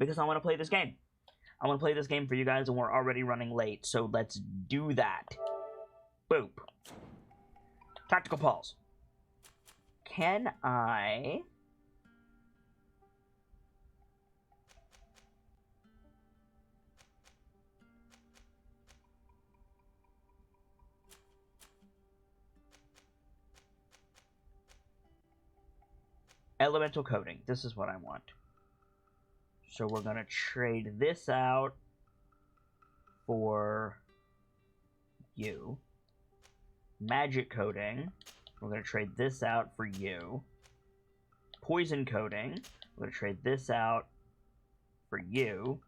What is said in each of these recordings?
because I want to play this game. I want to play this game for you guys, and we're already running late, so let's do that. Boop. Tactical pause. Can I... Elemental coding. This is what I want. So we're going to trade this out for you. Magic coding. We're going to trade this out for you. Poison coding. We're going to trade this out for you.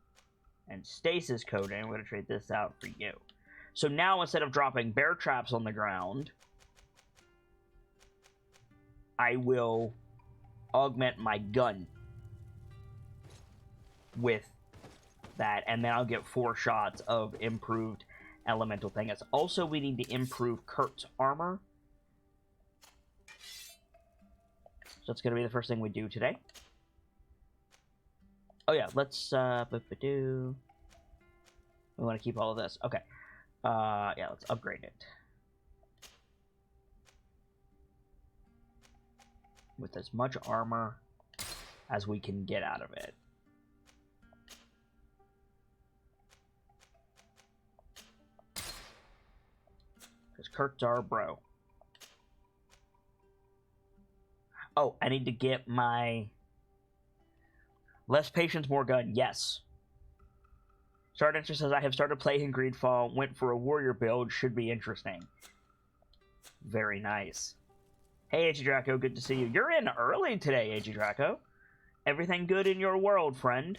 And stasis coding. We're going to trade this out for you. So now instead of dropping bear traps on the ground, I will augment my gun with that, and then I'll get 4 shots of improved elemental things. Also, we need to improve Kurt's armor. So that's going to be the first thing we do today. Oh yeah, let's, we want to keep all of this. Okay. Yeah, let's upgrade it. With as much armor as we can get out of it. Because Kurt's our bro. Oh, I need to get my... Less patience, more gun. Yes. Start says, I have started playing GreedFall. Went for a warrior build. Should be interesting. Very nice. Hey, AG Draco, good to see you. You're in early today, AG Draco. Everything good in your world, friend?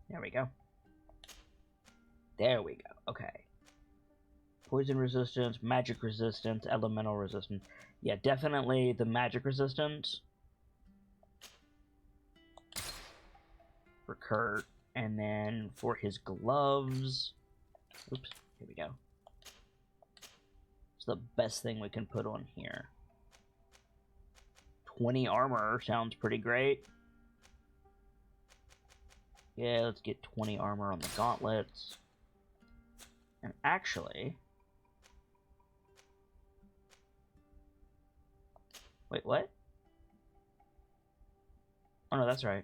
There we go. There we go. Okay. Poison resistance, magic resistance, elemental resistance. Yeah, definitely the magic resistance for Kurt. And then for his gloves... Oops, here we go. It's the best thing we can put on here. 20 armor sounds pretty great. Yeah, let's get 20 armor on the gauntlets. And actually... Wait, what? Oh no, that's right.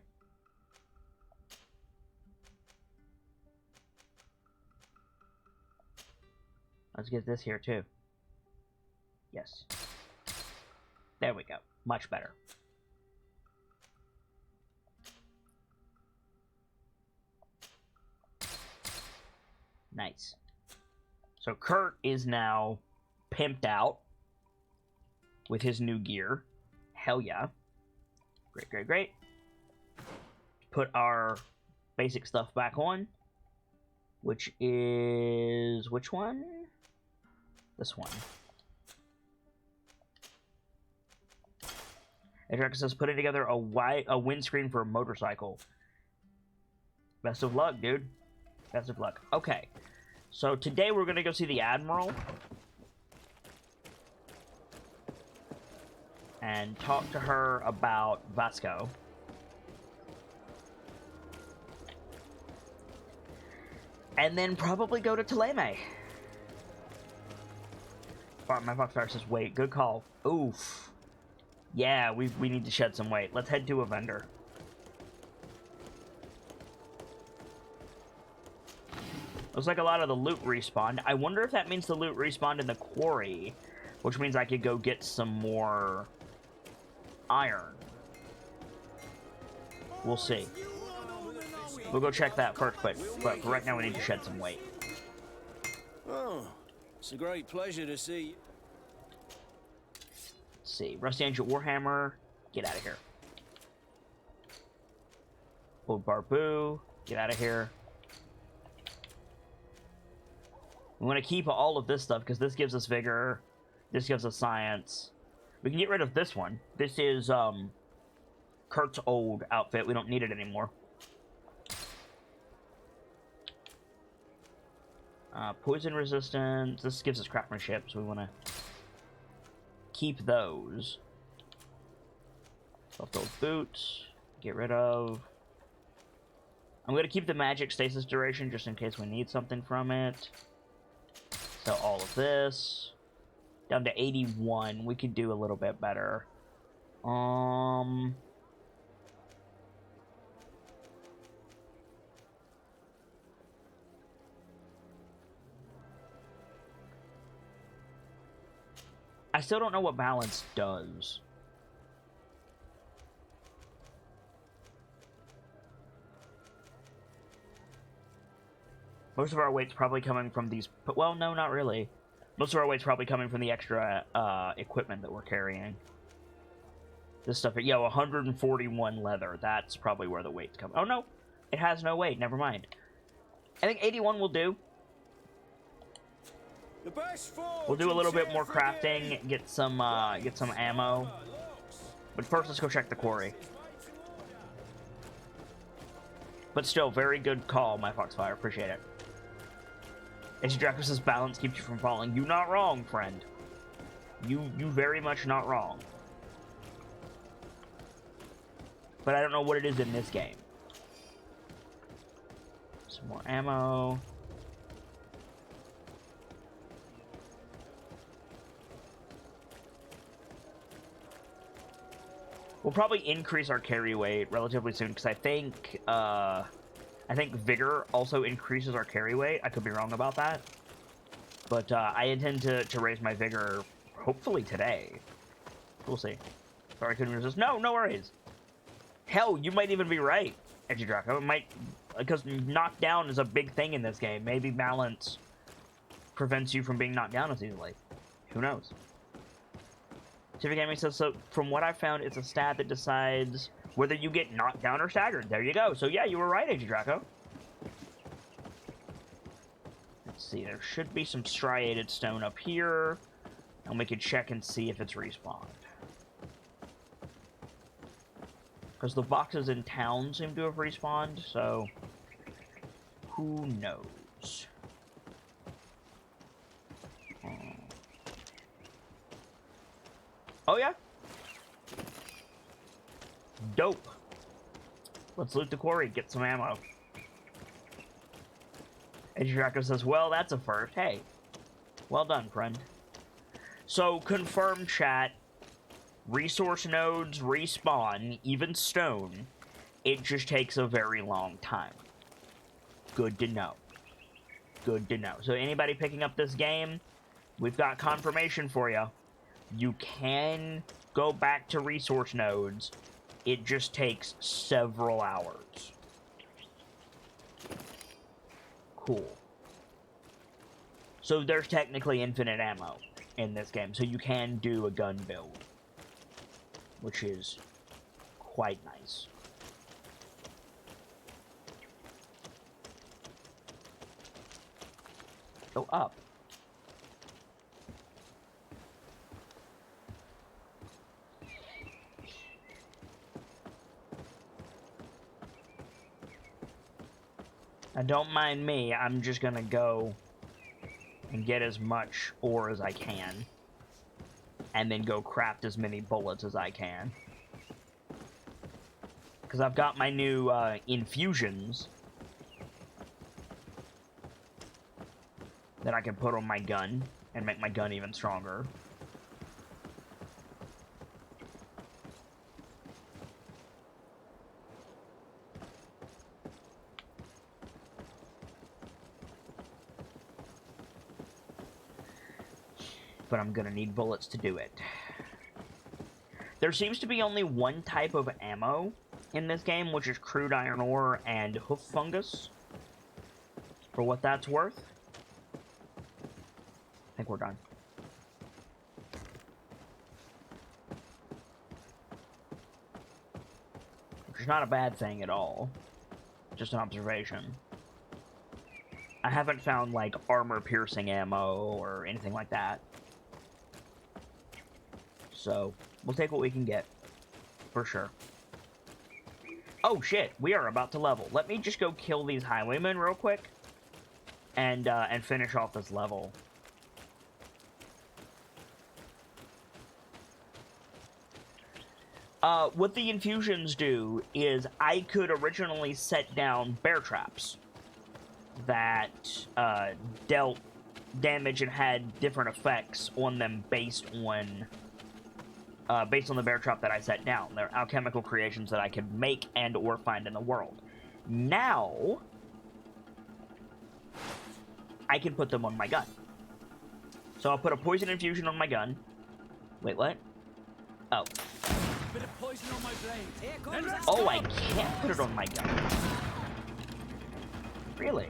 Let's get this here too. Yes. There we go. Much better. Nice. So Kurt is now pimped out with his new gear. Hell yeah. Great, great, great. Put our basic stuff back on. Which is... which one? This one. Edric says, putting together a windscreen for a motorcycle. Best of luck, dude. Best of luck. Okay. So today we're going to go see the Admiral. And talk to her about Vasco. And then probably go to Taleme. My Foxfire says, wait, good call. Oof. Yeah, we need to shed some weight. Let's head to a vendor. Looks like a lot of the loot respawned. I wonder if that means the loot respawned in the quarry, which means I could go get some more iron. We'll see. We'll go check that first, but for right now we need to shed some weight. Oh, it's a great pleasure to see you. Let's see. Rusty Ancient Warhammer. Get out of here. Old Barbu. Get out of here. We want to keep all of this stuff because this gives us vigor. This gives us science. We can get rid of this one. This is, Kurt's old outfit. We don't need it anymore. Poison resistance. This gives us craftsmanship, so we want to keep those. Off those boots. Get rid of. I'm going to keep the magic stasis duration just in case we need something from it. So all of this. Down to 81. We could do a little bit better. I still don't know what balance does. Most of our weight's probably coming from these... Well, no, not really. Most of our weight's probably coming from the extra equipment that we're carrying. This stuff... Yeah, 141 leather. That's probably where the weight's coming... Oh, no. It has no weight. Never mind. I think 81 will do. We'll do a little bit more crafting, get some ammo. But first, let's go check the quarry. But still, very good call, my Foxfire. Appreciate it. Draco's balance keeps you from falling. You not wrong, friend. You very much not wrong. But I don't know what it is in this game. Some more ammo. We'll probably increase our carry weight relatively soon, because I think Vigor also increases our carry weight. I could be wrong about that. But I intend to raise my Vigor, hopefully today. We'll see. Sorry, I couldn't resist. No worries. Hell, you might even be right, Draco. It might... Because knockdown is a big thing in this game. Maybe balance prevents you from being knocked down as easily. Who knows? Civic Gaming says, so from what I found, it's a stat that decides whether you get knocked down or staggered. There you go. So yeah, you were right, Age of Draco. Let's see, there should be some striated stone up here. And we can check and see if it's respawned. Because the boxes in town seem to have respawned, so who knows? Oh, yeah? Dope. Let's loot the quarry, get some ammo. Draco says, well, that's a first. Hey, well done, friend. So, confirm, chat. Resource nodes respawn, even stone. It just takes a very long time. Good to know. Good to know. So, anybody picking up this game, we've got confirmation for you. You can go back to resource nodes. It just takes several hours. Cool. So there's technically infinite ammo in this game, so you can do a gun build, which is quite nice. Go up. Now, don't mind me, I'm just gonna go and get as much ore as I can. And then go craft as many bullets as I can. Because I've got my new infusions that I can put on my gun and make my gun even stronger. But I'm gonna need bullets to do it. There seems to be only one type of ammo in this game, which is crude iron ore and hoof fungus. For what that's worth. I think we're done. Which is not a bad thing at all. Just an observation. I haven't found, like, armor-piercing ammo or anything like that. So, we'll take what we can get. For sure. Oh shit, we are about to level. Let me just go kill these highwaymen real quick. And finish off this level. What the infusions do is I could originally set down bear traps that dealt damage and had different effects on them based on the bear trap that I set down. They're alchemical creations that I could make and or find in the world. Now, I can put them on my gun. So I'll put a poison infusion on my gun. Wait, what? Oh. Bit of poison on my blade. Here comes Oh, I can't put it on my gun. Really?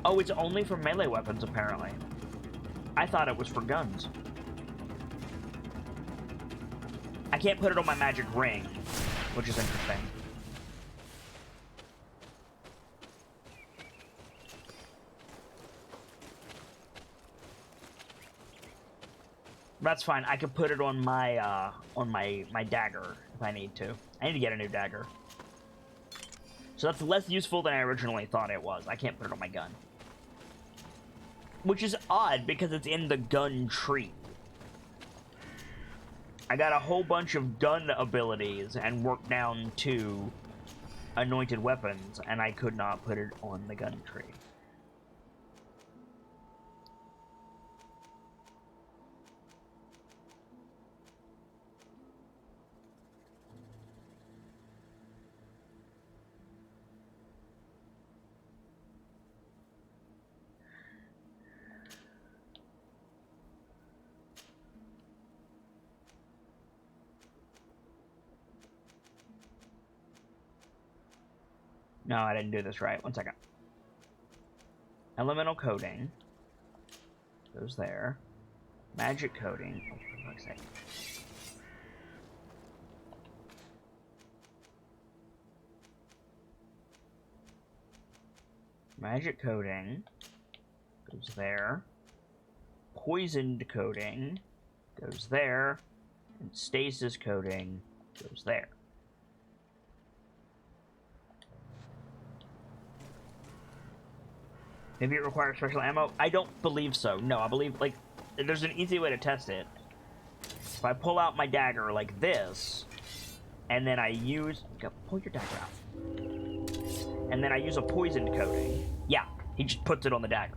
Oh, it's only for melee weapons, apparently. I thought it was for guns. I can't put it on my magic ring, which is interesting. That's fine. I could put it on my my dagger if I need to. I need to get a new dagger. So that's less useful than I originally thought it was. I can't put it on my gun. Which is odd because it's in the gun tree. I got a whole bunch of gun abilities and worked down to anointed weapons, and I could not put it on the gun tree. No, I didn't do this right. One second. Elemental coating goes there. Magic coating. Oh, for fuck's sake. Magic coating goes there. Poisoned coating goes there. And stasis coating goes there. Maybe it requires special ammo? I don't believe so. No, I believe, like, there's an easy way to test it. If I pull out my dagger like this, and then I use... Pull your dagger out. And then I use a poisoned coating. Yeah, he just puts it on the dagger.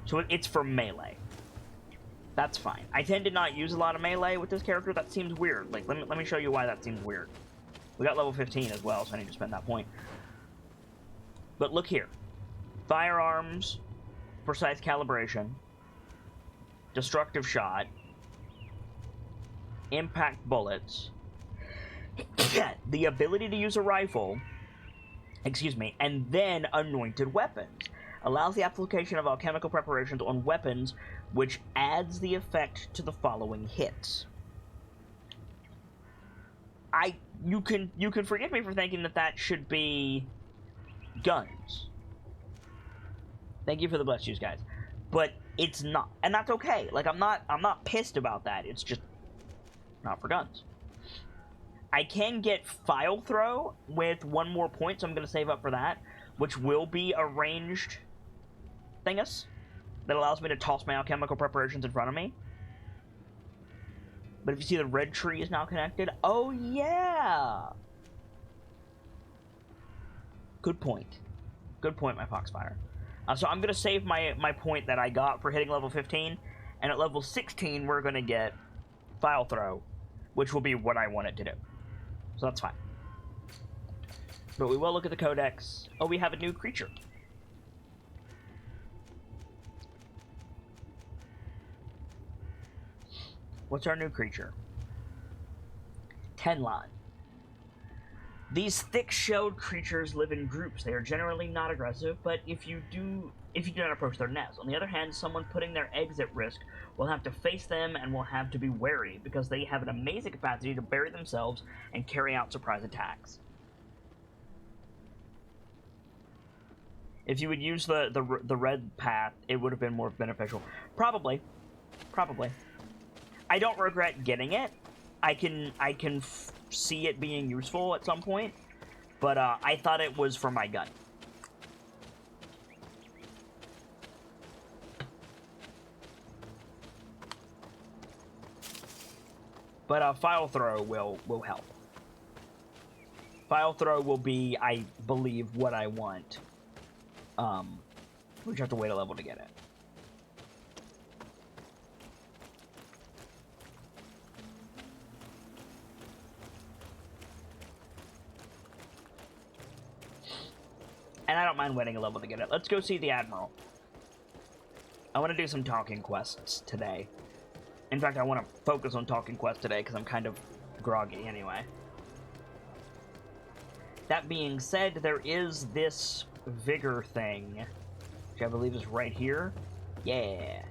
So it's for melee. That's fine. I tend to not use a lot of melee with this character. That seems weird. Like, let me show you why that seems weird. We got level 15 as well, so I need to spend that point. But look here. Firearms, precise calibration, destructive shot, impact bullets, the ability to use a rifle, and then anointed weapons. Allows the application of alchemical preparations on weapons, which adds the effect to the following hits. You can forgive me for thinking that should be guns. Thank you for the bless yous, guys. But it's not. And that's okay. Like, I'm not pissed about that. It's just not for guns. I can get file throw with one more point, so I'm going to save up for that, which will be a ranged thingus that allows me to toss my alchemical preparations in front of me. But if you see the red tree is now connected, oh yeah! Good point. Good point, my Foxfire. So I'm going to save my point that I got for hitting level 15, and at level 16 we're going to get file throw, which will be what I want it to do. So that's fine. But we will look at the codex. Oh, we have a new creature. What's our new creature? Tenlon. These thick-shelled creatures live in groups. They are generally not aggressive, but if you do not approach their nest. On the other hand, someone putting their eggs at risk will have to face them and will have to be wary, because they have an amazing capacity to bury themselves and carry out surprise attacks. If you would use the red path, it would have been more beneficial. Probably. I don't regret getting it. I can see it being useful at some point, but I thought it was for my gun. But file throw will help. File throw will be, I believe, what I want. We just have to wait a level to get it. And I don't mind waiting a level to get it. Let's go see the Admiral. I want to do some talking quests today. In fact, I want to focus on talking quests today because I'm kind of groggy anyway. That being said, there is this vigor thing, which I believe is right here. Yeah.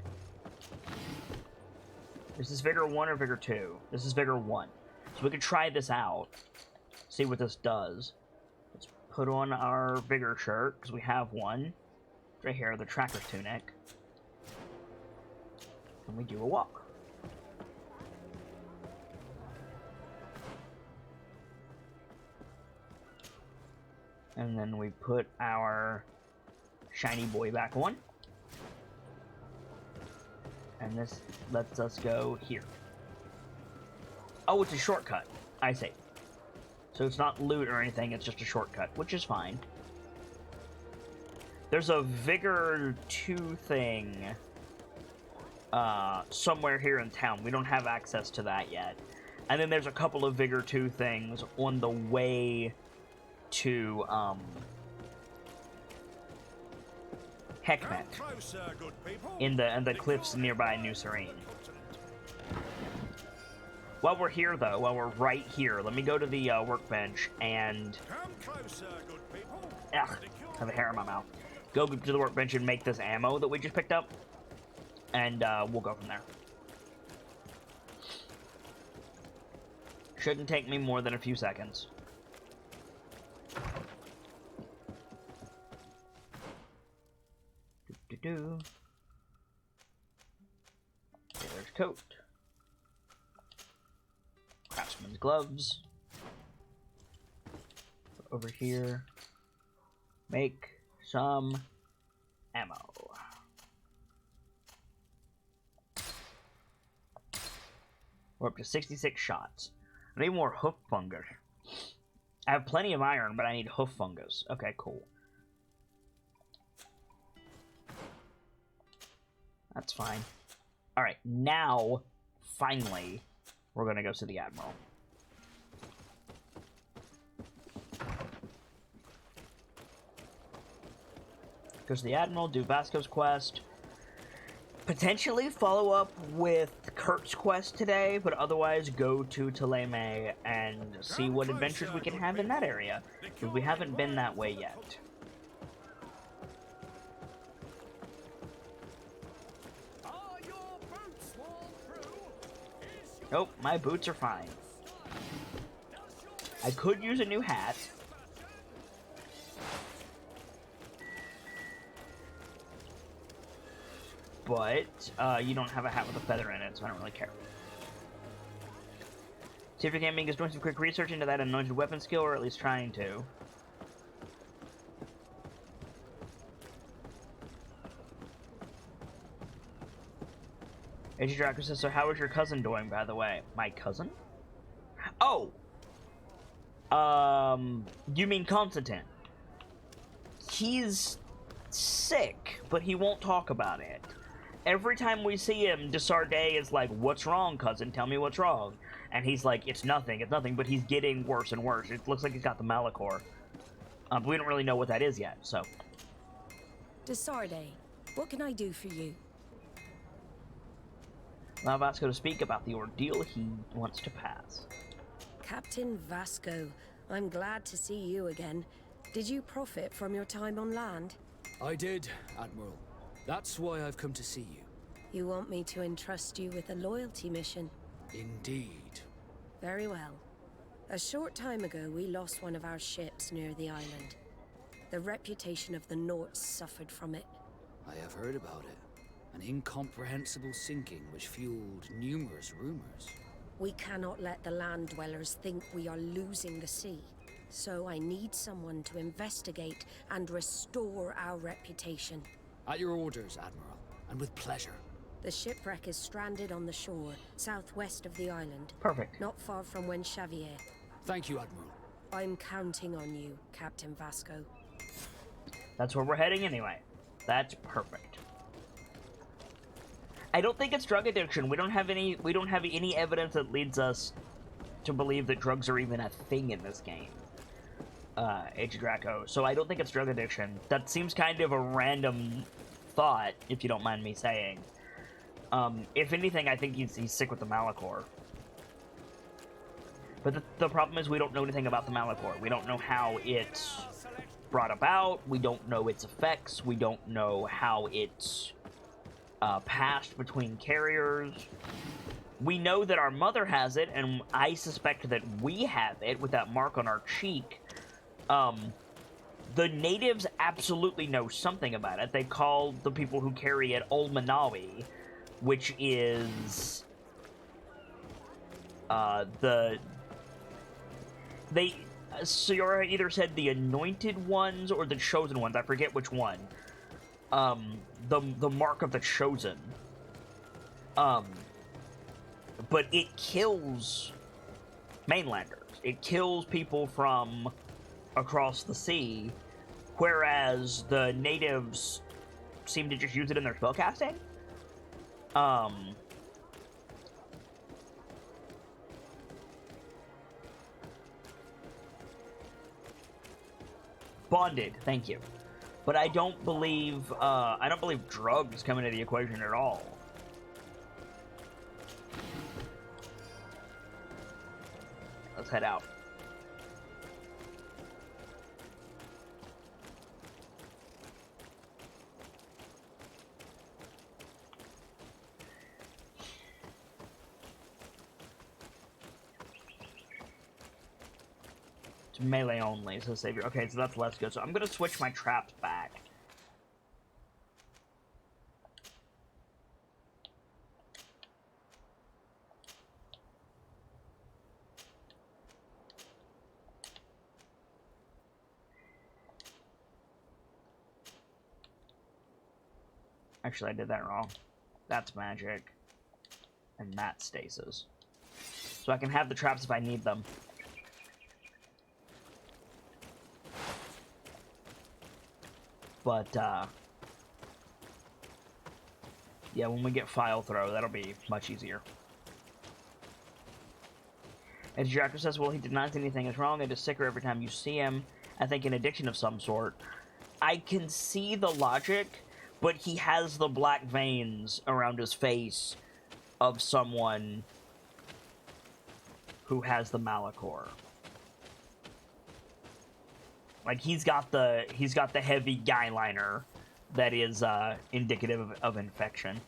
Is this vigor 1 or vigor 2? This is vigor 1. So we could try this out. See what this does. Let's put on our vigor shirt, because we have one. Right here, the tracker tunic. And we do a walk. And then we put our shiny boy back on. And this lets us go here. Oh, it's a shortcut. I see. So it's not loot or anything, it's just a shortcut, which is fine. There's a Vigor 2 thing somewhere here in town. We don't have access to that yet. And then there's a couple of Vigor 2 things on the way to Heckmet in the cliffs nearby New Serene. While we're here, though, while we're right here, let me go to the workbench and I have a hair in my mouth. Go to the workbench and make this ammo that we just picked up, and we'll go from there. Shouldn't take me more than a few seconds. Okay, there's coat. Craftsman's gloves. Over here. Make some ammo. We're up to 66 shots. I need more hoof fungus. I have plenty of iron, but I need hoof fungus. Okay, cool. That's fine. Alright, now, finally, we're gonna go see the Admiral. Go to the Admiral, do Vasco's quest. Potentially follow up with Kurt's quest today, but otherwise go to Thélème and see what adventures we can have in that area, because we haven't been that way yet. Nope, my boots are fine. I could use a new hat. But, you don't have a hat with a feather in it, so I don't really care. See if your gaming is doing some quick research into that anointed weapon skill, or at least trying to. AG Draco says, so how is your cousin doing, by the way? My cousin? Oh! You mean Constantine. He's sick, but he won't talk about it. Every time we see him, Desardet is like, what's wrong, cousin? Tell me what's wrong. And he's like, it's nothing, but he's getting worse and worse. It looks like he's got the Malachor. But we don't really know what that is yet, so. Desardet, what can I do for you? Allow Vasco to speak about the ordeal he wants to pass. Captain Vasco, I'm glad to see you again. Did you profit from your time on land? I did, Admiral. That's why I've come to see you. You want me to entrust you with a loyalty mission? Indeed. Very well. A short time ago, we lost one of our ships near the island. The reputation of the Norts suffered from it. I have heard about it. An incomprehensible sinking which fueled numerous rumors. We cannot let the land dwellers think we are losing the sea. So I need someone to investigate and restore our reputation. At your orders, Admiral, and with pleasure. The shipwreck is stranded on the shore, southwest of the island. Perfect. Not far from Xavier. Thank you, Admiral. I'm counting on you, Captain Vasco. That's where we're heading anyway. That's perfect. I don't think it's drug addiction. We don't have any evidence that leads us to believe that drugs are even a thing in this game. Age of Draco. So I don't think it's drug addiction. That seems kind of a random thought, if you don't mind me saying. If anything, I think he's sick with the Malachor. But the problem is we don't know anything about the Malachor. We don't know how it's brought about. We don't know its effects. We don't know how it's passed between carriers. We know that our mother has it, and I suspect that we have it with that mark on our cheek. The natives absolutely know something about it. They call the people who carry it Olmanawi, which is Sayora either said the anointed ones or the chosen ones. I forget which one. The mark of the chosen. But it kills mainlanders. It kills people from across the sea, whereas the natives seem to just use it in their spellcasting. Bonded, thank you. But I don't believe drugs come into the equation at all. Let's head out. It's melee only, so savior. Okay, so that's less good. So I'm gonna switch my traps back. Actually, I did that wrong. That's magic. And that's stasis. So I can have the traps if I need them. But, yeah, when we get file throw, that'll be much easier. As Jacker says, well, he denies anything is wrong. It is sicker every time you see him. I think an addiction of some sort. I can see the logic, but he has the black veins around his face of someone who has the Malachor. Like, he's got the heavy guy liner that is indicative of infection.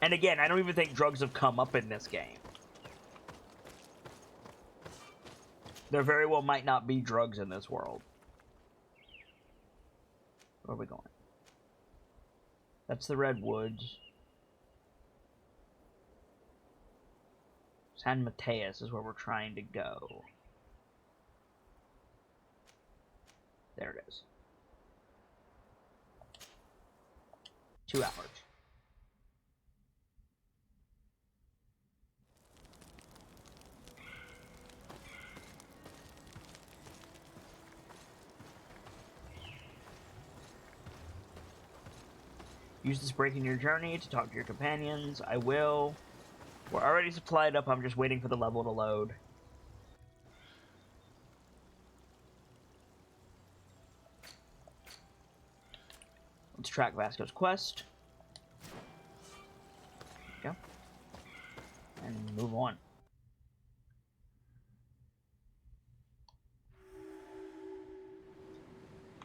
And again, I don't even think drugs have come up in this game. There very well might not be drugs in this world. Where are we going? That's the Redwoods. San Mateus is where we're trying to go. There it is. 2 hours. Use this break in your journey to talk to your companions. I will. We're already supplied up. I'm just waiting for the level to load. Let's track Vasco's quest. There we go. And move on.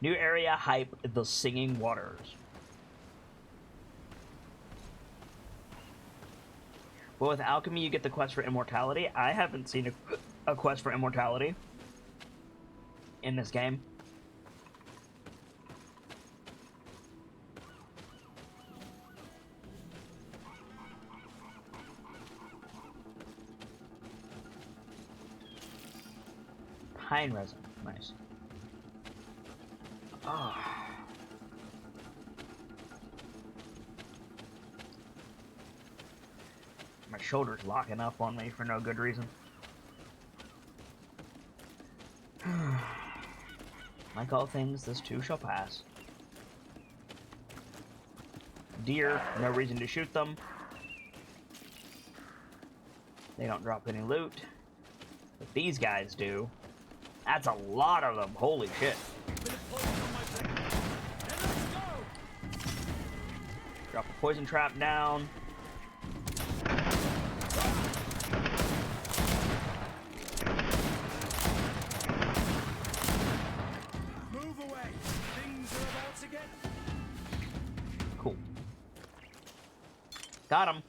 New area hype, the Singing Waters. Well, with alchemy, you get the quest for immortality. I haven't seen a quest for immortality in this game. Pine resin. Nice. Oh. My shoulder's locking up on me for no good reason. Like all things, this too shall pass. Deer, no reason to shoot them. They don't drop any loot. But these guys do. That's a lot of them. Holy shit. Drop a poison trap down. Move away. Things are about to get... Cool. Got him.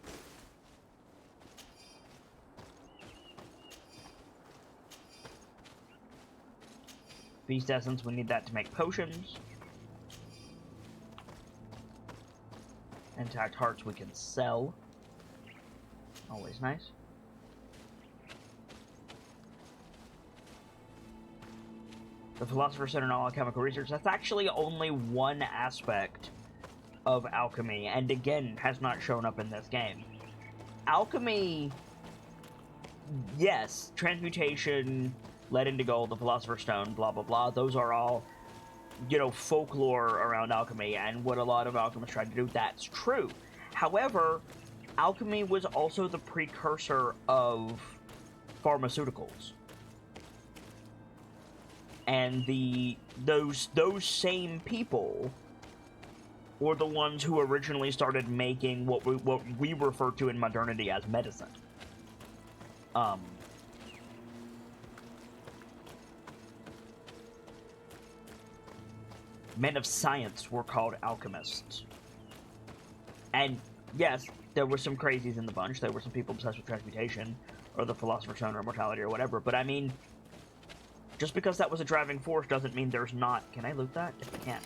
Beast essence, we need that to make potions. Intact hearts we can sell. Always nice. The Philosopher's Stone and all alchemical research, that's actually only one aspect of alchemy, and again, has not shown up in this game. Alchemy, yes, transmutation, lead into gold, the Philosopher's Stone, blah blah blah, those are all, you know, folklore around alchemy, and what a lot of alchemists try to do, that's true. However, alchemy was also the precursor of pharmaceuticals. And those same people were the ones who originally started making what we refer to in modernity as medicine. Men of science were called alchemists. And yes, there were some crazies in the bunch. There were some people obsessed with transmutation, or the Philosopher's Stone, or immortality, or whatever. But I mean, just because that was a driving force doesn't mean there's not... Can I loot that? Yes, I can.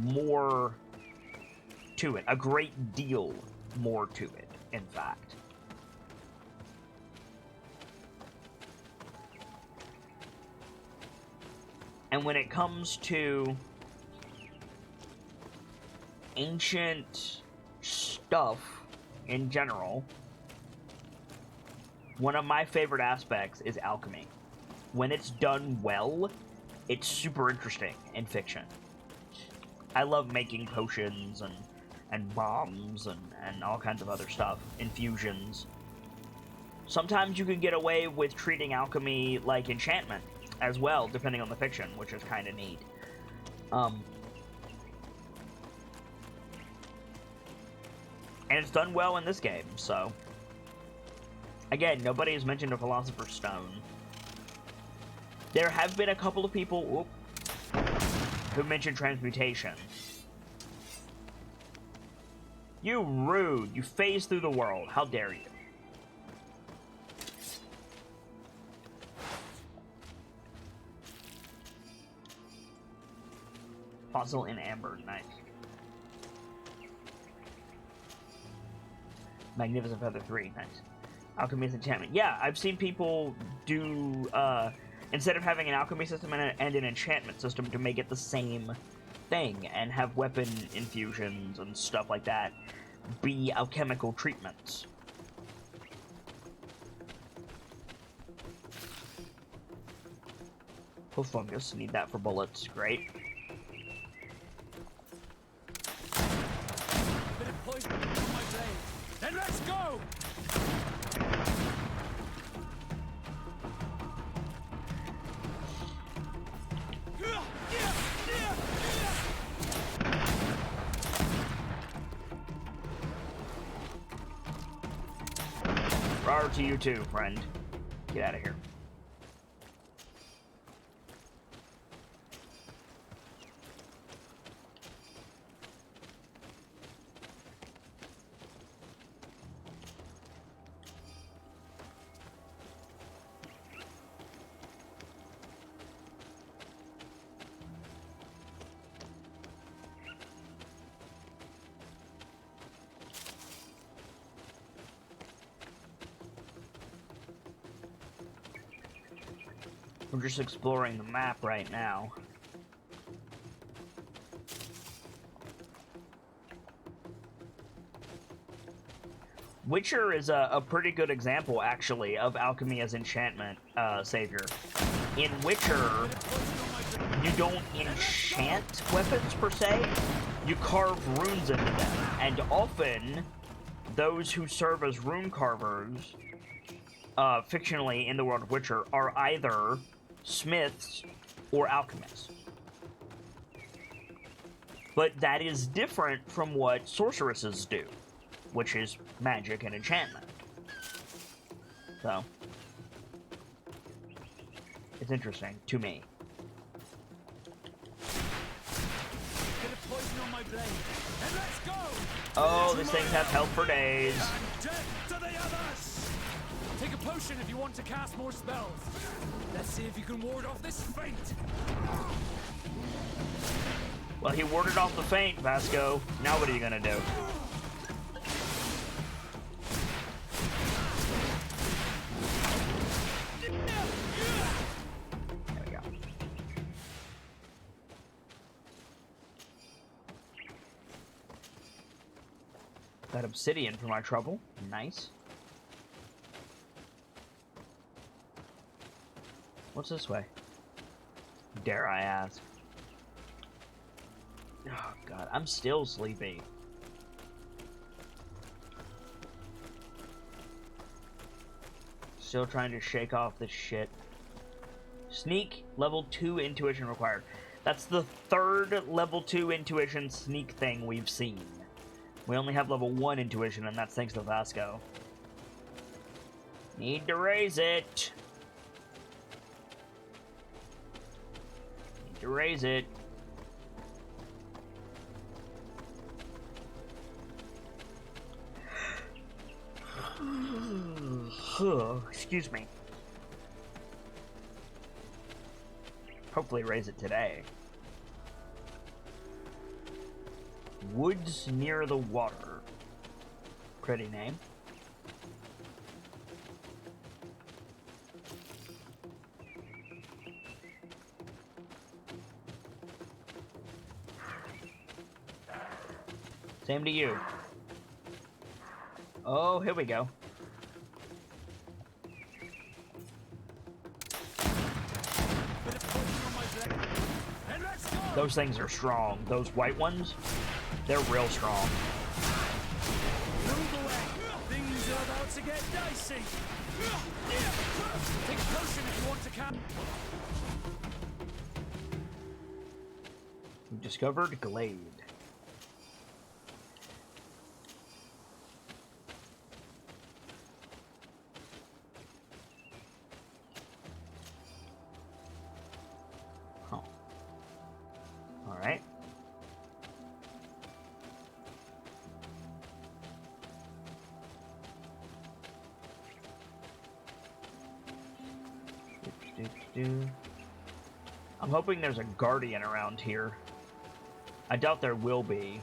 More to it. A great deal more to it, in fact. And when it comes to ancient stuff in general, one of my favorite aspects is alchemy. When it's done well, it's super interesting in fiction. I love making potions and bombs and all kinds of other stuff, infusions. Sometimes you can get away with treating alchemy like enchantment as well, depending on the fiction, which is kind of neat. And it's done well in this game, so... Again, nobody has mentioned a Philosopher's Stone. There have been a couple of people who mentioned transmutation. You rude! You phase through the world. How dare you? Fossil in amber. Nice. Magnificent Feather 3. Nice. Alchemy's enchantment. Yeah, I've seen people do... instead of having an alchemy system and an enchantment system to make it the same thing, and have weapon infusions and stuff like that be alchemical treatments. Hoof fungus, need that for bullets, great. Bit of poison on my blade. Then let's go! Rar to you too, friend. Get out of here. We're just exploring the map right now. Witcher is a pretty good example, actually, of alchemy as enchantment, Savior. In Witcher, you don't enchant weapons, per se. You carve runes into them. And often, those who serve as rune carvers, fictionally in the world of Witcher, are either smiths or alchemists. But that is different from what sorceresses do, which is magic and enchantment. So, it's interesting to me. Get a poison on my blade, and let's go! Oh, these things have health for days. And death to the others! Take a potion if you want to cast more spells. Let's see if you can ward off this feint. Well, he warded off the feint, Vasco. Now what are you gonna do? There we go. Got obsidian for my trouble. Nice. What's this way? Dare I ask? Oh god, I'm still sleepy. Still trying to shake off this shit. Sneak, level 2 intuition required. That's the third level 2 intuition sneak thing we've seen. We only have level 1 intuition, and that's thanks to Vasco. Need to raise it. Need to raise it. Excuse me. Hopefully raise it today. Woods near the water. Pretty name. Same to you. Oh, here we go. Those things are strong. Those white ones, they're real strong. Move away. Things are about to get dicey. Take a potion if you want to cast. We discovered Glade. Alright. I'm hoping there's a guardian around here. I doubt there will be.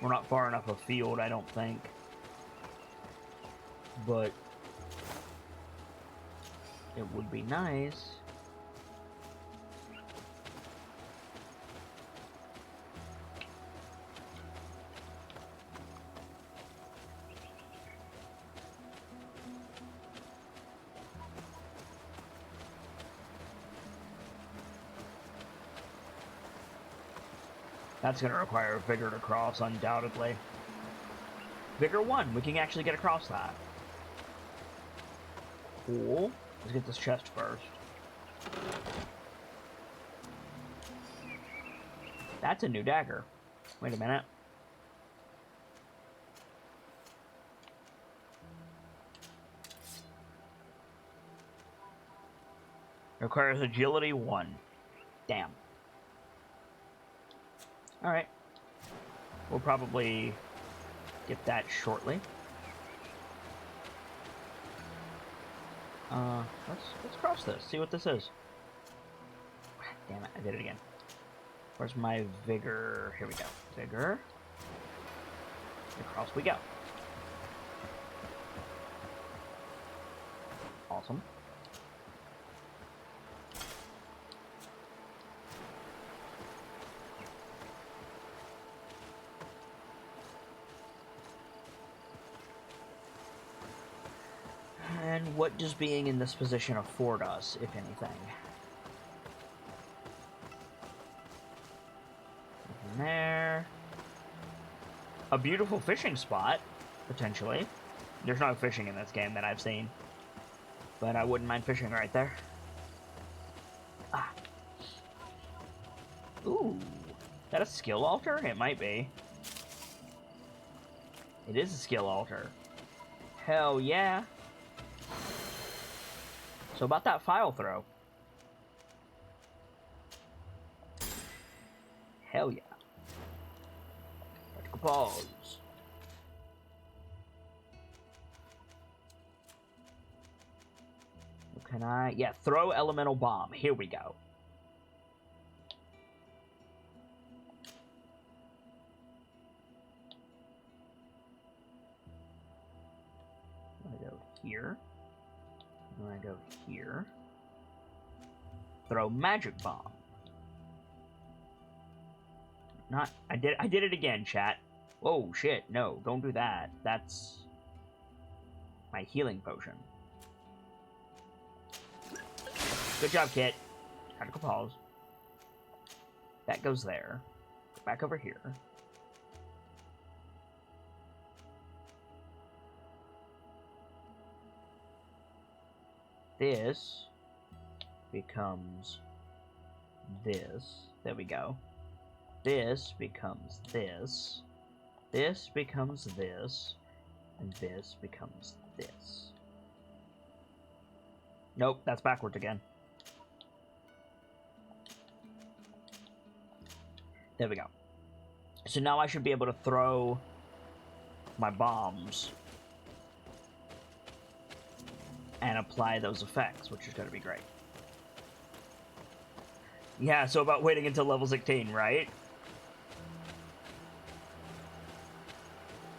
We're not far enough afield, I don't think. But it would be nice. That's going to require Vigor to cross, undoubtedly. Vigor 1, we can actually get across that. Cool. Let's get this chest first. That's a new dagger. Wait a minute. Requires agility 1. Damn. Alright. We'll probably get that shortly. Let's cross this, see what this is. Damn it, I did it again. Where's my vigor? Here we go. Vigor. Across we go. Awesome. And what does being in this position afford us, if anything? Nothing there. A beautiful fishing spot, potentially. There's no fishing in this game that I've seen. But I wouldn't mind fishing right there. Ah. Ooh. Is that a skill altar? It might be. It is a skill altar. Hell yeah. So about that file throw. Hell yeah. Vertical pause. What can I... Yeah, throw elemental bomb. Here we go. I go here. And I go here. Throw magic bomb. Not... I did it again, chat. Whoa, shit. No, don't do that. That's... my healing potion. Good job, Kit. Critical pause. That goes there. Back over here. This becomes this. There we go. This becomes this. This becomes this. And this becomes this. Nope, that's backwards again. There we go. So now I should be able to throw my bombs and apply those effects, which is going to be great. Yeah, so about waiting until level 16, right?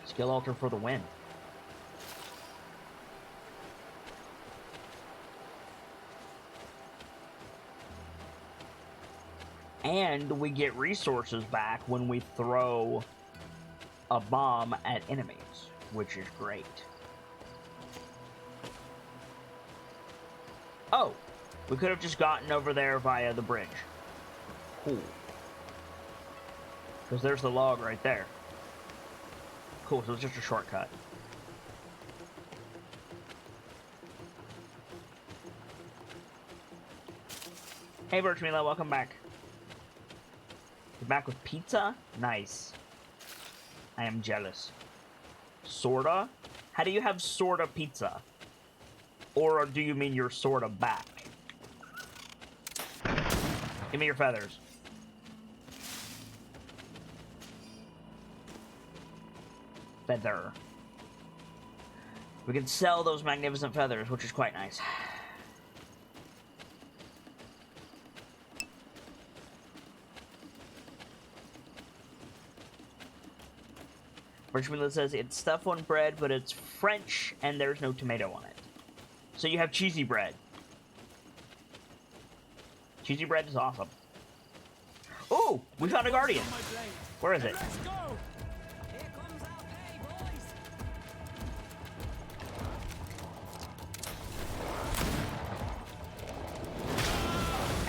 Skill altar for the win. And we get resources back when we throw a bomb at enemies, which is great. Oh, we could have just gotten over there via the bridge. Cool. Because there's the log right there. Cool, so it's just a shortcut. Hey, Birchmila, welcome back. You're back with pizza? Nice. I am jealous. Sorta? How do you have sorta pizza? Or do you mean you're sorta back? Give me your feathers. Feather. We can sell those magnificent feathers, which is quite nice. Richmond says it's stuff on bread, but it's French and there's no tomato on it. So you have cheesy bread. Cheesy bread is awesome. Ooh, we found a guardian. Where is it? Let's go!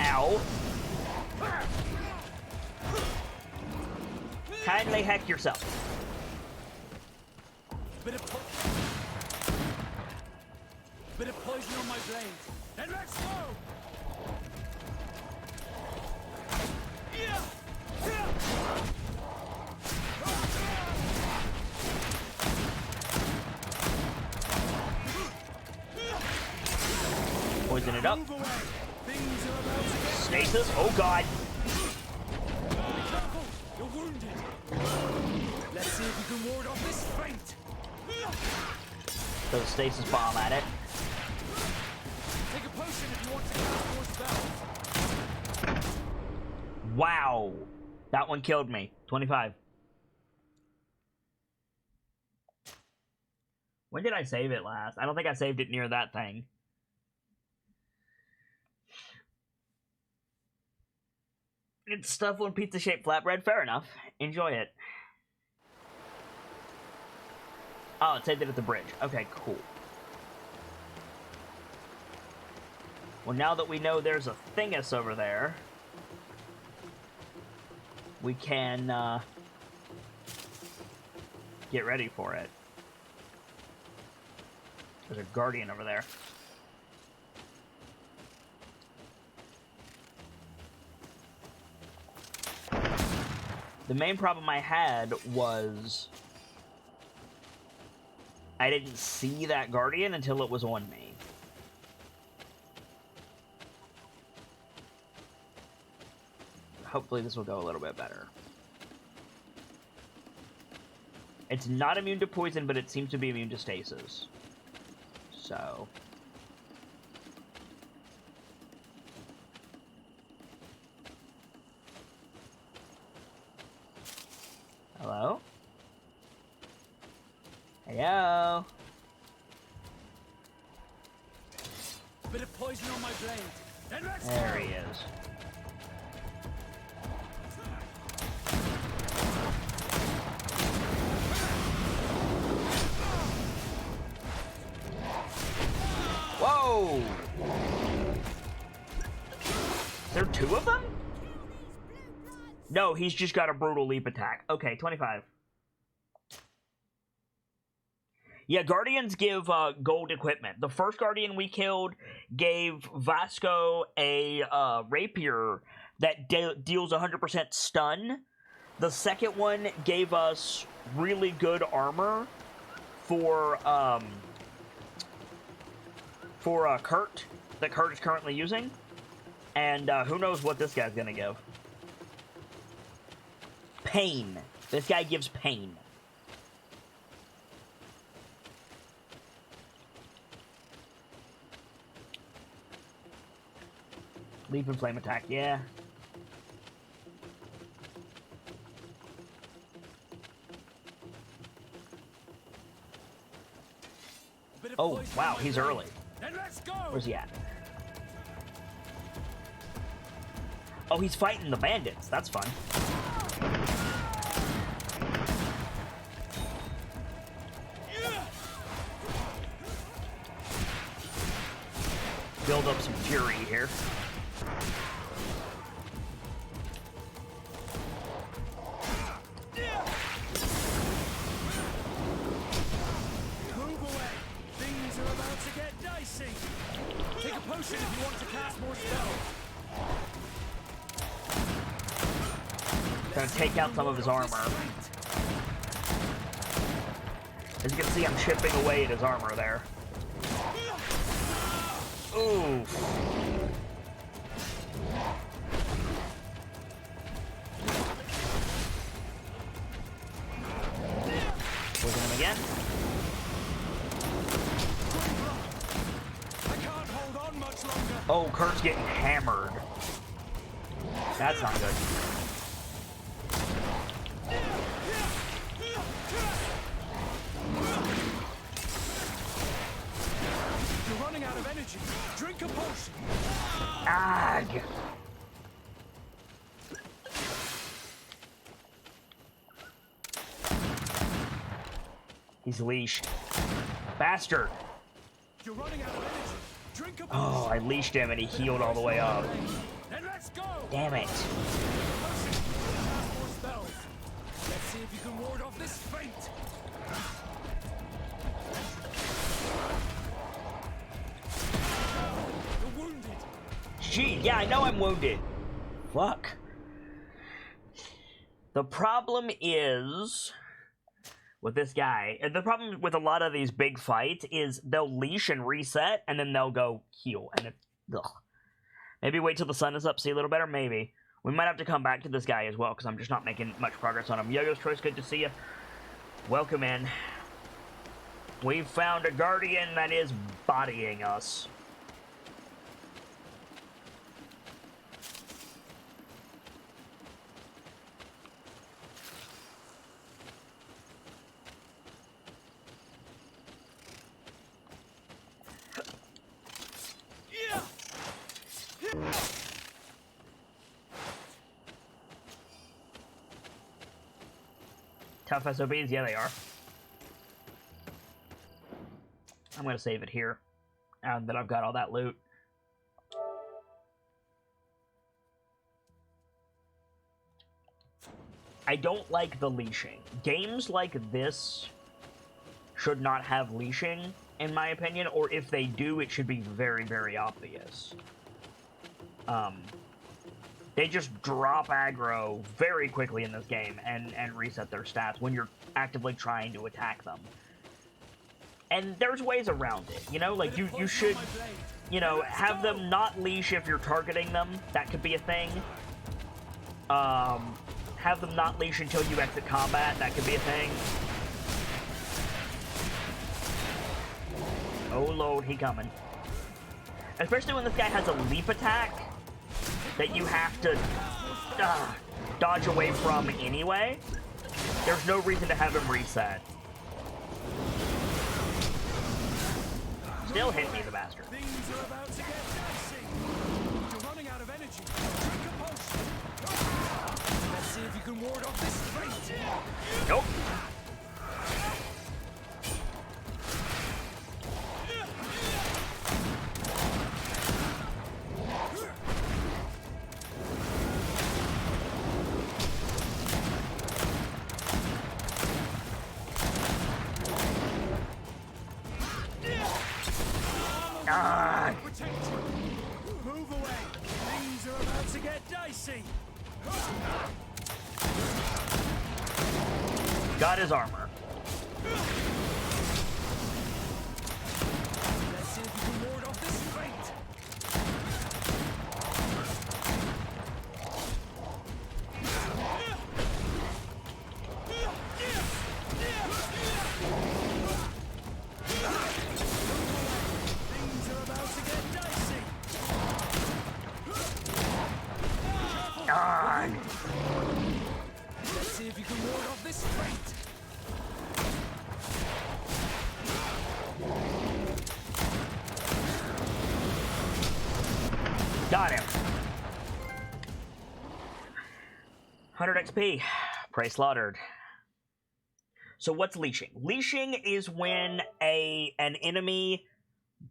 Ow. Kindly heck yourself. Bit of poison on my blade. Then let's go! Poison it up. Things are about to get... Stasis. Oh god. Be careful! You're wounded. Let's see if you can ward off this feint. Throw the stasis bomb at it. Take a potion if you want to cast more spells. Wow. That one killed me. 25. When did I save it last? I don't think I saved it near that thing. It's stuff on pizza-shaped flatbread. Fair enough. Enjoy it. Oh, it saved it at the bridge. Okay, cool. Well, now that we know there's a thingus over there, we can get ready for it. There's a guardian over there. The main problem I had was I didn't see that guardian until it was on me. Hopefully this will go a little bit better. It's not immune to poison, but it seems to be immune to stasis. So... Hello? Hello? Bit of poison on my blade. Then let's There go. he is. Whoa! Is there two of them? No, he's just got a brutal leap attack. Okay, 25. Yeah, Guardians give gold equipment. The first Guardian we killed gave Vasco a rapier that deals 100% stun. The second one gave us really good armor for Kurt, that Kurt is currently using. And who knows what this guy's gonna give. Pain. This guy gives pain. Leap and flame attack, yeah. Bit of Oh, poison wow, on my he's blade. early. Then let's go. Where's he at? Oh, he's fighting the bandits. That's fun. Build up some fury here. Move away. Things are about to get dicey. Take a potion if you want to cast more spells. Gonna take out some of his armor. As you can see, I'm chipping away at his armor there. Oof. Poison him again. I can't hold on much longer. Oh, Kurt's getting hammered. That's not good. You're running out of energy. Drink a potion. Ag! He's leashed. Bastard! You're running out of energy. Drink a potion. Oh, I leashed him and he healed all the way up. Then let's go. Damn it. Potion. Cast more spells. Let's see if you can ward off this fate. You're wounded. Gee, yeah, I know I'm wounded. Fuck. The problem is with this guy, and the problem with a lot of these big fights is they'll leash and reset, and then they'll go heal, and ugh. Maybe wait till the sun is up, see a little better, maybe. We might have to come back to this guy as well, because I'm just not making much progress on him. Yo-Yo's Choice, good to see you. Welcome in. We've found a guardian that is bodying us. Tough SOBs? Yeah, they are. I'm gonna save it here, now that I've got all that loot. I don't like the leashing. Games like this should not have leashing, in my opinion, or if they do, it should be very, very obvious. They just drop aggro very quickly in this game and reset their stats when you're actively trying to attack them. And there's ways around it, you know? Like, you should, you know, have them not leash if you're targeting them. That could be a thing. Have them not leash until you exit combat. That could be a thing. Oh, Lord, he coming. Especially when this guy has a leap attack that you have to dodge away from anyway. There's no reason to have him reset. Still hit me, the bastard. Things are about to get dicey. You're running out of energy. Drink a potion. Let's see if you can ward off this fate. Nope. Move away. Things are about to get dicey. Got his armor. Let's see if you can ward off this fate. Things are about to get dicey. God. Let's see if you can ward off this fate. Got him. 100 XP. Prey slaughtered. So what's leashing? Leashing is when an enemy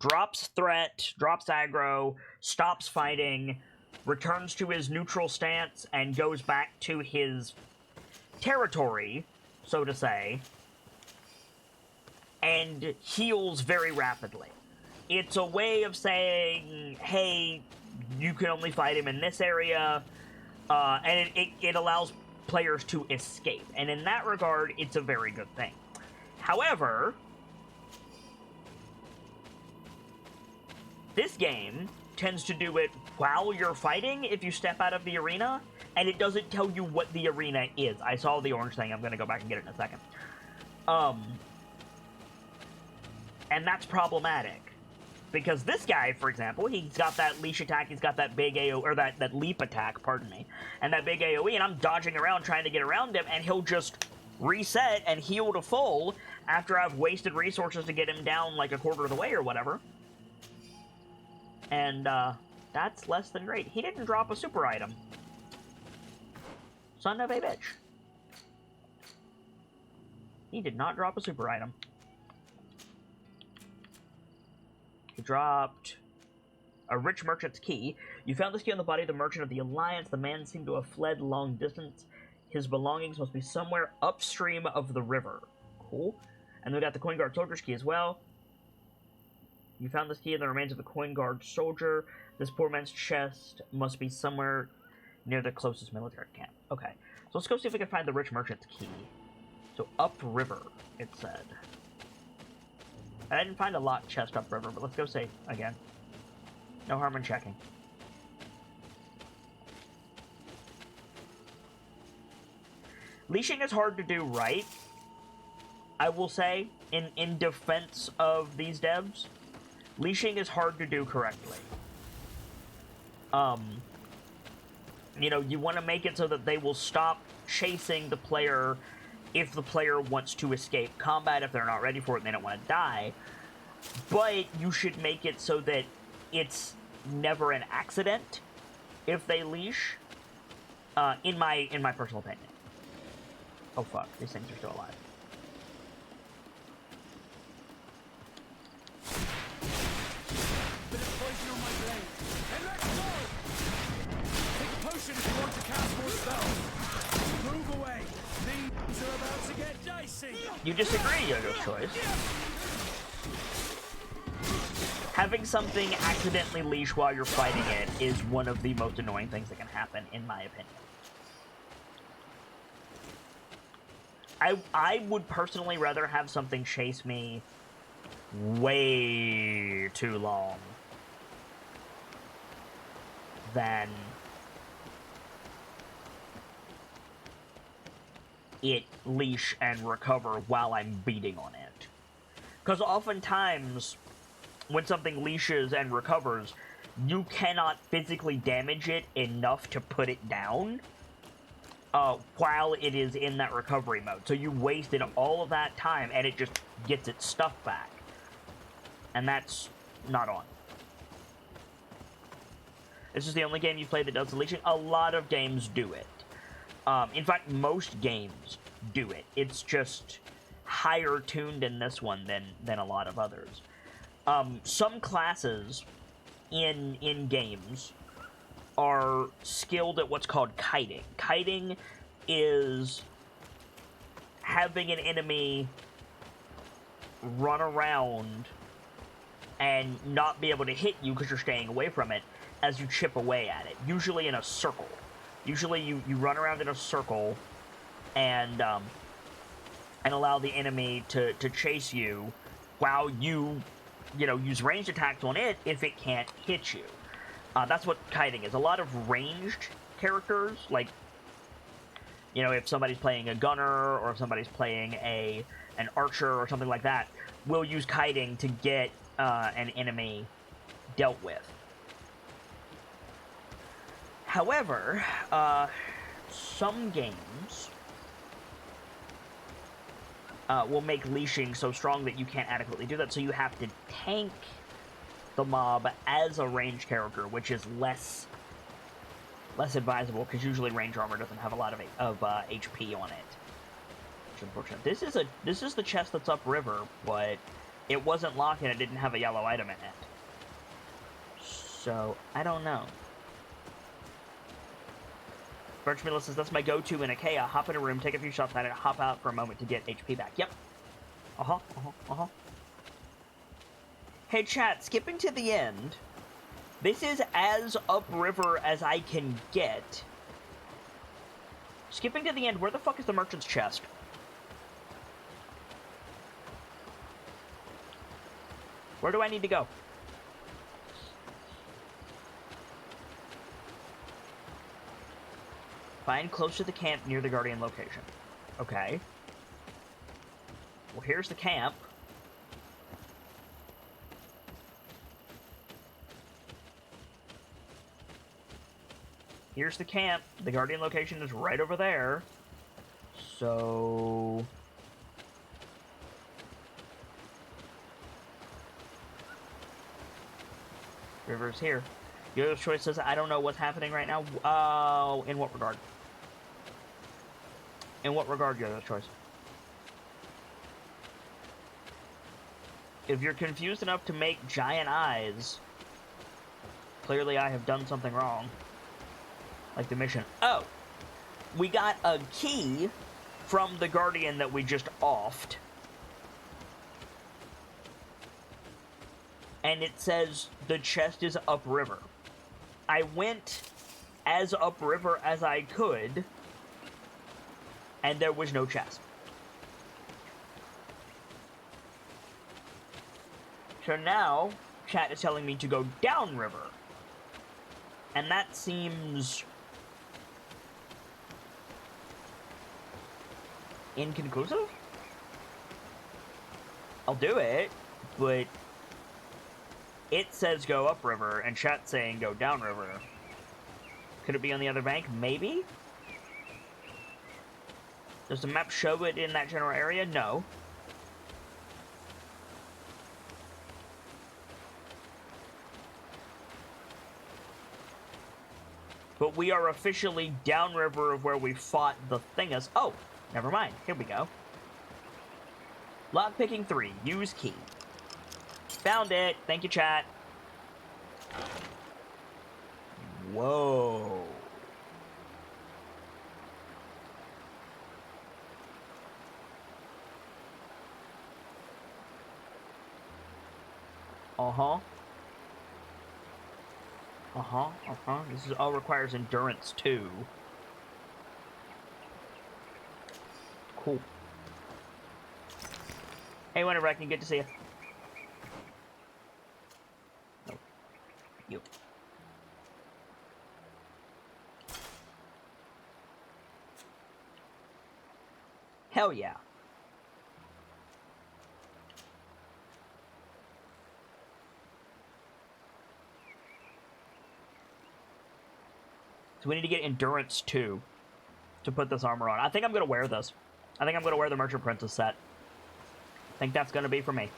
drops threat, drops aggro, stops fighting, returns to his neutral stance, and goes back to his territory, so to say, and heals very rapidly. It's a way of saying, hey, you can only fight him in this area, and it allows players to escape. And in that regard, it's a very good thing. However, this game tends to do it while you're fighting if you step out of the arena, and it doesn't tell you what the arena is. I saw the orange thing. I'm going to go back and get it in a second. And that's problematic. Because this guy, for example, he's got that leash attack, he's got that big AoE, or that leap attack, pardon me, and that big AoE, and I'm dodging around trying to get around him, and he'll just reset and heal to full after I've wasted resources to get him down like a quarter of the way or whatever. And, that's less than great. He didn't drop a super item. Son of a bitch. He did not drop a super item. He dropped a rich merchant's key. You found this key on the body of the merchant of the Alliance. The man seemed to have fled long distance. His belongings must be somewhere upstream of the river. Cool. And we got the Coin Guard soldier's key as well. You found this key in the remains of the Coin Guard soldier. This poor man's chest must be somewhere near the closest military camp. Okay. So let's go see if we can find the rich merchant's key. So upriver, it said. I didn't find a locked chest upriver, but let's go see again. No harm in checking. Leashing is hard to do right, I will say, in defense of these devs. Leashing is hard to do correctly. You know, you want to make it so that they will stop chasing the player if the player wants to escape combat, if they're not ready for it and they don't want to die. But you should make it so that it's never an accident if they leash, in my personal opinion. Oh fuck, these things are still alive. Bit of poison on my blade. And let's go! Take a potion if you want to cast more spells. Move away. You disagree, Yoyo's Choice. Having something accidentally leash while you're fighting it is one of the most annoying things that can happen, in my opinion. I would personally rather have something chase me way too long than it leash and recover while I'm beating on it. Because oftentimes, when something leashes and recovers, you cannot physically damage it enough to put it down while it is in that recovery mode. So you wasted all of that time, and it just gets its stuff back. And that's not on. This is the only game you've played that does the leashing. A lot of games do it. In fact, most games do it. It's just higher tuned in this one than a lot of others. Some classes in games are skilled at what's called kiting. Kiting is having an enemy run around and not be able to hit you because you're staying away from it as you chip away at it, usually in a circle. Usually you run around in a circle and allow the enemy to chase you while you use ranged attacks on it if it can't hit you. That's what kiting is. A lot of ranged characters, like, if somebody's playing a gunner or if somebody's playing an archer or something like that, will use kiting to get an enemy dealt with. However, some games will make leashing so strong that you can't adequately do that, so you have to tank the mob as a ranged character, which is less advisable, because usually range armor doesn't have a lot of HP on it. Which is unfortunate. This is the chest that's upriver, but it wasn't locked and it didn't have a yellow item in it. So, I don't know. Birch Miller says, that's my go-to in Ikea. Hop in a room, take a few shots at it, hop out for a moment to get HP back. Yep. Hey, chat, skipping to the end. This is as upriver as I can get. Skipping to the end, where the fuck is the merchant's chest? Where do I need to go? Find close to the camp near the Guardian location. Okay. Well, here's the camp. Here's the camp. The Guardian location is right over there. So... River's here. Yoyo's Choice says, I don't know what's happening right now. Oh, in what regard? In what regard, Yoyo's Choice? If you're confused enough to make giant eyes, clearly I have done something wrong. Like the mission. Oh! We got a key from the Guardian that we just offed. And it says the chest is upriver. I went as upriver as I could, and there was no chest. So now, chat is telling me to go downriver. And that seems inconclusive? I'll do it, but it says go upriver, and chat's saying go downriver. Could it be on the other bank? Maybe? Does the map show it in that general area? No. But we are officially downriver of where we fought the thingus. Oh, never mind. Here we go. Lockpicking 3. Use key. Found it. Thank you, chat. Whoa. Uh-huh. Uh-huh, uh-huh. This is all requires endurance, too. Cool. Hey, whenever I can get to see you. No. You. Hell yeah. So we need to get endurance 2 to put this armor on. I think I'm going to wear this. I think I'm going to wear the Merchant Princess set. I think that's going to be for me.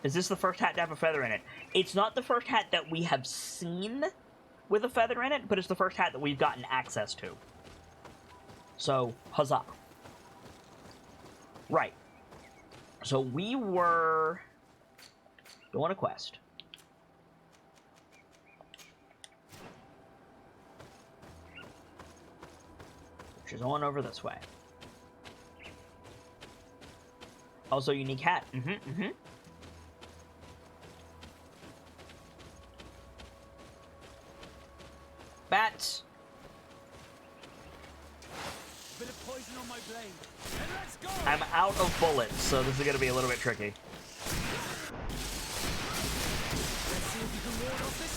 Is this the first hat to have a feather in it? It's not the first hat that we have seen with a feather in it, but it's the first hat that we've gotten access to. So, huzzah. Right. So we were doing a quest. Which is on over this way. Also, unique hat. Bats. Bit of poison on my blade. And let's go! I'm out of bullets, so this is going to be a little bit tricky. Let's see if you can ward off this.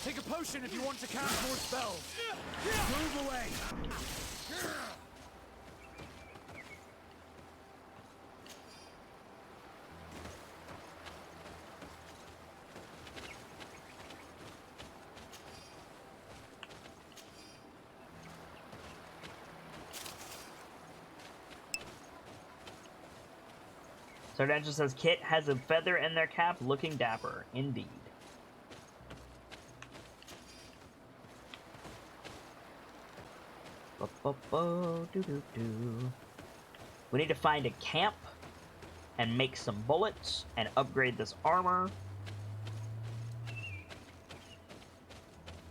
Take a potion if you want to cast more spells. Move away. Sardantia says, Kit has a feather in their cap, looking dapper. Indeed. We need to find a camp and make some bullets and upgrade this armor.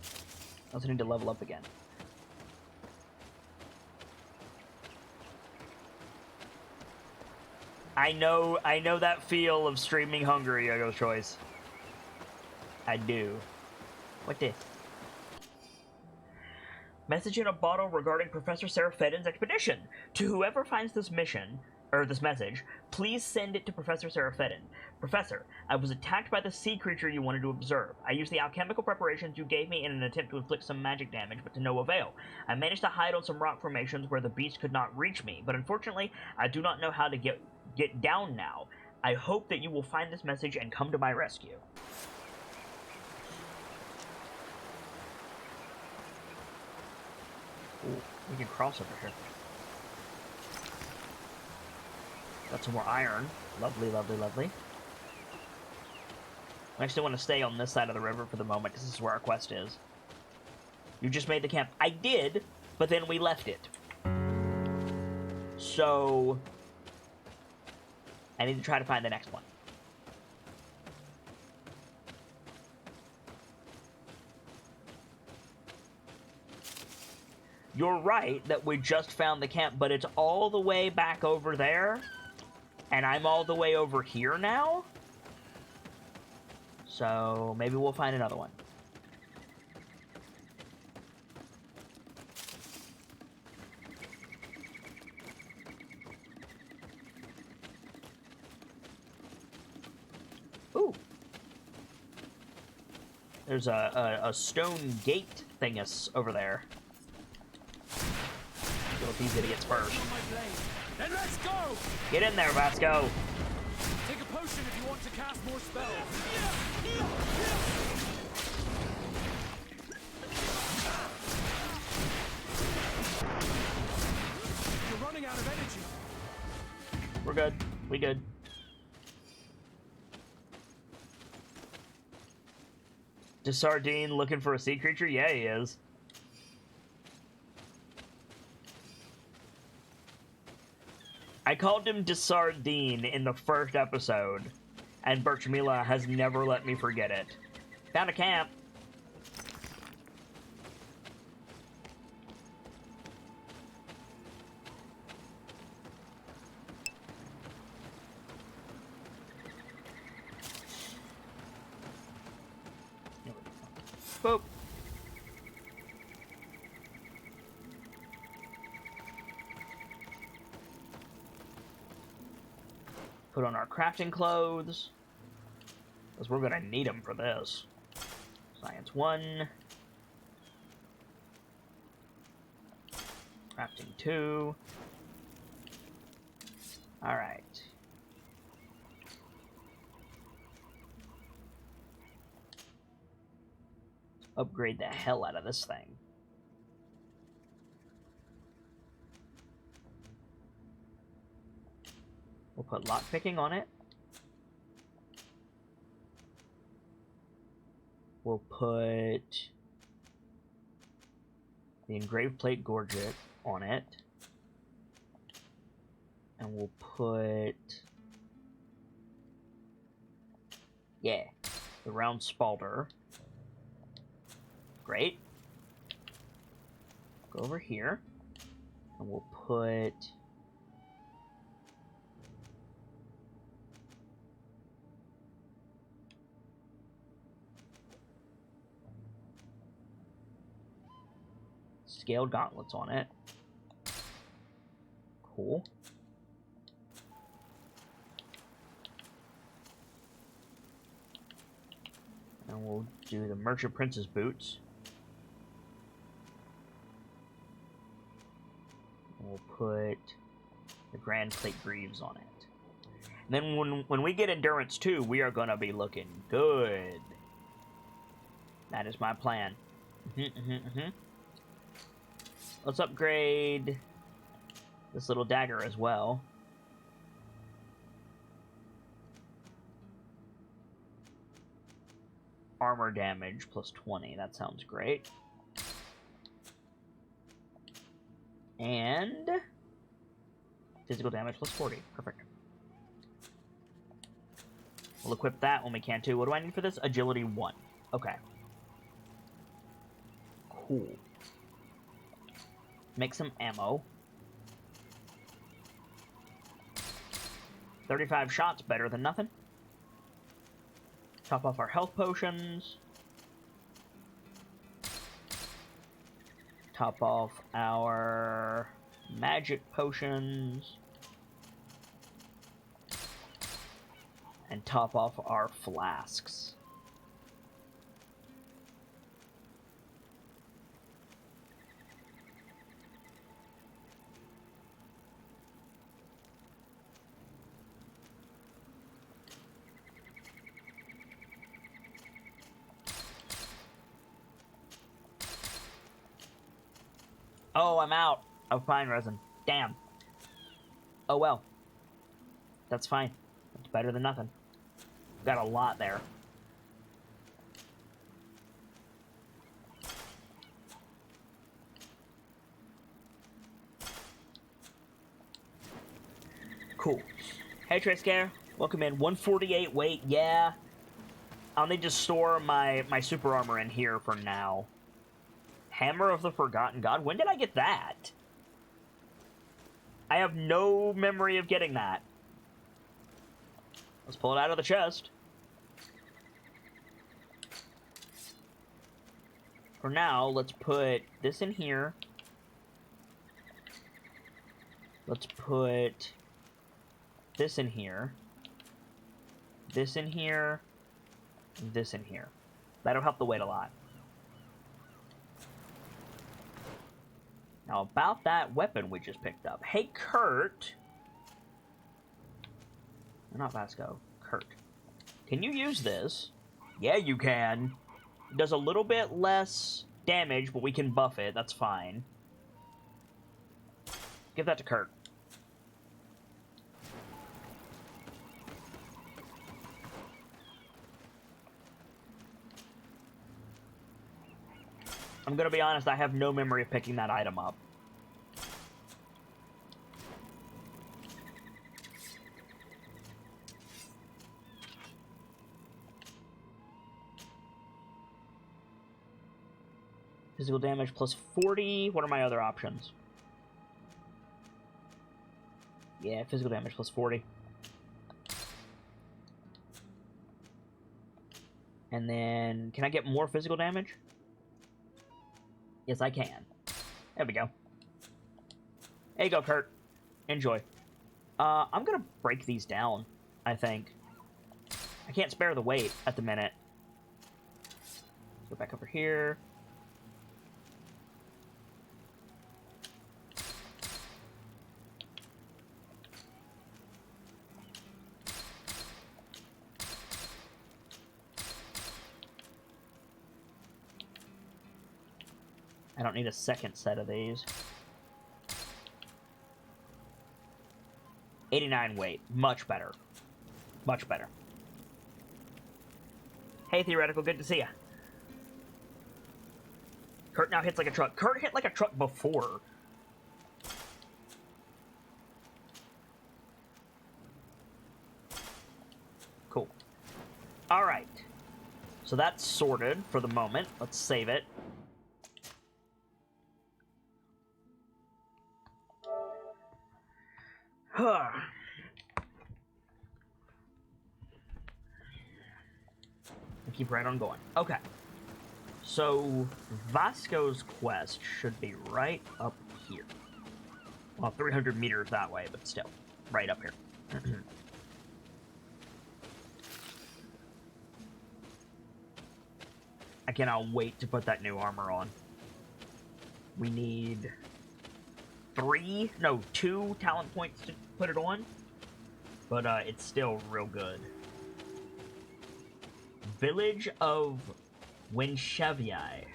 I also need to level up again. I know that feel of streaming hungry, Yogo Choice. I do. What this? Message in a bottle regarding Professor Seraphetin's expedition. To whoever finds this mission, or this message, please send it to Professor Seraphetin. Professor, I was attacked by the sea creature you wanted to observe. I used the alchemical preparations you gave me in an attempt to inflict some magic damage, but to no avail. I managed to hide on some rock formations where the beast could not reach me, but unfortunately, I do not know how to get down now. I hope that you will find this message and come to my rescue. Ooh, we can cross over here. Got some more iron. Lovely, lovely, lovely. I actually want to stay on this side of the river for the moment, because this is where our quest is. You just made the camp. I did, but then we left it. So I need to try to find the next one. You're right that we just found the camp, but it's all the way back over there, and I'm all the way over here now. So maybe we'll find another one. Ooh. There's a stone gate thingus over there. It's easy to get first. Then let's go! Get in there, Vasco! Take a potion if you want to cast more spells. You're running out of energy. We're good. We good. Is Sardine looking for a sea creature? Yeah, he is. I called him Desardine in the first episode, and Birchmila has never let me forget it. Found a camp. Boop. Put on our crafting clothes, because we're gonna need them for this. Science 1. Crafting 2. Alright. Upgrade the hell out of this thing. We'll put lockpicking on it. We'll put the engraved plate gorget on it. And we'll put, yeah, the round spalder. Great. Go over here, and we'll put scaled gauntlets on it. Cool. And we'll do the Merchant Prince's boots. And we'll put the Grand Plate Greaves on it. And then when we get Endurance 2, we are going to be looking good. That is my plan. Let's upgrade this little dagger as well. Armor damage plus 20. That sounds great. And physical damage plus 40. Perfect. We'll equip that when we can too. What do I need for this? Agility 1. Okay. Cool. Make some ammo. 35 shots, better than nothing. Top off our health potions. Top off our magic potions. And top off our flasks. Oh, I'm out of pine resin. Damn. Oh well. That's fine. It's better than nothing. Got a lot there. Cool. Hey, Triscare. Welcome in. 148 weight. Yeah. I'll need to store my super armor in here for now. Hammer of the Forgotten God? When did I get that? I have no memory of getting that. Let's pull it out of the chest. For now, let's put this in here. Let's put this in here. This in here. This in here. That'll help the weight a lot. Now, about that weapon we just picked up. Hey, Kurt. Not Vasco. Kurt. Can you use this? Yeah, you can. It does a little bit less damage, but we can buff it. That's fine. Give that to Kurt. I'm gonna be honest, I have no memory of picking that item up. Physical damage plus 40. What are my other options? Yeah, physical damage plus 40. And then, can I get more physical damage? Yes, I can. There we go. There you go, Kurt. Enjoy. I'm gonna break these down, I think. I can't spare the weight at the minute. Go back over here. I don't need a second set of these. 89 weight. Much better. Much better. Hey, Theoretical. Good to see ya. Kurt now hits like a truck. Kurt hit like a truck before. Cool. Alright. So that's sorted for the moment. Let's save it. Keep right on going. Okay. So, Vasco's quest should be right up here. Well, 300 meters that way, but still. Right up here. I cannot wait to put that new armor on. We need 2 talent points to put it on. But it's still real good. Village of Winchevii.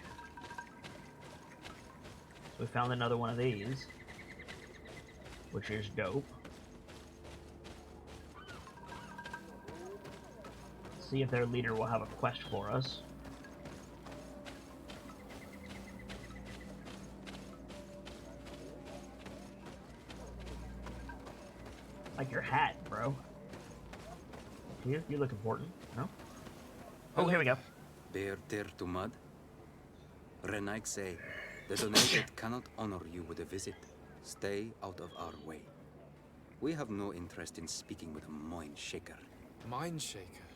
We found another one of these, which is dope. See if their leader will have a quest for us. Like your hat, bro. You look important, no? Oh, here we go. Bear ter to mud. Renaik say, the donated cannot honor you with a visit. Stay out of our way. We have no interest in speaking with a mind shaker. Mind shaker?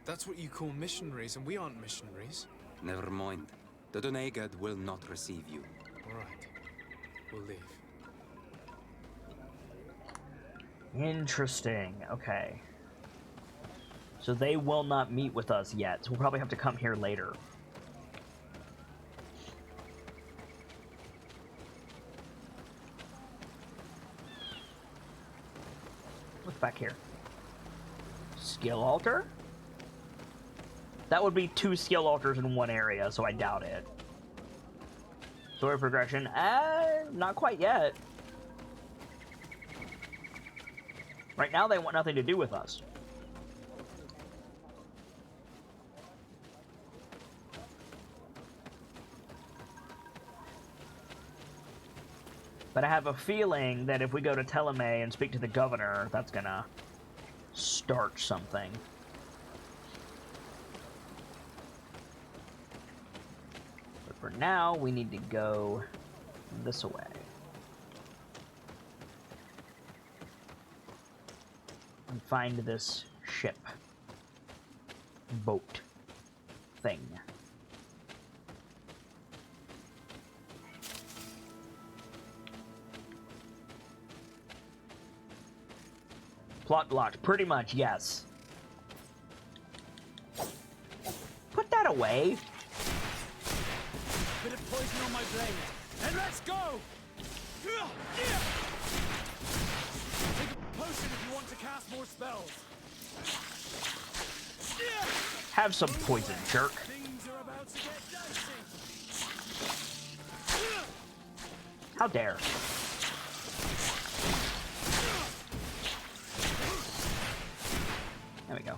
That's what you call missionaries, and we aren't missionaries. Never mind. The Donegad will not receive you. All right. We'll leave. Interesting. Okay. So they will not meet with us yet, so we'll probably have to come here later. What's back here? Skill altar? That would be 2 skill altars in one area, so I doubt it. Story progression? Not quite yet. Right now, they want nothing to do with us. But I have a feeling that if we go to Teleme and speak to the governor, that's gonna start something. But for now, we need to go this way. And find this ship. Boat. Thing. Plot blocked. Pretty much, yes. Put that away. Bit of poison on my blade. And let's go! Take a potion if you want to cast more spells. Have some poison, jerk. Things are about to get dicey. How dare. There we go.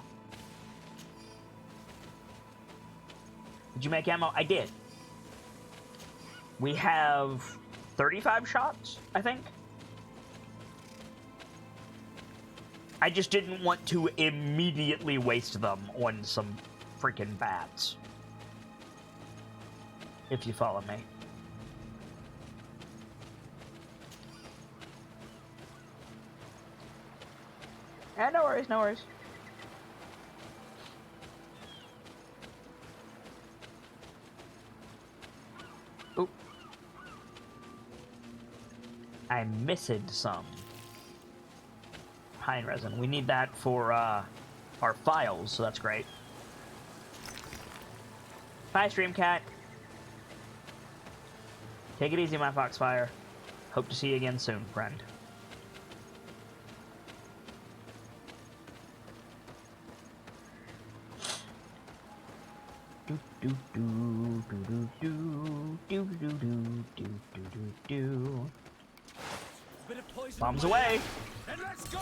Did you make ammo? I did. We have 35 shots, I think. I just didn't want to immediately waste them on some freaking bats. If you follow me. No worries, no worries. Oop. I missed some pine resin. We need that for our files, so that's great. Bye, Streamcat. Take it easy, my Foxfire. Hope to see you again soon, friend. Do do do do do do do do do do do do. Bit of poison. Bombs away. And let's go!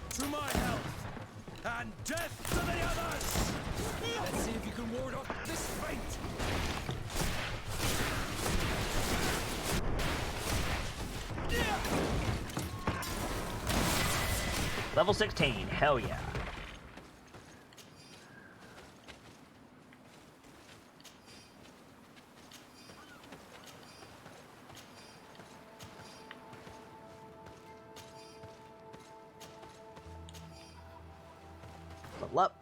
To my health! And death to the others! Let's see if you can ward off this fate! Level 16, hell yeah. Level up.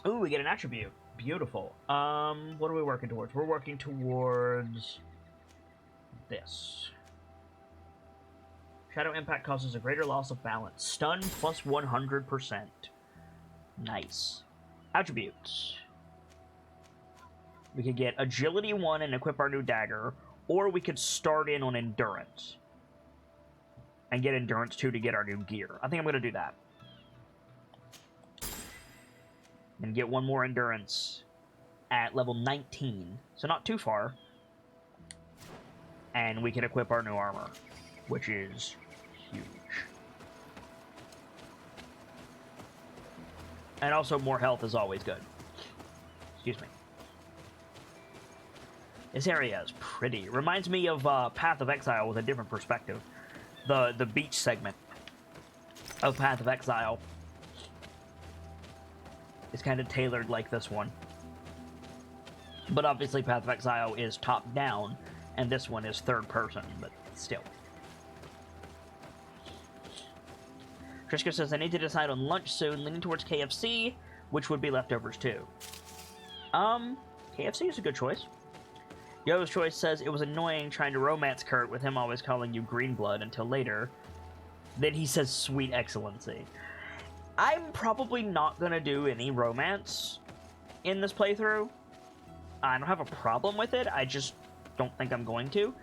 Ooh, we get an attribute. Beautiful. What are we working towards? We're working towards this. Shadow impact causes a greater loss of balance. Stun plus 100%. Nice. Attributes. We could get agility 1 and equip our new dagger, or we could start in on endurance and get endurance 2 to get our new gear. I think I'm going to do that. And get one more endurance at level 19. So not too far. And we can equip our new armor, which is huge. And also more health is always good. Excuse me. This area is pretty. Reminds me of Path of Exile with a different perspective. The beach segment of Path of Exile is kind of tailored like this one. But obviously Path of Exile is top down, and this one is third person, but still. Triska says, I need to decide on lunch soon, leaning towards KFC, which would be leftovers too. KFC is a good choice. Yo's Choice says, it was annoying trying to romance Kurt with him always calling you Greenblood until later. Then he says, sweet excellency. I'm probably not going to do any romance in this playthrough. I don't have a problem with it, I just don't think I'm going to.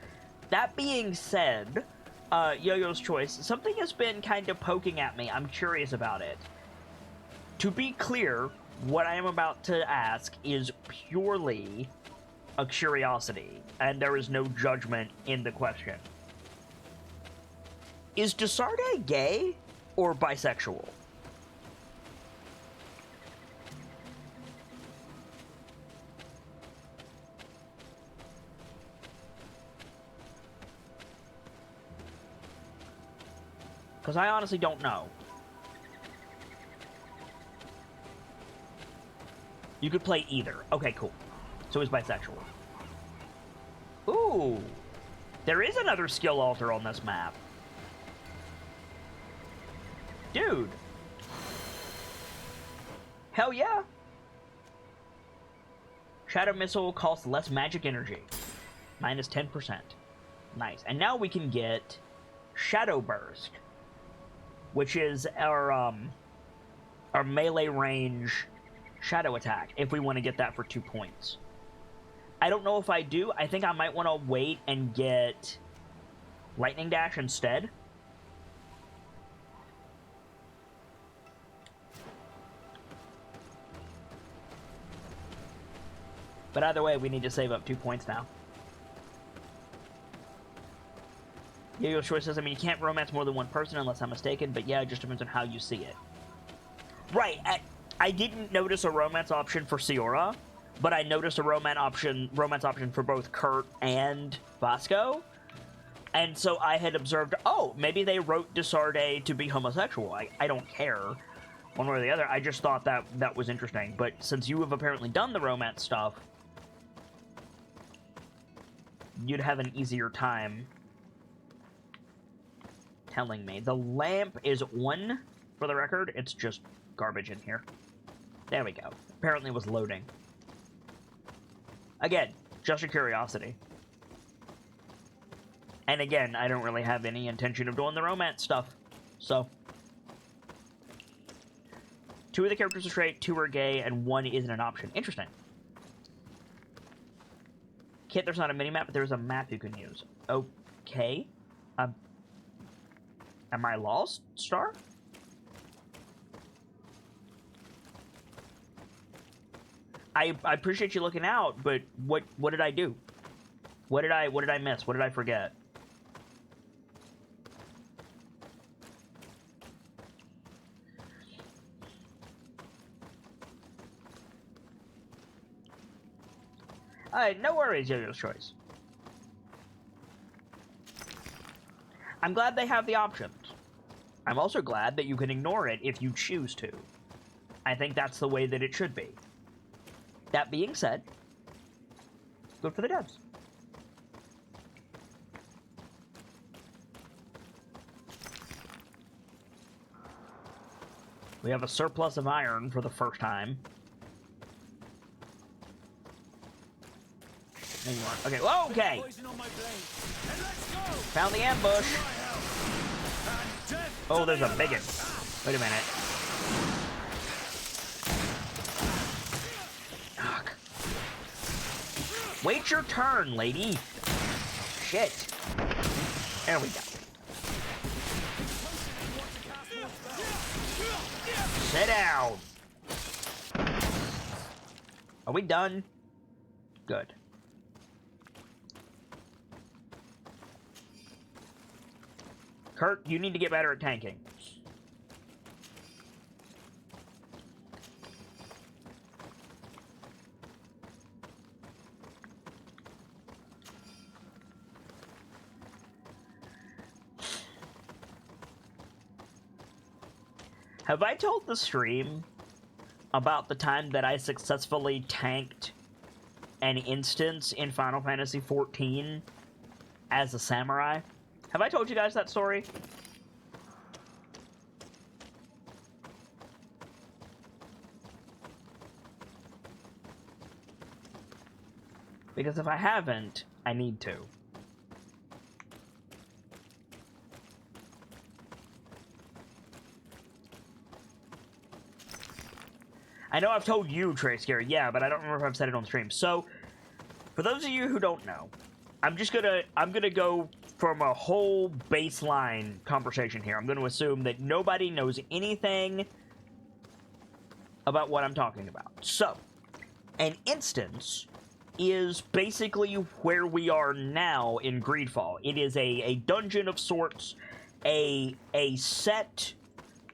That being said, Yo-Yo's Choice, something has been kind of poking at me. I'm curious about it. To be clear, what I am about to ask is purely a curiosity, and there is no judgment in the question. Is Desarde gay or bisexual? Because I honestly don't know. You could play either. Okay, cool. So he's bisexual. Ooh! There is another skill altar on this map. Dude! Hell yeah! Shadow Missile costs less magic energy. Minus 10%. Nice. And now we can get Shadow Burst, which is our melee range shadow attack, if we want to get that for 2 points. I don't know if I do. I think I might want to wait and get Lightning Dash instead. But either way, we need to save up 2 points now. Yo-Yo Choice says, I mean, you can't romance more than one person unless I'm mistaken, but yeah, it just depends on how you see it. Right, I didn't notice a romance option for Siora, but I noticed a romance option for both Kurt and Vasco, and so I had observed, oh, maybe they wrote Desarde to be homosexual. I don't care, one way or the other. I just thought that was interesting, but since you have apparently done the romance stuff, you'd have an easier time telling me. The lamp is on, for the record. It's just garbage in here. There we go. Apparently it was loading. Again, just a curiosity. And again, I don't really have any intention of doing the romance stuff. So. 2 of the characters are straight, 2 are gay, and 1 isn't an option. Interesting. Kit, there's not a mini-map, but there's a map you can use. Okay. Am I lost, Star? I appreciate you looking out, but what did I do? What did I miss? What did I forget? No worries, Yo-Yo's Choice. I'm glad they have the options. I'm also glad that you can ignore it if you choose to. I think that's the way that it should be. That being said, good for the devs. We have a surplus of iron for the first time. Okay, whoa, okay. Found the ambush. Oh, there's a bigot. Wait a minute. Ugh. Wait your turn, lady. Shit. There we go. Sit down. Are we done? Good. Kurt, you need to get better at tanking. Have I told the stream about the time that I successfully tanked an instance in Final Fantasy XIV as a samurai? Have I told you guys that story? Because if I haven't, I need to. I know I've told you, Trey Scary, yeah, but I don't remember if I've said it on stream. So, for those of you who don't know, I'm gonna go from a whole baseline conversation here. I'm gonna assume that nobody knows anything about what I'm talking about. So, an instance is basically where we are now in GreedFall. It is a dungeon of sorts, a set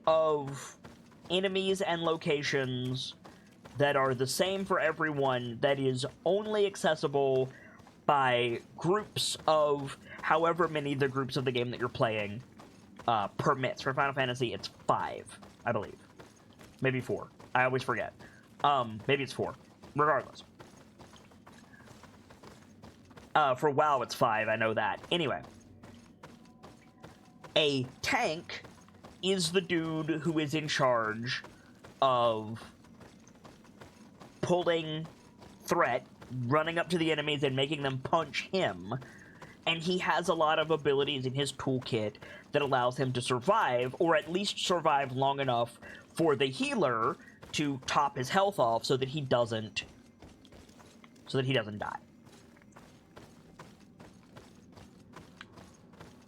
of enemies and locations that are the same for everyone, that is only accessible by groups of however many the groups of the game that you're playing permits. For Final Fantasy, it's 5, I believe. Maybe 4. I always forget. Maybe it's 4. Regardless. For WoW, it's 5, I know that. Anyway. A tank is the dude who is in charge of pulling threat, running up to the enemies and making them punch him, and he has a lot of abilities in his toolkit that allows him to survive, or at least survive long enough for the healer to top his health off so that he doesn't die.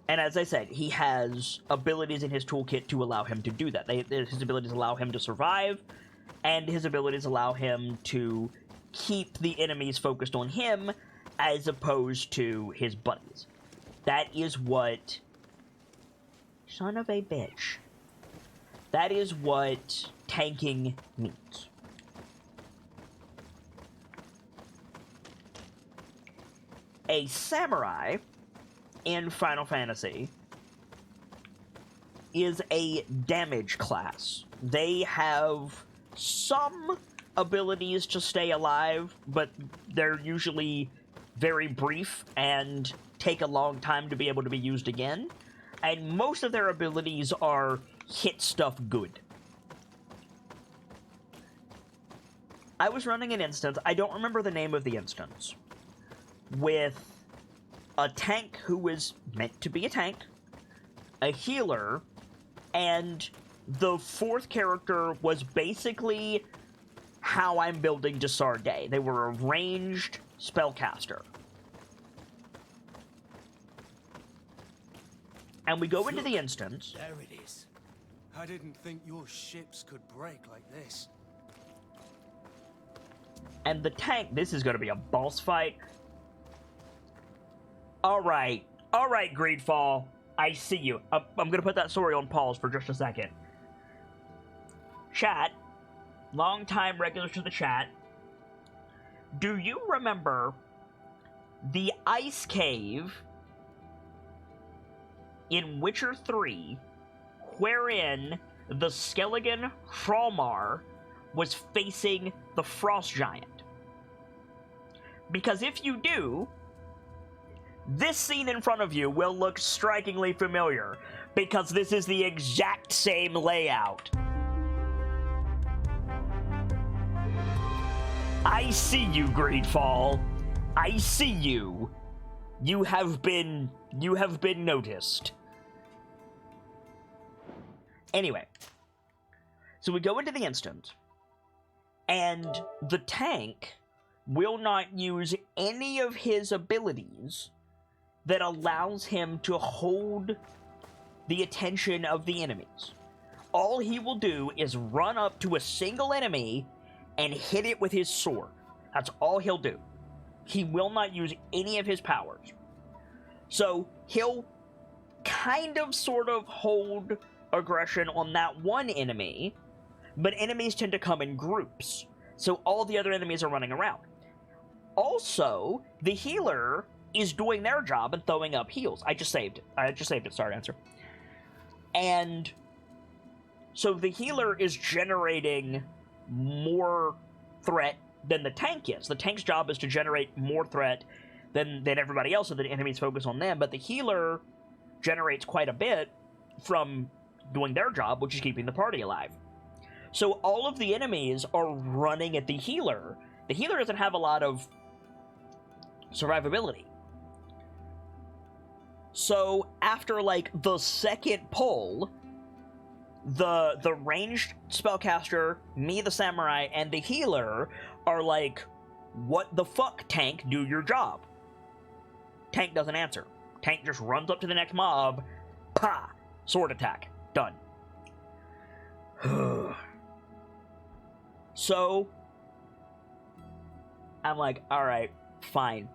And as I said, he has abilities in his toolkit to allow him to do that. His abilities allow him to survive, and his abilities allow him to keep the enemies focused on him as opposed to his buddies. That is what... Son of a bitch. That is what tanking means. A samurai in Final Fantasy is a damage class. They have some abilities to stay alive, but they're usually very brief and take a long time to be able to be used again. And most of their abilities are hit stuff good. I was running an instance, I don't remember the name of the instance, with a tank who is meant to be a tank, a healer, and the fourth character was basically how I'm building Desarde. They were a ranged spellcaster. And we go into the instance. There it is. I didn't think your ships could break like this. And the tank, this is going to be a boss fight. Alright, GreedFall. I see you. I'm going to put that story on pause for just a second. Chat, long-time regulars to the chat, do you remember the ice cave in Witcher 3 wherein the Skelligan Hrolmar was facing the Frost Giant? Because if you do, this scene in front of you will look strikingly familiar, because this is the exact same layout. I see you, GreedFall. I see you. You have been noticed. Anyway, so we go into the instant, and the tank will not use any of his abilities that allows him to hold the attention of the enemies. All he will do is run up to a single enemy and hit it with his sword. That's all he'll do. He will not use any of his powers. So he'll kind of sort of hold aggression on that one enemy, but enemies tend to come in groups, so all the other enemies are running around. Also, the healer is doing their job and throwing up heals. I just saved it. Sorry, answer. And so the healer is generating more threat than the tank is. The tank's job is to generate more threat than everybody else, so that enemies focus on them, but the healer generates quite a bit from doing their job, which is keeping the party alive. So all of the enemies are running at the healer. The healer doesn't have a lot of survivability. So after like the second pull, the ranged spellcaster, me the samurai, and the healer are like, "What the fuck, tank? Do your job." Tank doesn't answer. Tank just runs up to the next mob, pa! Sword attack. Done. So, I'm like, alright, fine.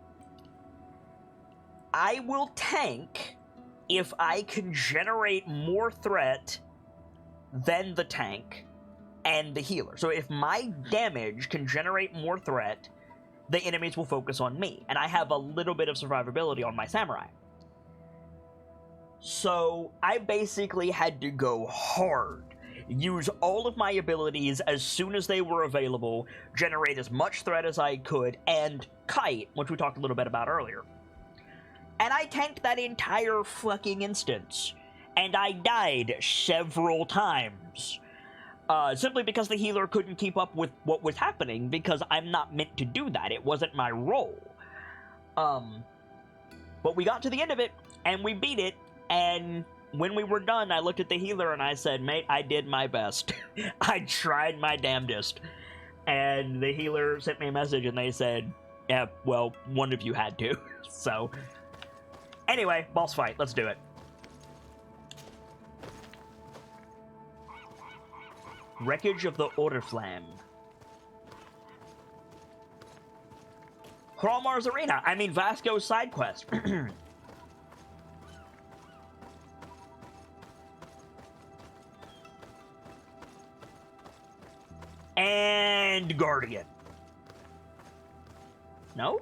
I will tank if I can generate more threat than the tank and the healer. So if my damage can generate more threat, the enemies will focus on me, and I have a little bit of survivability on my samurai. So I basically had to go hard, use all of my abilities as soon as they were available, generate as much threat as I could, and kite, which we talked a little bit about earlier. And I tanked that entire fucking instance, and I died several times. Simply because the healer couldn't keep up with what was happening, because I'm not meant to do that. It wasn't my role. But we got to the end of it, and we beat it, and when we were done, I looked at the healer and I said, "Mate, I did my best." I tried my damnedest. And the healer sent me a message and they said, "Yeah, well, one of you had to." So, anyway, boss fight. Let's do it. Wreckage of the Orderflamme. Hrolmar's Arena. I mean, Vasco's side quest. And Guardian. No?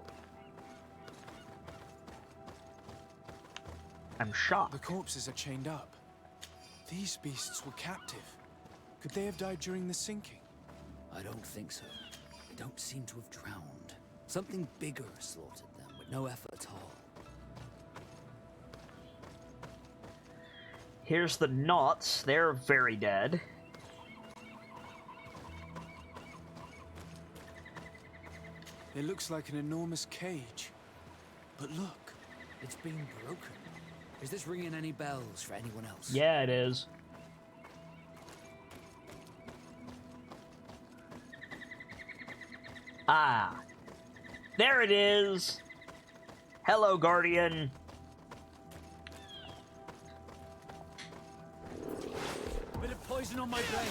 I'm shocked. The corpses are chained up. These beasts were captive. Could they have died during the sinking? I don't think so. They don't seem to have drowned. Something bigger slaughtered them with no effort at all. Here's the knots. They're very dead. It looks like an enormous cage. But look, It's been broken. Is this ringing any bells for anyone else? Yeah, it is. Ah. There it is. Hello, Guardian. Bit of poison on my blade.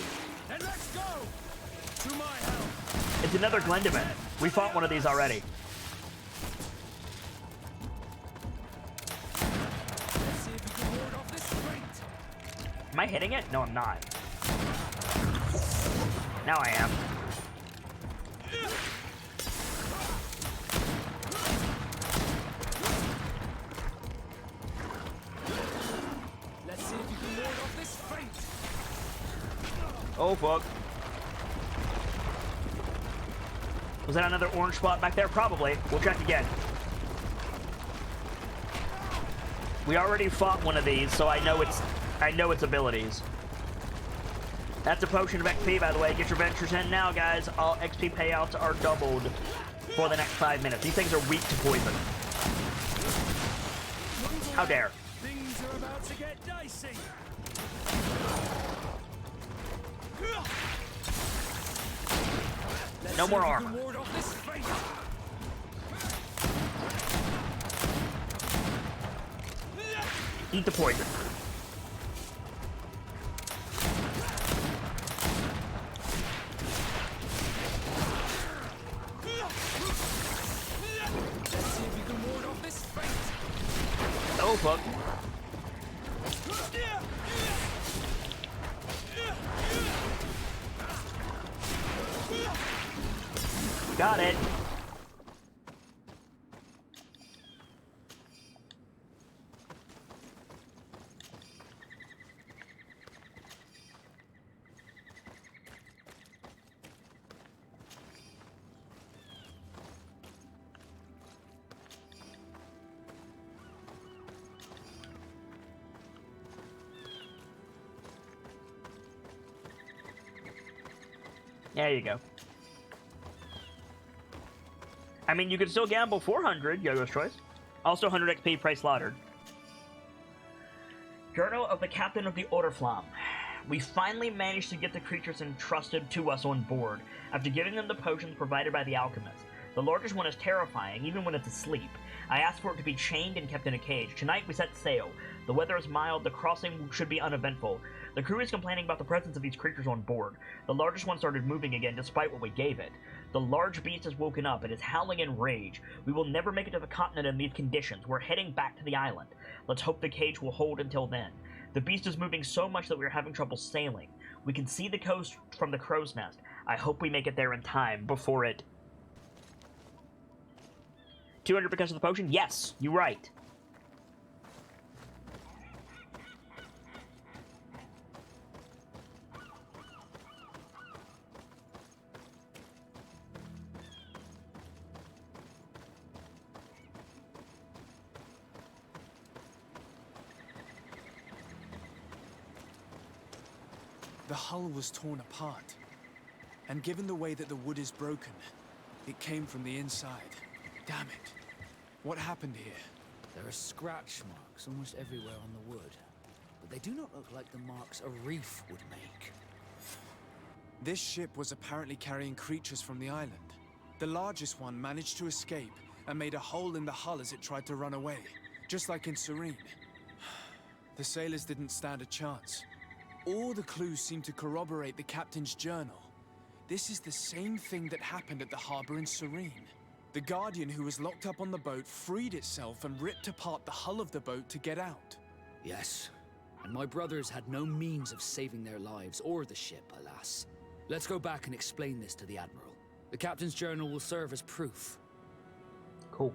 Then let's go! To my help! It's another Glendiman. We fought one of these already. Let's see if you can ward off this fate. Am I hitting it? No, I'm not. Now I am. Let's see if you can ward off this fate. Oh, fuck. Was that another orange spot back there? Probably. We'll check again. We already fought one of these, so I know its abilities. That's a potion of XP, by the way. Get your ventures in now, guys. All XP payouts are doubled for the next 5 minutes. These things are weak to poison. How dare. Things are about to get dicey. No more You armor. can ward off this fate. Eat the poison. Let's see if you can ward off this fate. Oh, fuck. Got it. There you go. I mean, you could still gamble 400, Yogo's choice. Also 100 XP, price slaughtered. Journal of the Captain of the Orderflamme. We finally managed to get the creatures entrusted to us on board, after giving them the potions provided by the alchemist. The largest one is terrifying, even when it's asleep. I asked for it to be chained and kept in a cage. Tonight we set sail. The weather is mild, the crossing should be uneventful. The crew is complaining about the presence of these creatures on board. The largest one started moving again despite what we gave it. The large beast has woken up and is howling in rage. We will never make it to the continent in these conditions. We're heading back to the island. Let's hope the cage will hold until then. The beast is moving so much that we are having trouble sailing. We can see the coast from the crow's nest. I hope we make it there in time before it... 200 because of the potion? Yes, you're right. The hull was torn apart. And given the way that the wood is broken, it came from the inside. Damn it. What happened here? There are scratch marks almost everywhere on the wood, but they do not look like the marks a reef would make. This ship was apparently carrying creatures from the island. The largest one managed to escape and made a hole in the hull as it tried to run away, just like in Serene. The sailors didn't stand a chance. All the clues seem to corroborate the captain's journal. This is the same thing that happened at the harbor in Serene. The Guardian who was locked up on the boat freed itself and ripped apart the hull of the boat to get out. Yes, and my brothers had no means of saving their lives or the ship, alas. Let's go back and explain this to the Admiral. The captain's journal will serve as proof. Cool.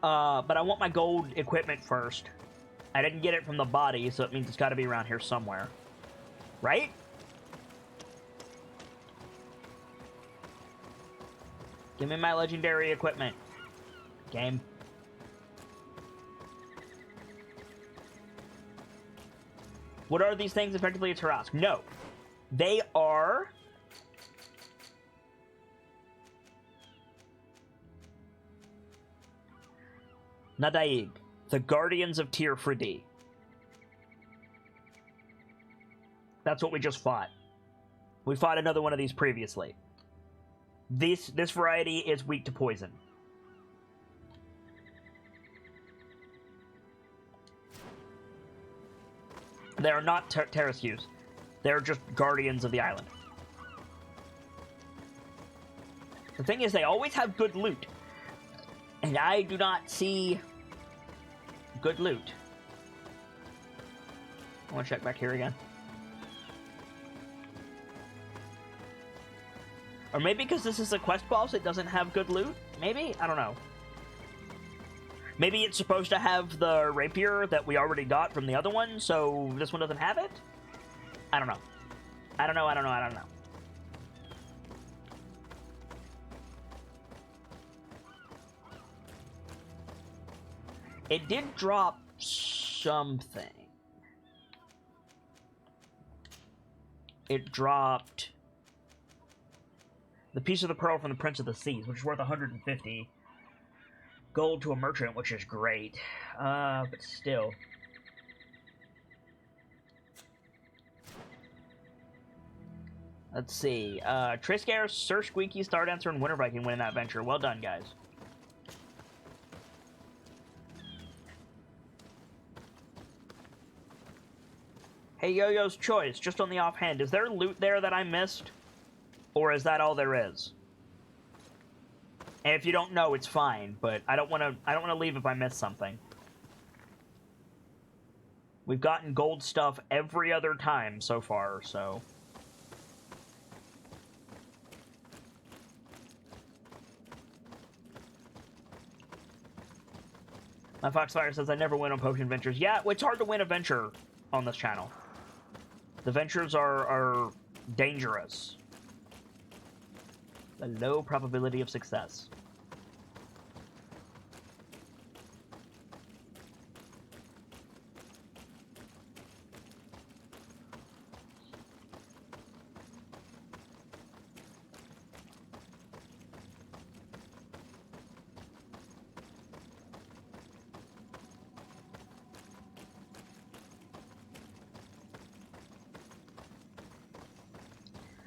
But I want my gold equipment first. I didn't get it from the body, so it means it's got to be around here somewhere. Right? Give me my legendary equipment. Game. What are these things? Effectively a Tarrasque. No. They are... Nadaig, the Guardians of Tir Fridi. That's what we just fought. We fought another one of these previously. This variety is weak to poison. They are not Terrascues. They're just Guardians of the Island. The thing is, they always have good loot. And I do not see good loot. I want to check back here again. Or maybe because this is a quest boss, it doesn't have good loot? Maybe? I don't know. Maybe it's supposed to have the rapier that we already got from the other one, so this one doesn't have it? I don't know. I don't know. It did drop something. It dropped the piece of the pearl from the Prince of the Seas, which is worth 150 gold to a merchant, which is great. But still. Let's see. Triskair, Sir Squeaky, Stardancer, and Winter Viking win that venture. Well done, guys. Hey, Yo-Yo's Choice, just on the offhand, is there loot there that I missed? Or is that all there is? And if you don't know, it's fine, but I don't want to leave if I miss something. We've gotten gold stuff every other time so far, so... My Foxfire says, I never win on potion ventures. Yeah, it's hard to win a venture on this channel. The ventures are dangerous. A low probability of success.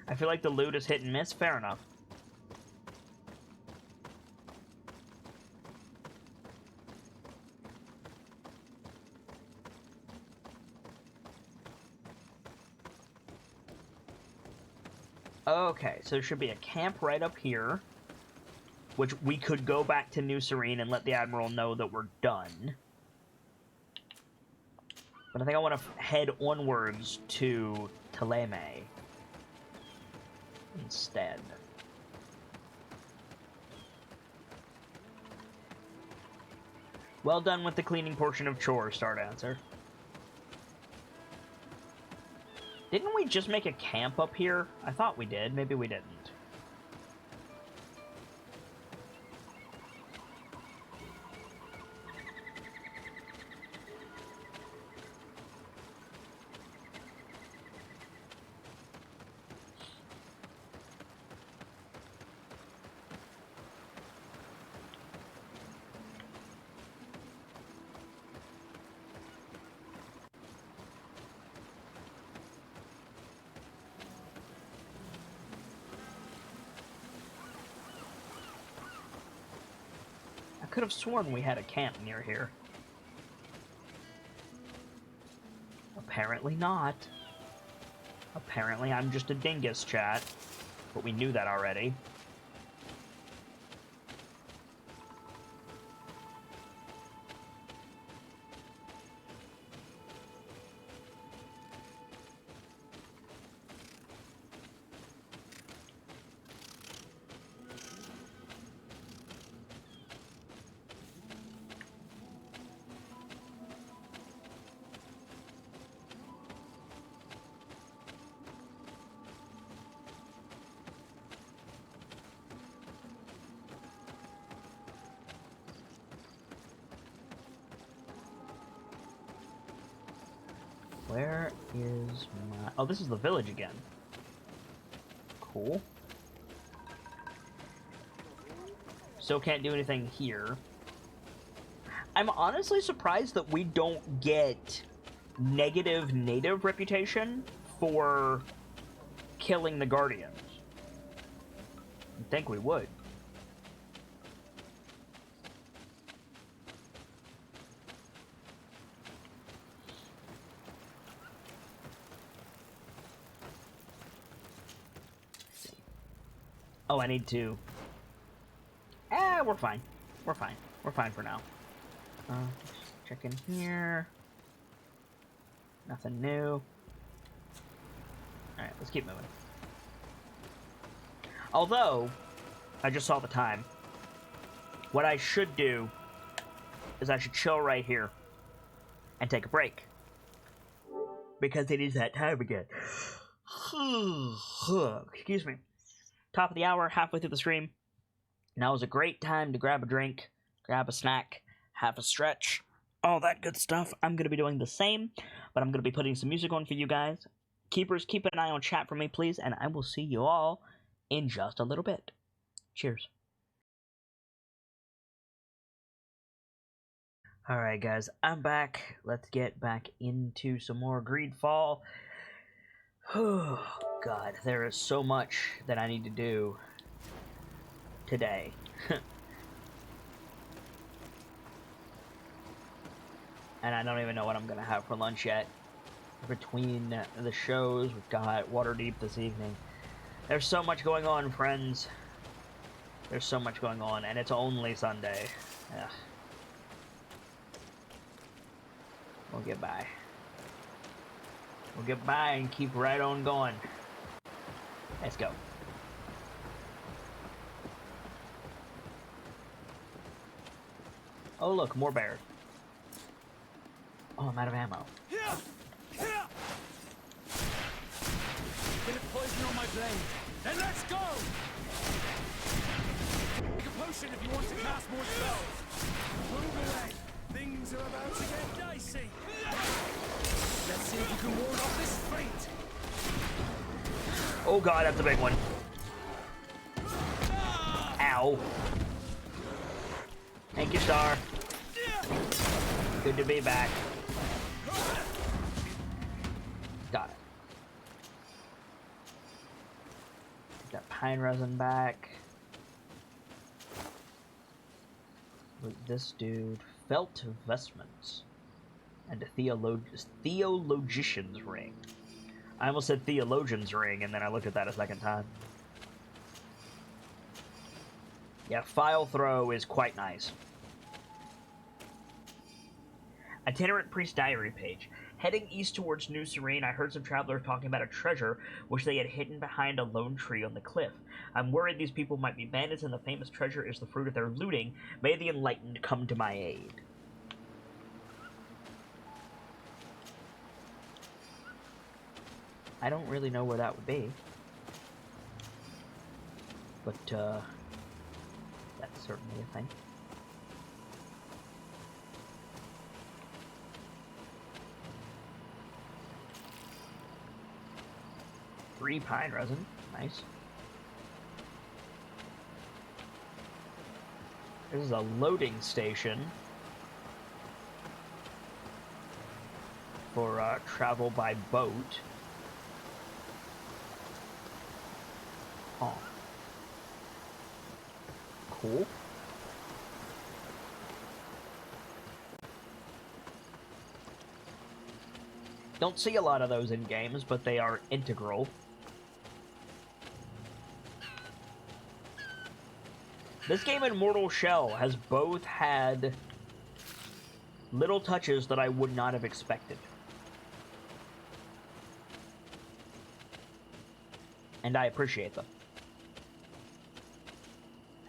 I feel like the loot is hit and miss. Fair enough. Okay, so there should be a camp right up here, which we could go back to New Serene and let the Admiral know that we're done. But I think I want to head onwards to Teleme instead. Well done with the cleaning portion of chores, Stardancer. Didn't we just make a camp up here? I thought we did. Maybe we didn't. I could have sworn we had a camp near here. Apparently not. Apparently I'm just a dingus, chat. But we knew that already. Where is my... Oh, this is the village again. Cool. Still can't do anything here. I'm honestly surprised that we don't get negative native reputation for killing the Guardians. You'd think we would. Oh, I need to... we're fine. We're fine. We're fine for now. Just check in here. Nothing new. Alright, let's keep moving. Although, I just saw the time. What I should do is I should chill right here and take a break. Because it is that time again. Excuse me. Top of the hour, halfway through the stream. Now is a great time to grab a drink, grab a snack, have a stretch, all that good stuff. I'm going to be doing the same, but I'm going to be putting some music on for you guys. Keepers, keep an eye on chat for me, please, and I will see you all in just a little bit. Cheers. Alright, guys, I'm back. Let's get back into some more GreedFall. Oh, God, there is so much that I need to do today. And I don't even know what I'm going to have for lunch yet. Between the shows, we've got Waterdeep this evening. There's so much going on, friends. There's so much going on, and it's only Sunday. Ugh. We'll get by. We'll get by and keep right on going. Let's go. Oh look, more bears. Oh, I'm out of ammo. Bit of poison on my blade. Then let's go! Take a potion if you want to cast more spells. Move away. Things are about to get dicey. Let's see if you can ward off this fate. Oh god, that's a big one. Ow. Thank you, Star. Good to be back. Got it. Got pine resin back. Look, this dude. Felt vestments. And a theologian's ring. I almost said theologian's ring, and then I looked at that a second time. Yeah, file throw is quite nice. Itinerant Priest Diary page. Heading east towards New Serene, I heard some travelers talking about a treasure which they had hidden behind a lone tree on the cliff. I'm worried these people might be bandits and the famous treasure is the fruit of their looting. May the enlightened come to my aid. I don't really know where that would be. But, that's certainly a thing. Free pine resin. Nice. This is a loading station for travel by boat. Oh. Cool. Don't see a lot of those in games, but they are integral. This game and Mortal Shell has both had little touches that I would not have expected. And I appreciate them.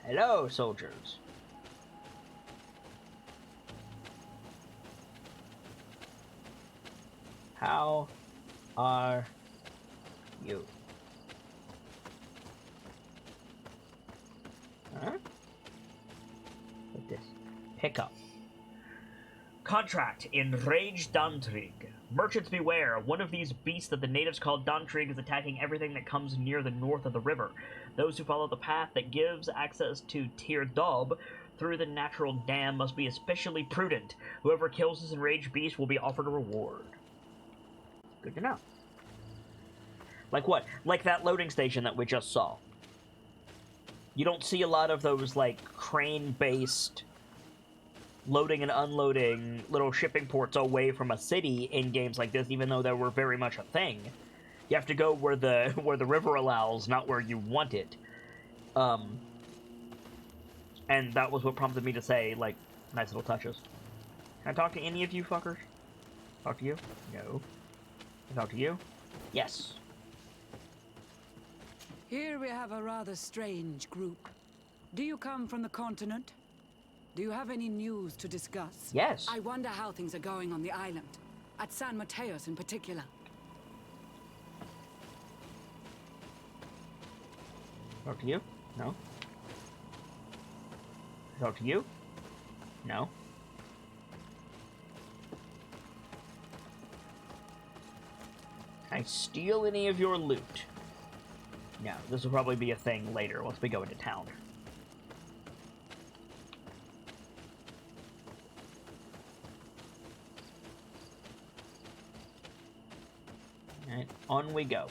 Hello, soldiers. How are you? Huh? What's this? Pick up. Contract. Enraged Dantrig. Merchants beware. One of these beasts that the natives call Dantrig is attacking everything that comes near the north of the river. Those who follow the path that gives access to Tir Dob through the natural dam must be especially prudent. Whoever kills this enraged beast will be offered a reward. Good to know. Like what? Like that loading station that we just saw. You don't see a lot of those, like, crane-based loading and unloading little shipping ports away from a city in games like this, even though they were very much a thing. You have to go where the river allows, not where you want it. And that was what prompted me to say, like, nice little touches. Can I talk to any of you fuckers? Talk to you? No. Can I talk to you? Yes. Here we have a rather strange group. Do you come from the continent? Do you have any news to discuss? Yes. I wonder how things are going on the island. At San Mateos in particular. Talk to you? No. Talk to you? No. Can I steal any of your loot? No, this will probably be a thing later once we go into town. Alright, on we go.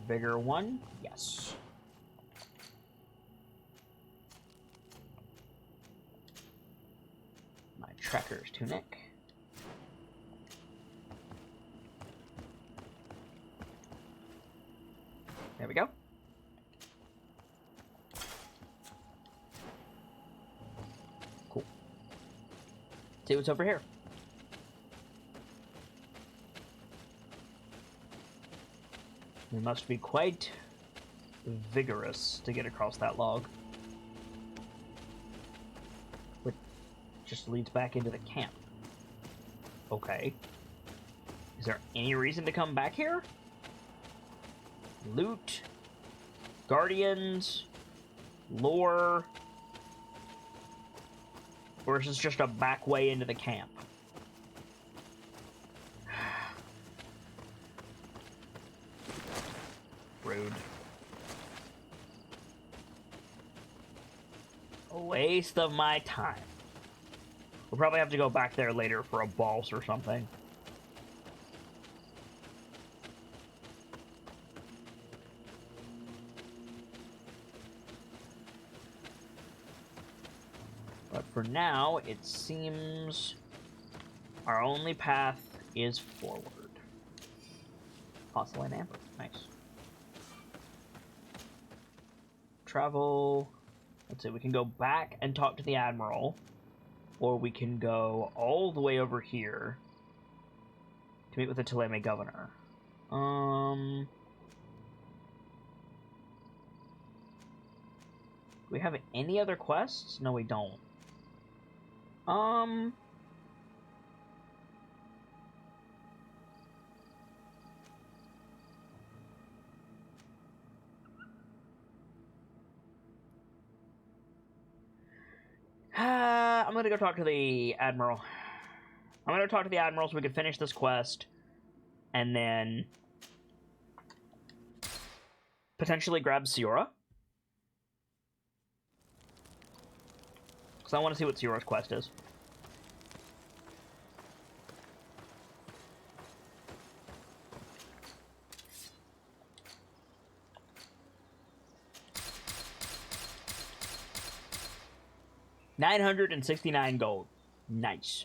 Vigor 1? Yes. My tracker's tunic. There we go. Cool. See what's over here. We must be quite vigorous to get across that log. Which just leads back into the camp. Okay. Is there any reason to come back here? Loot. Guardians. Lore. Or is this just a back way into the camp? Rude. A waste of my time. We'll probably have to go back there later for a boss or something. But for now, it seems our only path is forward. Porcelain amber. Nice. Travel. Let's see, we can go back and talk to the Admiral, or we can go all the way over here to meet with the Teleme governor. Do we have any other quests? No, we don't. I'm gonna go talk to the Admiral. I'm gonna talk to the Admiral so we can finish this quest, and then potentially grab Siora. Because I want to see what Siora's quest is. $969 gold. Nice.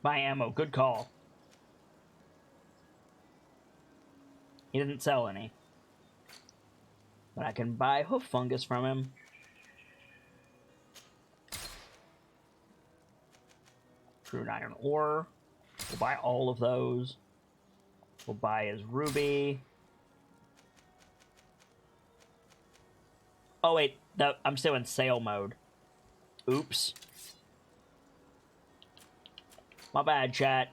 Buy ammo. Good call. He didn't sell any. But I can buy hoof fungus from him. Crude iron ore. We'll buy all of those. We'll buy his ruby. Oh, wait. I'm still in sail mode. Oops. My bad, chat.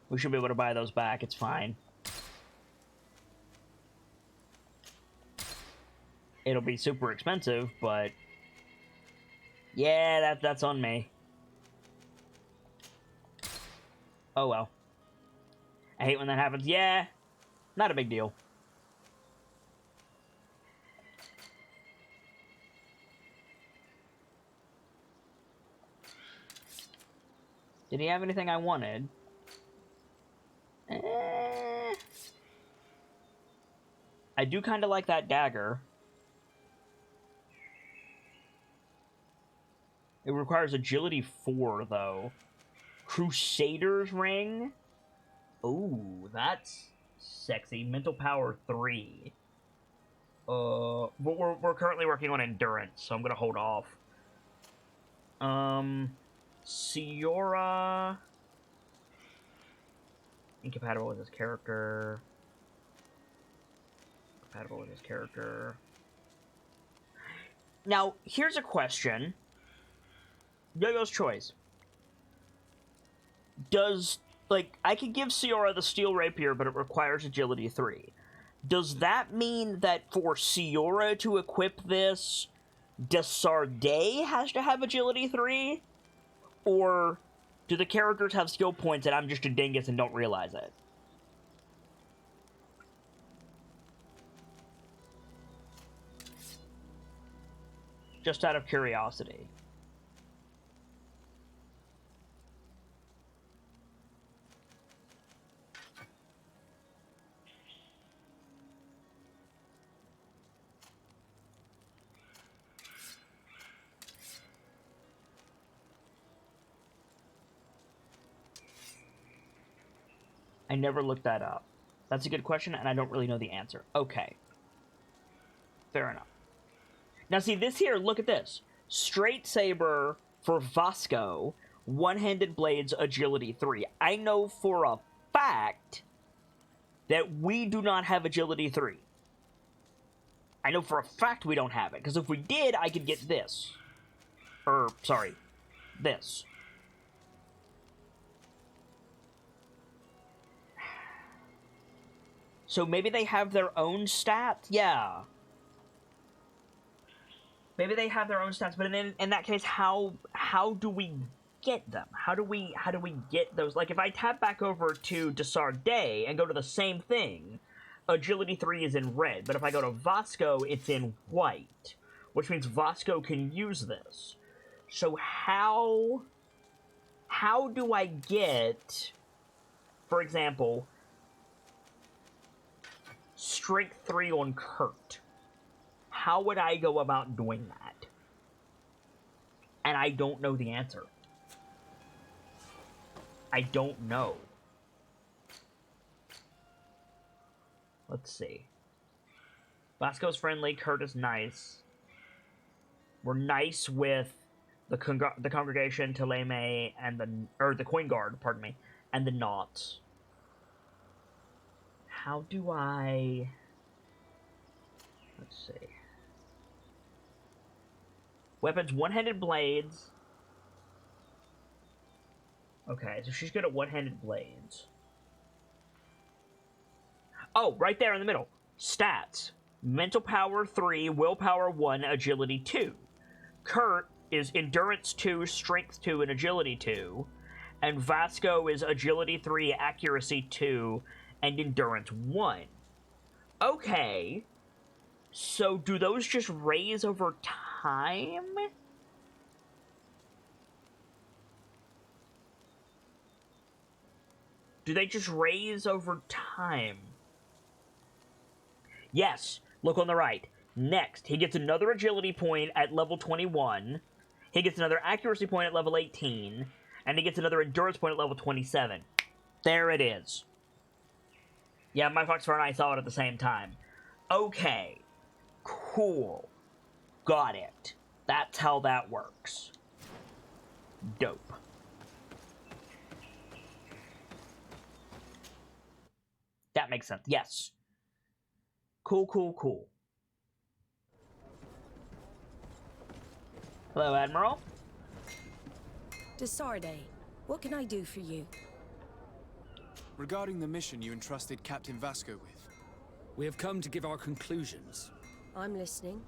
We should be able to buy those back. It's fine. It'll be super expensive, but... yeah, that's on me. Oh well. I hate when that happens. Yeah, not a big deal. Did he have anything I wanted? I do kind of like that dagger. It requires agility 4, though. Crusader's ring? Ooh, that's sexy. Mental power 3. We're currently working on endurance, so I'm gonna hold off. Ciora... incompatible with his character. Compatible with his character. Now, here's a question. Yo-Yo's choice. Does, like, I could give Ciora the steel rapier, but it requires agility 3. Does that mean that for Ciora to equip this, Desarde has to have agility 3? Or do the characters have skill points and I'm just a dingus and don't realize it? Just out of curiosity. I never looked that up. That's a good question, and I don't really know the answer. Okay. Fair enough. Now, see, this here, look at this. Straight Saber for Vasco, one-handed blades, agility 3. I know for a fact that we do not have agility 3. I know for a fact we don't have it, because if we did, I could get this. Sorry, this. So maybe they have their own stats? Yeah. Maybe they have their own stats, but in that case, how do we get them? How do we get those? Like, if I tap back over to Desarde and go to the same thing, agility 3 is in red, but if I go to Vasco, it's in white, which means Vasco can use this. So how do I get, for example, strength 3 on Kurt? How would I go about doing that? And I don't know the answer. I don't know. Let's see. Vasco's friendly, Kurt is nice. We're nice with the congregation, Teleme, and the Coin Guard, pardon me, and the Knots. How do I... let's see. Weapons, one-handed blades. Okay, so she's good at one-handed blades. Oh, right there in the middle. Stats. Mental power 3, willpower 1, agility 2. Kurt is endurance 2, strength 2, and agility 2. And Vasco is agility 3, accuracy 2, and endurance 1. Okay. So do those just raise over time? Do they just raise over time? Yes, look on the right. Next, he gets another agility point at level 21. He gets another accuracy point at level 18. And he gets another endurance point at level 27. There it is. Yeah, my Foxfire and I saw it at the same time. Okay. Cool. Got it. That's how that works. Dope. That makes sense. Yes. Cool, cool, cool. Hello, Admiral. Desarde, what can I do for you? Regarding the mission you entrusted Captain Vasco with. We have come to give our conclusions. I'm listening.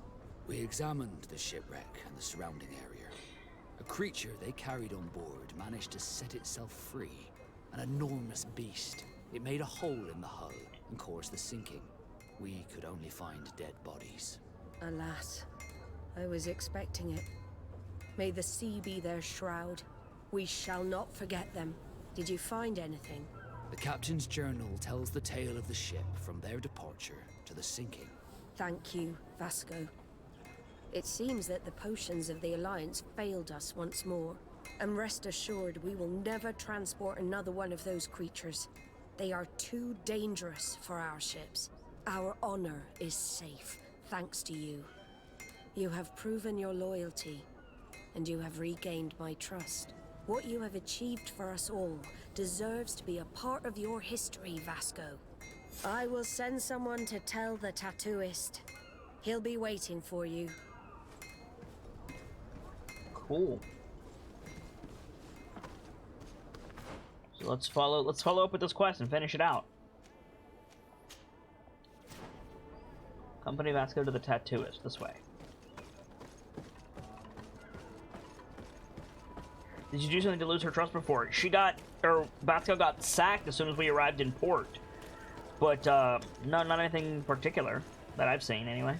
We examined the shipwreck and the surrounding area. A creature they carried on board managed to set itself free. An enormous beast. It made a hole in the hull and caused the sinking. We could only find dead bodies. Alas, I was expecting it. May the sea be their shroud. We shall not forget them. Did you find anything? The captain's journal tells the tale of the ship from their departure to the sinking. Thank you, Vasco. It seems that the potions of the Alliance failed us once more. And rest assured, we will never transport another one of those creatures. They are too dangerous for our ships. Our honor is safe, thanks to you. You have proven your loyalty, and you have regained my trust. What you have achieved for us all deserves to be a part of your history, Vasco. I will send someone to tell the tattooist. He'll be waiting for you. Cool. So let's follow up with this quest and finish it out. Accompany Vasco to the tattooist. This way. Did you do something to lose her trust before? Vasco got sacked as soon as we arrived in port. But, no, not anything in particular that I've seen, anyway.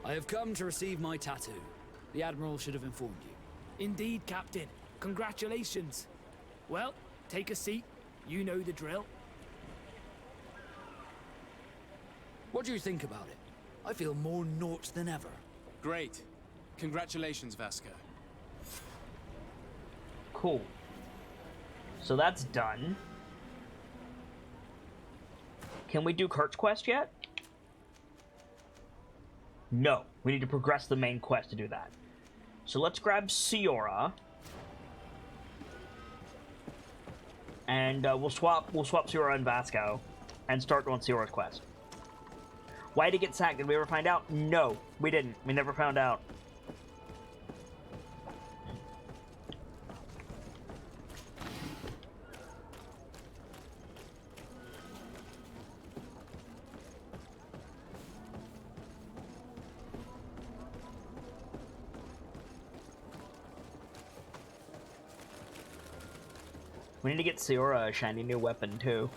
I have come to receive my tattoo. The Admiral should have informed you. Indeed, Captain. Congratulations. Well, take a seat. You know the drill. What do you think about it? I feel more Nort than ever. Great. Congratulations, Vasco. Cool. So that's done. Can we do Kurt's quest yet? No. We need to progress the main quest to do that. So let's grab Siora. And we'll swap Siora and Vasco and start on Siora's quest. Why did he get sacked? Did we ever find out? No, we didn't. We never found out. We need to get Siora a shiny new weapon, too.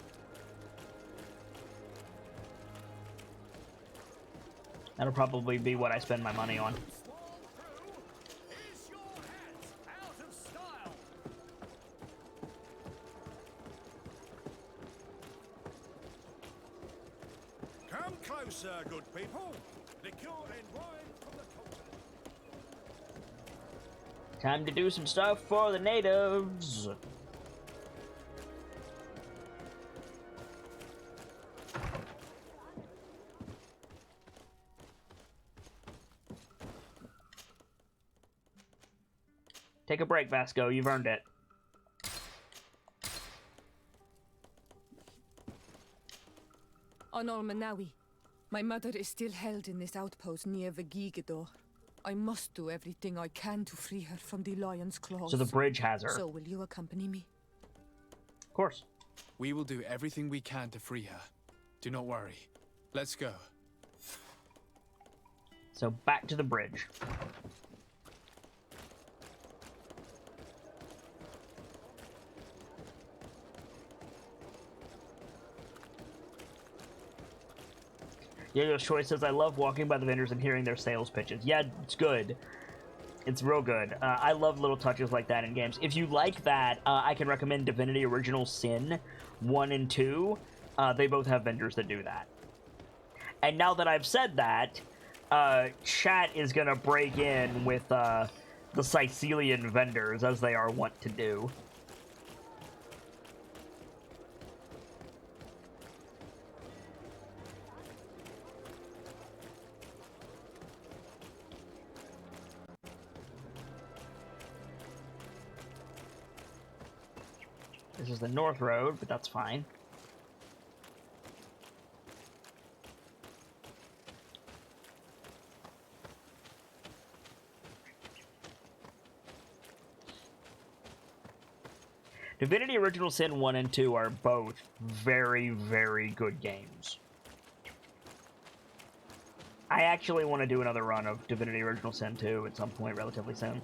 That'll probably be what I spend my money on. Come closer, good people. Liqueur and wine from the continent. Time to do some stuff for the natives. Take a break, Vasco. You've earned it. Honor Manawi. My mother is still held in this outpost near Vegigedor. I must do everything I can to free her from the lion's claws. So the bridge has her. So will you accompany me? Of course. We will do everything we can to free her. Do not worry. Let's go. So back to the bridge. Diego's Choice says, I love walking by the vendors and hearing their sales pitches. Yeah, it's good. It's real good. I love little touches like that in games. If you like that, I can recommend Divinity Original Sin 1 and 2. They both have vendors that do that. And now that I've said that, chat is going to break in with the Sicilian vendors, as they are wont to do. This is the north road, but that's fine. Divinity Original Sin 1 and 2 are both very, very good games. I actually want to do another run of Divinity Original Sin 2 at some point relatively soon.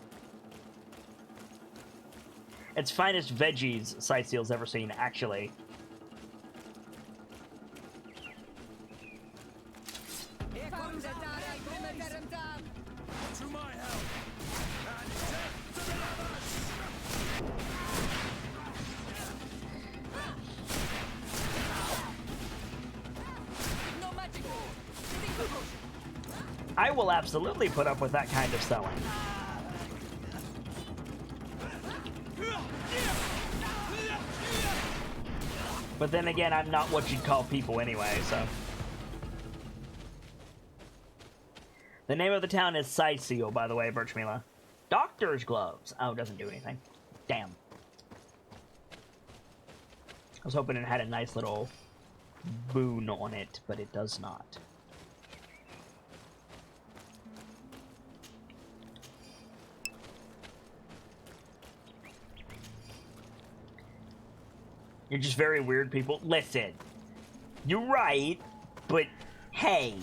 It's finest veggies Sightseal's ever seen, actually. To my help! And death to the lovers! I will absolutely put up with that kind of selling. But then again, I'm not what you'd call people anyway, so. The name of the town is Sightseal, by the way, Birchmila. Doctor's gloves. Oh, it doesn't do anything. Damn. I was hoping it had a nice little boon on it, but it does not. You're just very weird people. Listen, you're right, but hey.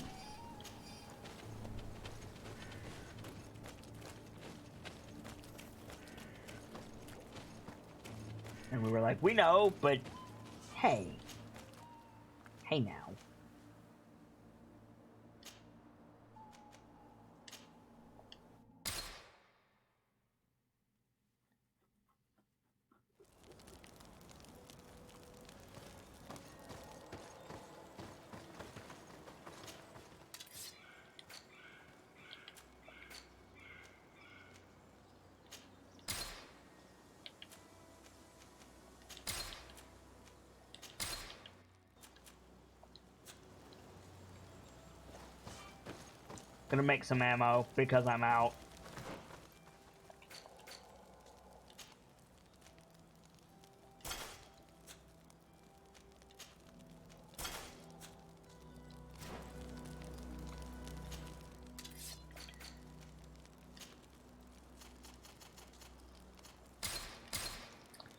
And we were like, we know, but hey. Hey now. Gonna make some ammo because I'm out.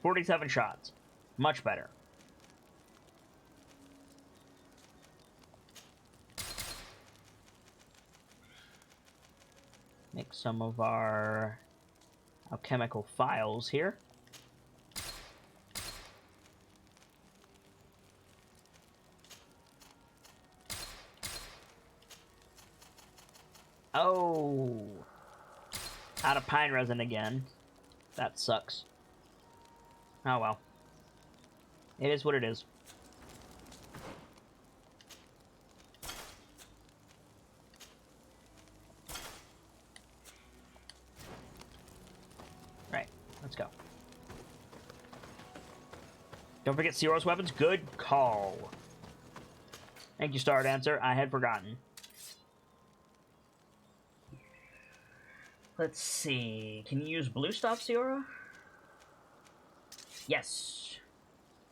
"47 shots. Much better. Make some of our alchemical files here. Oh, out of pine resin again. That sucks. Oh well. It is what it is. Right, let's go. Don't forget Zero's weapons. Good call. Thank you, Star Dancer. I had forgotten. Let's see. Can you use blue stuff, Zero? Yes,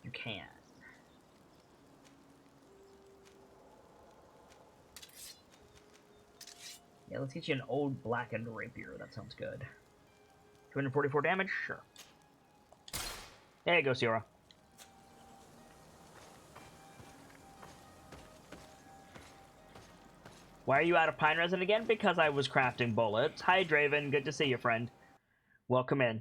you can. Yeah, let's get you an old blackened rapier. That sounds good. 244 damage? Sure. There you go, Sierra. Why are you out of pine resin again? Because I was crafting bullets. Hi, Draven. Good to see you, friend. Welcome in.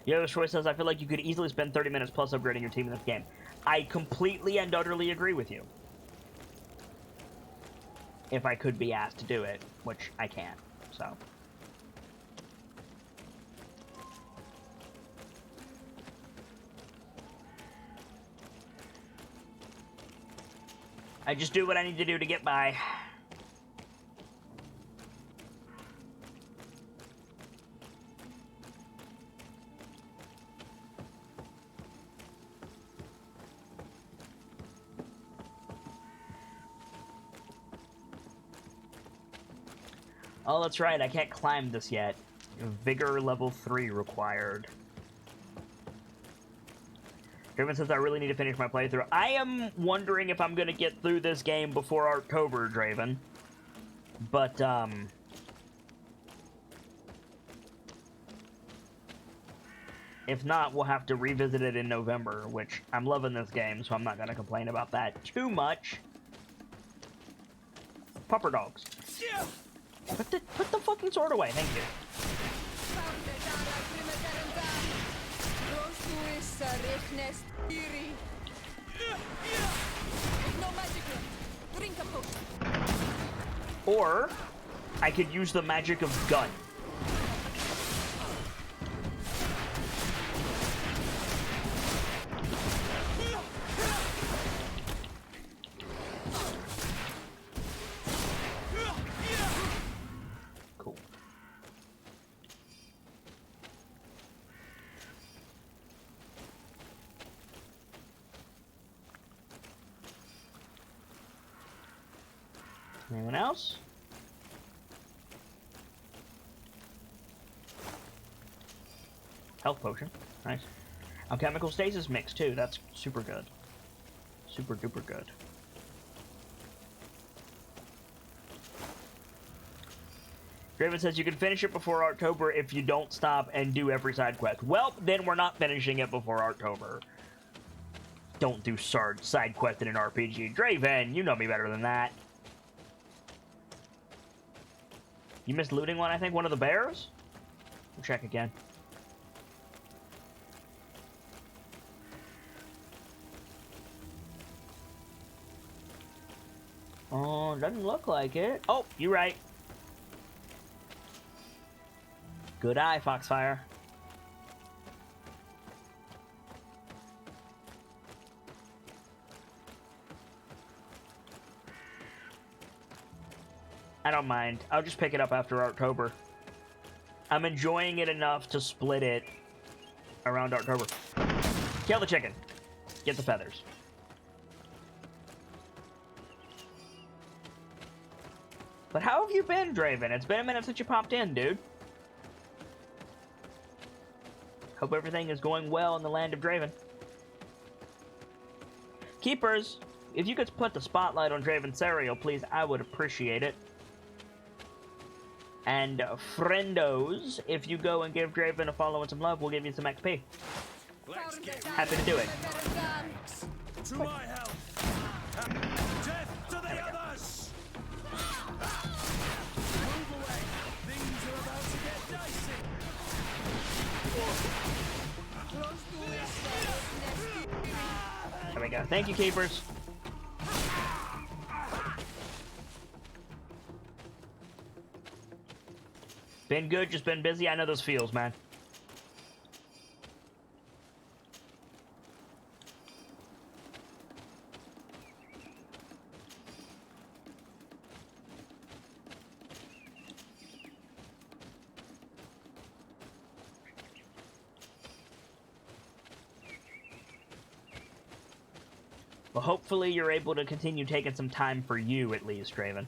Yoda Troy says, I feel like you could easily spend 30 minutes plus upgrading your team in this game. I completely and utterly agree with you. If I could be asked to do it, which I can't, so. I just do what I need to do to get by. Oh, that's right. I can't climb this yet. Vigor level 3 required. Draven says I really need to finish my playthrough. I am wondering if I'm going to get through this game before October, Draven. But, if not, we'll have to revisit it in November, which I'm loving this game, so I'm not going to complain about that too much. Pupper dogs. Put the fucking sword away, thank you. Or, I could use the magic of gun. Cool. Anyone else? Health potion. Nice. Alchemical stasis mix, too. That's super good. Super duper good. Draven says you can finish it before October if you don't stop and do every side quest. Well, then we're not finishing it before October. Don't do side quest in an RPG. Draven, you know me better than that. You missed looting one, I think? One of the bears? We'll check again. Oh, doesn't look like it. Oh, you're right. Good eye, Foxfire. I don't mind. I'll just pick it up after October. I'm enjoying it enough to split it around October. Kill the chicken. Get the feathers. But how have you been, Draven? It's been a minute since you popped in, dude. Hope everything is going well in the land of Draven. Keepers, if you could put the spotlight on Draven Serial, please, I would appreciate it. And friendos, if you go and give Draven a follow and some love, we'll give you some XP. Happy to do it. To my help! Death to the others! Move away! Things are about to get dicey! There we go. Thank you, Keepers. Been good, just been busy. I know those feels, man. Well, hopefully you're able to continue taking some time for you, at least, Draven.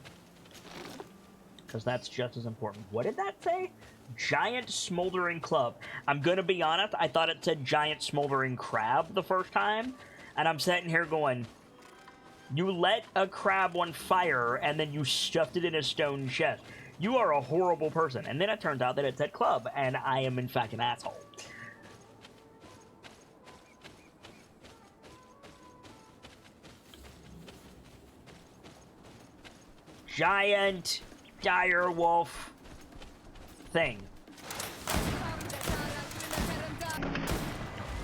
Because that's just as important. What did that say? Giant smoldering club. I'm gonna be honest, I thought it said giant smoldering crab the first time. And I'm sitting here going, you let a crab on fire and then you stuffed it in a stone chest. You are a horrible person. And then it turns out that it said club, and I am in fact an asshole. Giant dire wolf thing.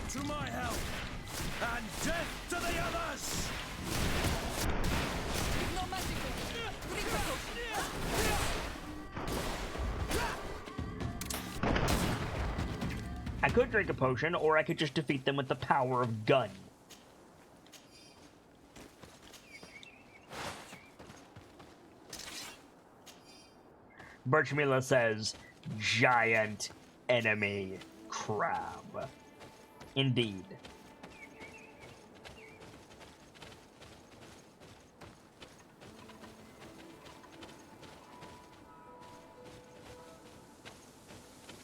To my help! And death to the others! I could drink a potion, or I could just defeat them with the power of gun. Birchmilla says, giant enemy crab. Indeed.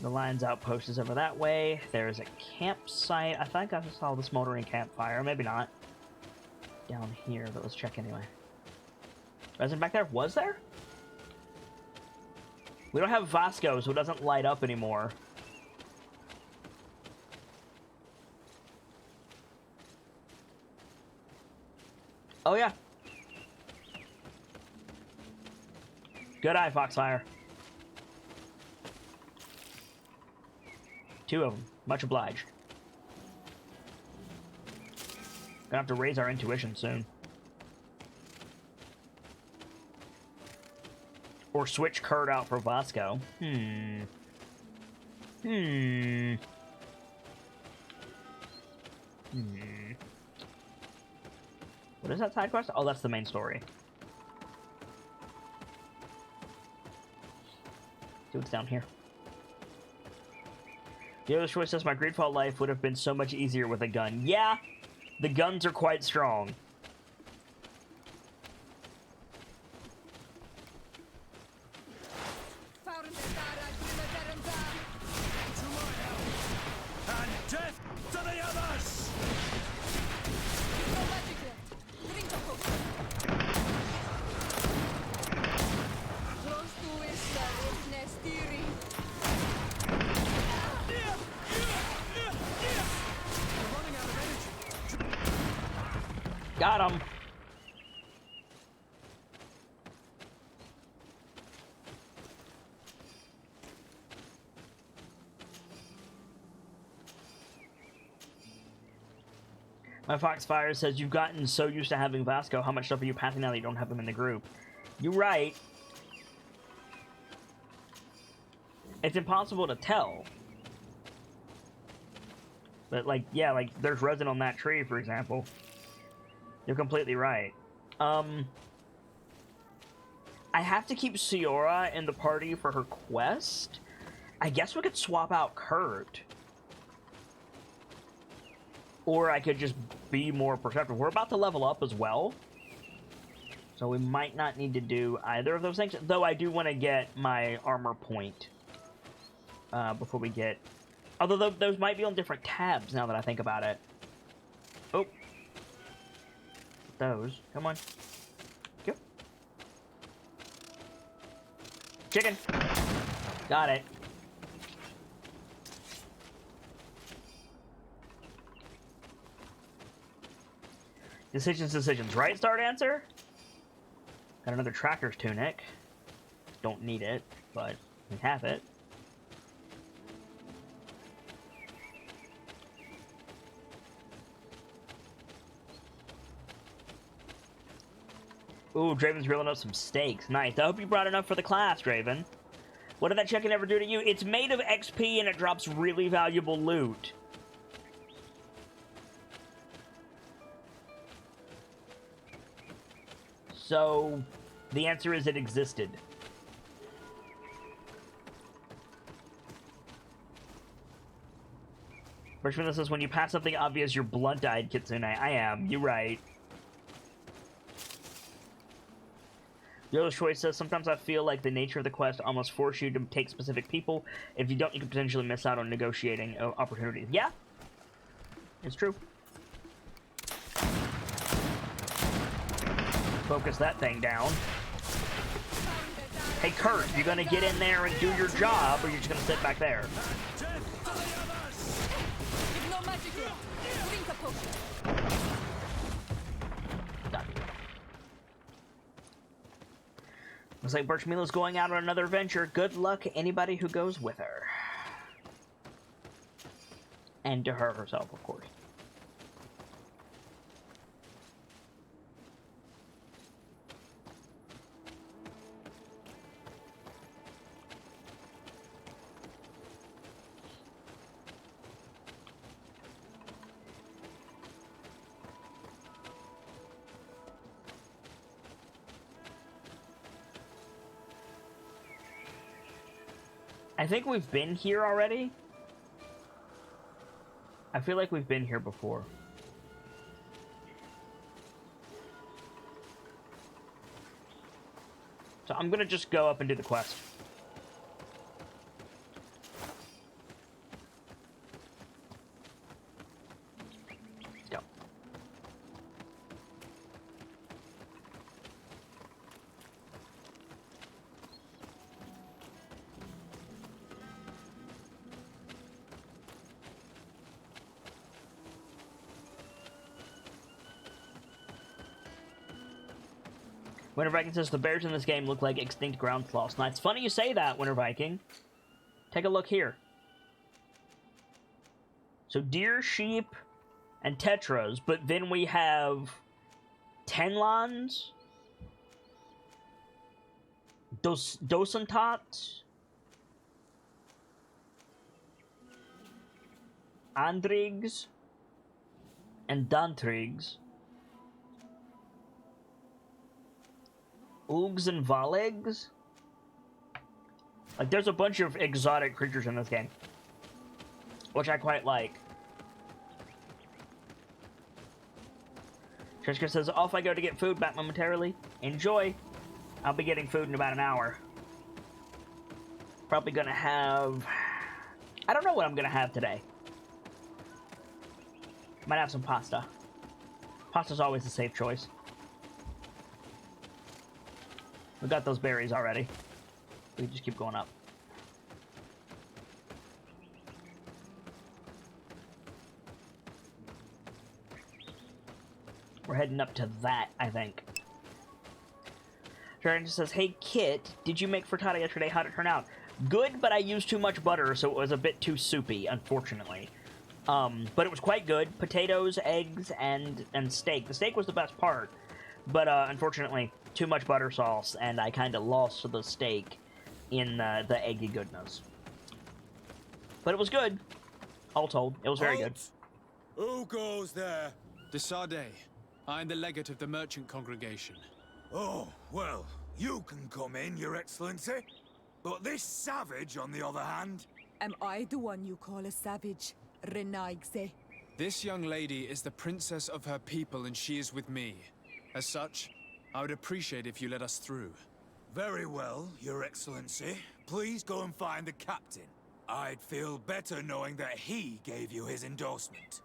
The lion's outpost is over that way. There's a campsite. I think I saw the smoldering campfire. Maybe not. Down here, but let's check anyway. Wasn't back there? Was there? We don't have Vasco, so it doesn't light up anymore. Oh, yeah. Good eye, Foxfire. 2 of them. Much obliged. Gonna have to raise our intuition soon. Or switch Kurt out for Vasco. What is that side quest? Oh, that's the main story. See what's down here. The other choice says my GreedFall life would have been so much easier with a gun. Yeah, the guns are quite strong. And death to the others! Got him. My Foxfire says, you've gotten so used to having Vasco, how much stuff are you passing now that you don't have him in the group? You're right. It's impossible to tell. But, like, yeah, like, there's resin on that tree, for example. You're completely right. I have to keep Siora in the party for her quest. I guess we could swap out Kurt. Or I could just be more perceptive. We're about to level up as well. So we might not need to do either of those things. Though I do want to get my armor point. Before we get... Although those might be on different tabs now that I think about it. Oh. Those. Come on. Go. Chicken. Got it. Decisions. Right, Star Dancer? Got another Tracker's Tunic. Don't need it, but we have it. Ooh, Draven's reeling up some steaks. Nice. I hope you brought enough for the class, Draven. What did that chicken ever do to you? It's made of XP and it drops really valuable loot. So, the answer is it existed. Freshman says, when you pass something obvious, you're blunt-eyed, Kitsune. I am. You're right. Yellow Choice says, sometimes I feel like the nature of the quest almost force you to take specific people. If you don't, you can potentially miss out on negotiating opportunities. Yeah. It's true. Focus that thing down. Hey, Kurt, you gonna get in there and do your job, or you're just gonna sit back there? Looks like Birch Mila's going out on another venture. Good luck anybody who goes with her. And to her herself, of course. I think we've been here already. I feel like we've been here before. So I'm gonna just go up and do the quest. Winter Viking says the bears in this game look like extinct ground sloths. Now, it's funny you say that, Winter Viking. Take a look here. So deer, sheep, and tetras, but then we have tenlons, dosentats, andrigs, and dantrigs, oogs and valegs. Like, there's a bunch of exotic creatures in this game, which I quite like. Trishka says, off I go to get food, back momentarily. Enjoy. I'll be getting food in about an hour. Probably gonna have... I don't know what I'm gonna have today. Might have some pasta. Pasta's always a safe choice. We got those berries already. We just keep going up. We're heading up to that, I think. Jordan says, hey, Kit, did you make frittata yesterday? How'd it turn out? Good, but I used too much butter, so it was a bit too soupy, unfortunately. But it was quite good. Potatoes, eggs, and steak. The steak was the best part, but unfortunately, too much butter sauce, and I kind of lost the steak in the eggy goodness. But it was good. All told, it was very good. Who goes there? De Sardet. I am the legate of the merchant congregation. Oh, well, you can come in, Your Excellency. But this savage, on the other hand... Am I the one you call a savage, Renaigse? This young lady is the princess of her people and she is with me. As such, I would appreciate if you let us through. Very well, Your Excellency. Please go and find the captain. I'd feel better knowing that he gave you his endorsement.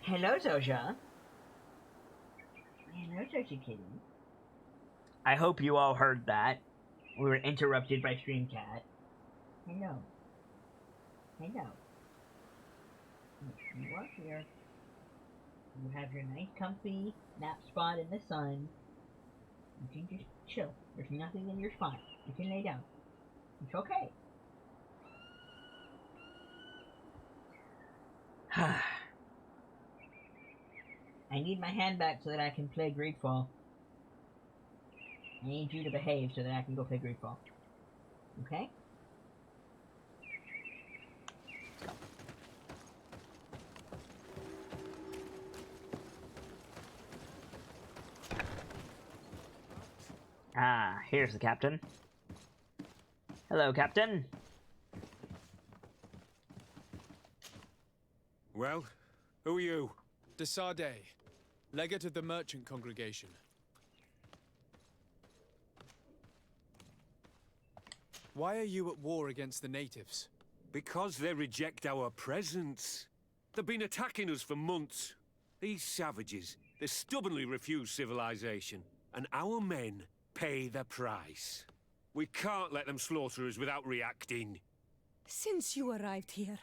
Hello, Zoja. Hello, Zoja Kitty. I hope you all heard that. We were interrupted by Streamcat. Hello. Hello. You are here. You have your nice comfy nap spot in the sun. You can just chill. There's nothing in your spot. You can lay down. It's okay. I need my hand back so that I can play GreedFall. I need you to behave so that I can go play GreedFall. Okay? Ah, here's the captain. Hello, Captain. Well, who are you? De Sardet, legate of the merchant congregation. Why are you at war against the natives? Because they reject our presence. They've been attacking us for months. These savages, they stubbornly refuse civilization. And our men pay the price. We can't let them slaughter us without reacting. Since you arrived here,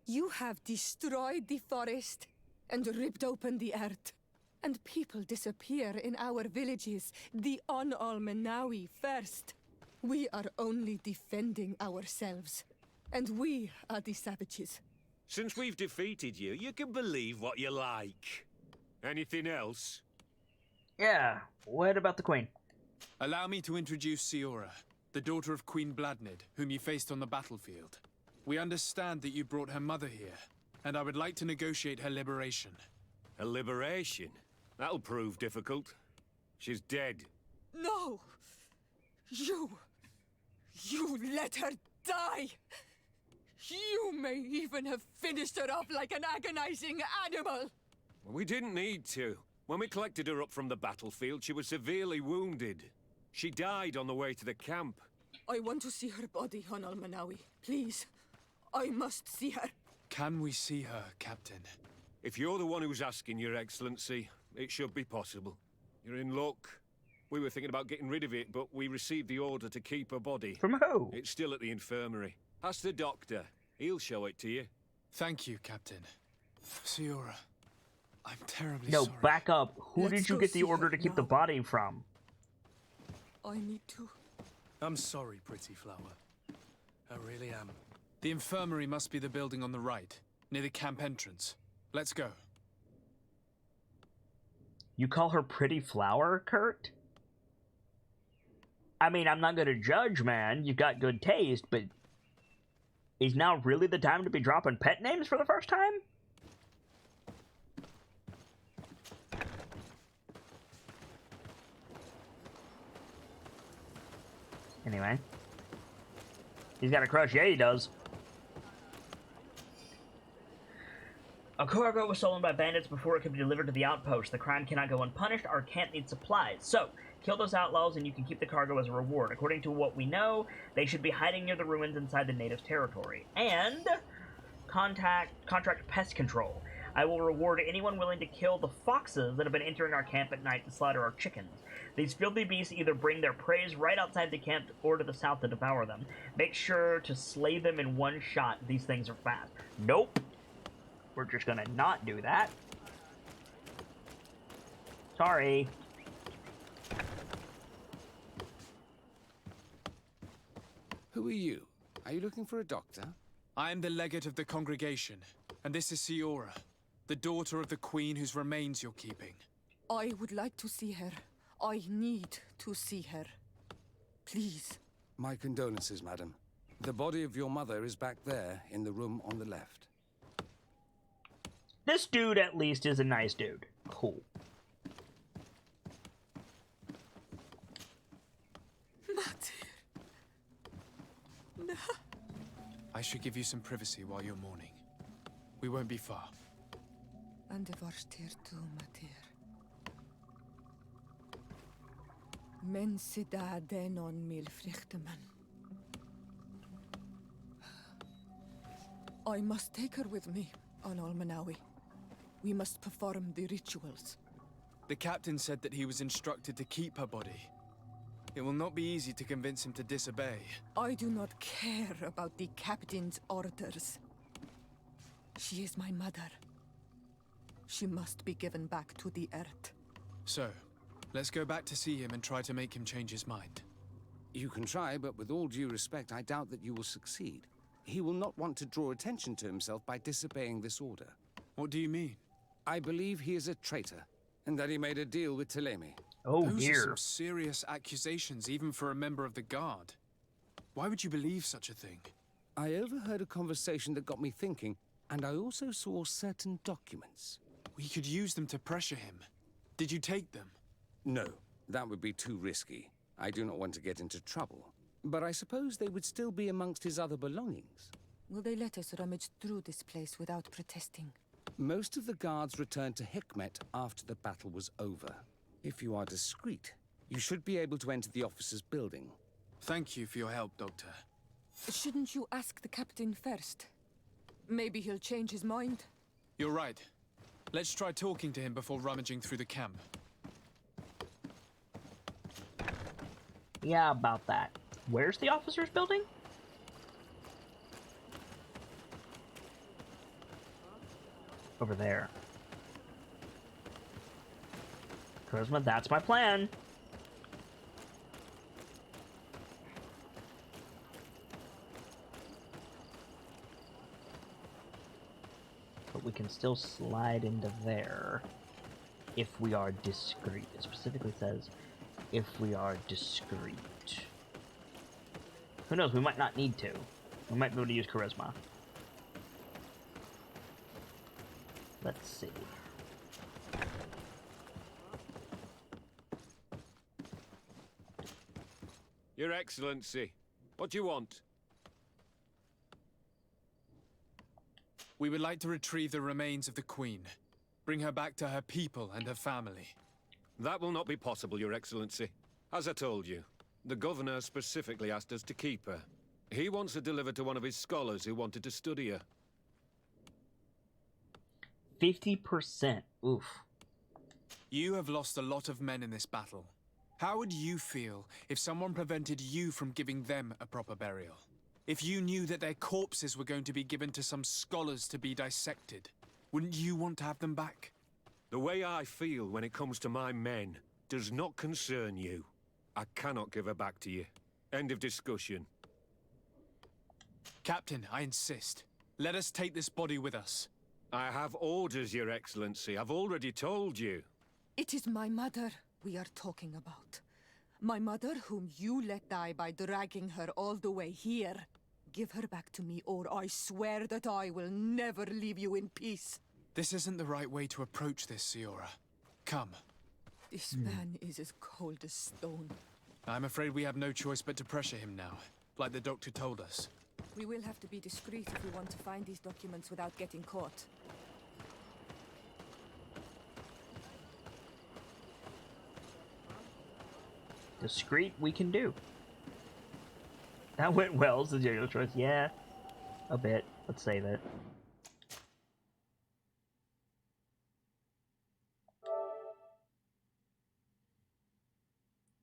you have destroyed the forest and ripped open the earth. And people disappear in our villages, the On-Almenawi first. We are only defending ourselves. And we are the savages. Since we've defeated you, you can believe what you like. Anything else? Yeah, what about the Queen? Allow me to introduce Siora, the daughter of Queen Bladnid, whom you faced on the battlefield. We understand that you brought her mother here, and I would like to negotiate her liberation. A liberation? That'll prove difficult. She's dead. No! You let her die! You may even have finished her off like an agonizing animal! We didn't need to. When we collected her up from the battlefield, she was severely wounded. She died on the way to the camp. I want to see her body, on Almenawi. Please. I must see her. Can we see her, Captain? If you're the one who's asking, Your Excellency, it should be possible. You're in luck. We were thinking about getting rid of it, but we received the order to keep her body. From who? It's still at the infirmary. Ask the doctor. He'll show it to you. Thank you, Captain. Siora, I'm terribly No, sorry. back up. Who Let's did you go get the see order her to keep now. the body from? I need to. I'm sorry, pretty flower. I really am. The infirmary must be the building on the right, near the camp entrance. Let's go. You call her Pretty Flower, Kurt? I mean, I'm not gonna judge, man. You've got good taste, but is now really the time to be dropping pet names for the first time? Anyway. He's got a crush. Yeah, he does. A cargo was stolen by bandits before it could be delivered to the outpost. The crime cannot go unpunished. Our camp needs supplies. So, kill those outlaws and you can keep the cargo as a reward. According to what we know, they should be hiding near the ruins inside the natives' territory. And contract pest control. I will reward anyone willing to kill the foxes that have been entering our camp at night to slaughter our chickens. These filthy beasts either bring their prey right outside the camp or to the south to devour them. Make sure to slay them in one shot. These things are fast. Nope. We're just gonna not do that. Sorry. Who are you? Are you looking for a doctor? I am the legate of the congregation, and this is Siora, the daughter of the queen whose remains you're keeping. I would like to see her. I need to see her. Please. My condolences, madam. The body of your mother is back there, in the room on the left. This dude, at least, is a nice dude. Cool. Matir. No. I should give you some privacy while you're mourning. We won't be far. And the varstir too, Matir. Men sida denon mil frichtemen. I must take her with me on Almanawi. We must perform the rituals. The captain said that he was instructed to keep her body. It will not be easy to convince him to disobey. I do not care about the captain's orders. She is my mother. She must be given back to the earth. So, let's go back to see him and try to make him change his mind. You can try, but with all due respect, I doubt that you will succeed. He will not want to draw attention to himself by disobeying this order. What do you mean? I believe he is a traitor, and that he made a deal with Telemi. Oh, Those dear. are some serious accusations, even for a member of the guard. Why would you believe such a thing? I overheard a conversation that got me thinking, and I also saw certain documents. We could use them to pressure him. Did you take them? No, that would be too risky. I do not want to get into trouble. But I suppose they would still be amongst his other belongings. Will they let us rummage through this place without protesting? Most of the guards returned to Hikmet after the battle was over. If you are discreet, you should be able to enter the officer's building. Thank you for your help, Doctor. Shouldn't you ask the captain first? Maybe he'll change his mind. You're right. Let's try talking to him before rummaging through the camp. Yeah, about that. Where's the officer's building? Over there. Charisma, that's my plan. But we can still slide into there if we are discreet. It specifically says if we are discreet. Who knows, we might not need to. We might be able to use charisma. Let's see. Your Excellency, what do you want? We would like to retrieve the remains of the Queen. Bring her back to her people and her family. That will not be possible, Your Excellency. As I told you, the Governor specifically asked us to keep her. He wants her delivered to one of his scholars who wanted to study her. 50%. Oof. You have lost a lot of men in this battle. How would you feel if someone prevented you from giving them a proper burial? If you knew that their corpses were going to be given to some scholars to be dissected, wouldn't you want to have them back? The way I feel when it comes to my men does not concern you. I cannot give her back to you. End of discussion. Captain, I insist. Let us take this body with us. I have orders, Your Excellency. I've already told you. It is my mother we are talking about. My mother whom you let die by dragging her all the way here. Give her back to me, or I swear that I will never leave you in peace. This isn't the right way to approach this, Siora. Come. This man is as cold as stone. I'm afraid we have no choice but to pressure him now, like the doctor told us. We will have to be discreet if we want to find these documents without getting caught. Discreet we can do. That went well, says your choice. Yeah, a bit. Let's save it.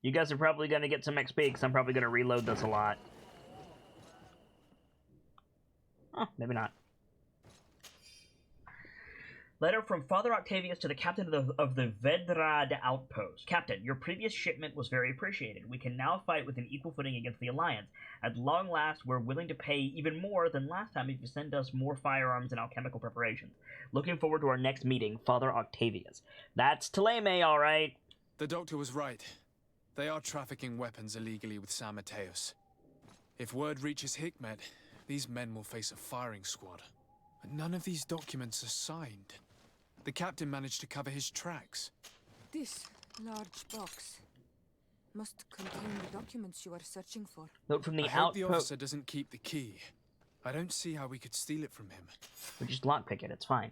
You guys are probably going to get some XP, because I'm probably going to reload this a lot. Oh, maybe not. Letter from Father Octavius to the captain of the Vedrad outpost. Captain, your previous shipment was very appreciated. We can now fight with an equal footing against the Alliance. At long last, we're willing to pay even more than last time if you send us more firearms and alchemical preparations. Looking forward to our next meeting, Father Octavius. That's Teleme, all right. The doctor was right. They are trafficking weapons illegally with San Mateos. If word reaches Hikmet, these men will face a firing squad. But none of these documents are signed. The captain managed to cover his tracks. This large box must contain the documents you are searching for. Note from the I hope the outpost. officer doesn't keep the key. I don't see how we could steal it from him. We just lockpick it, it's fine.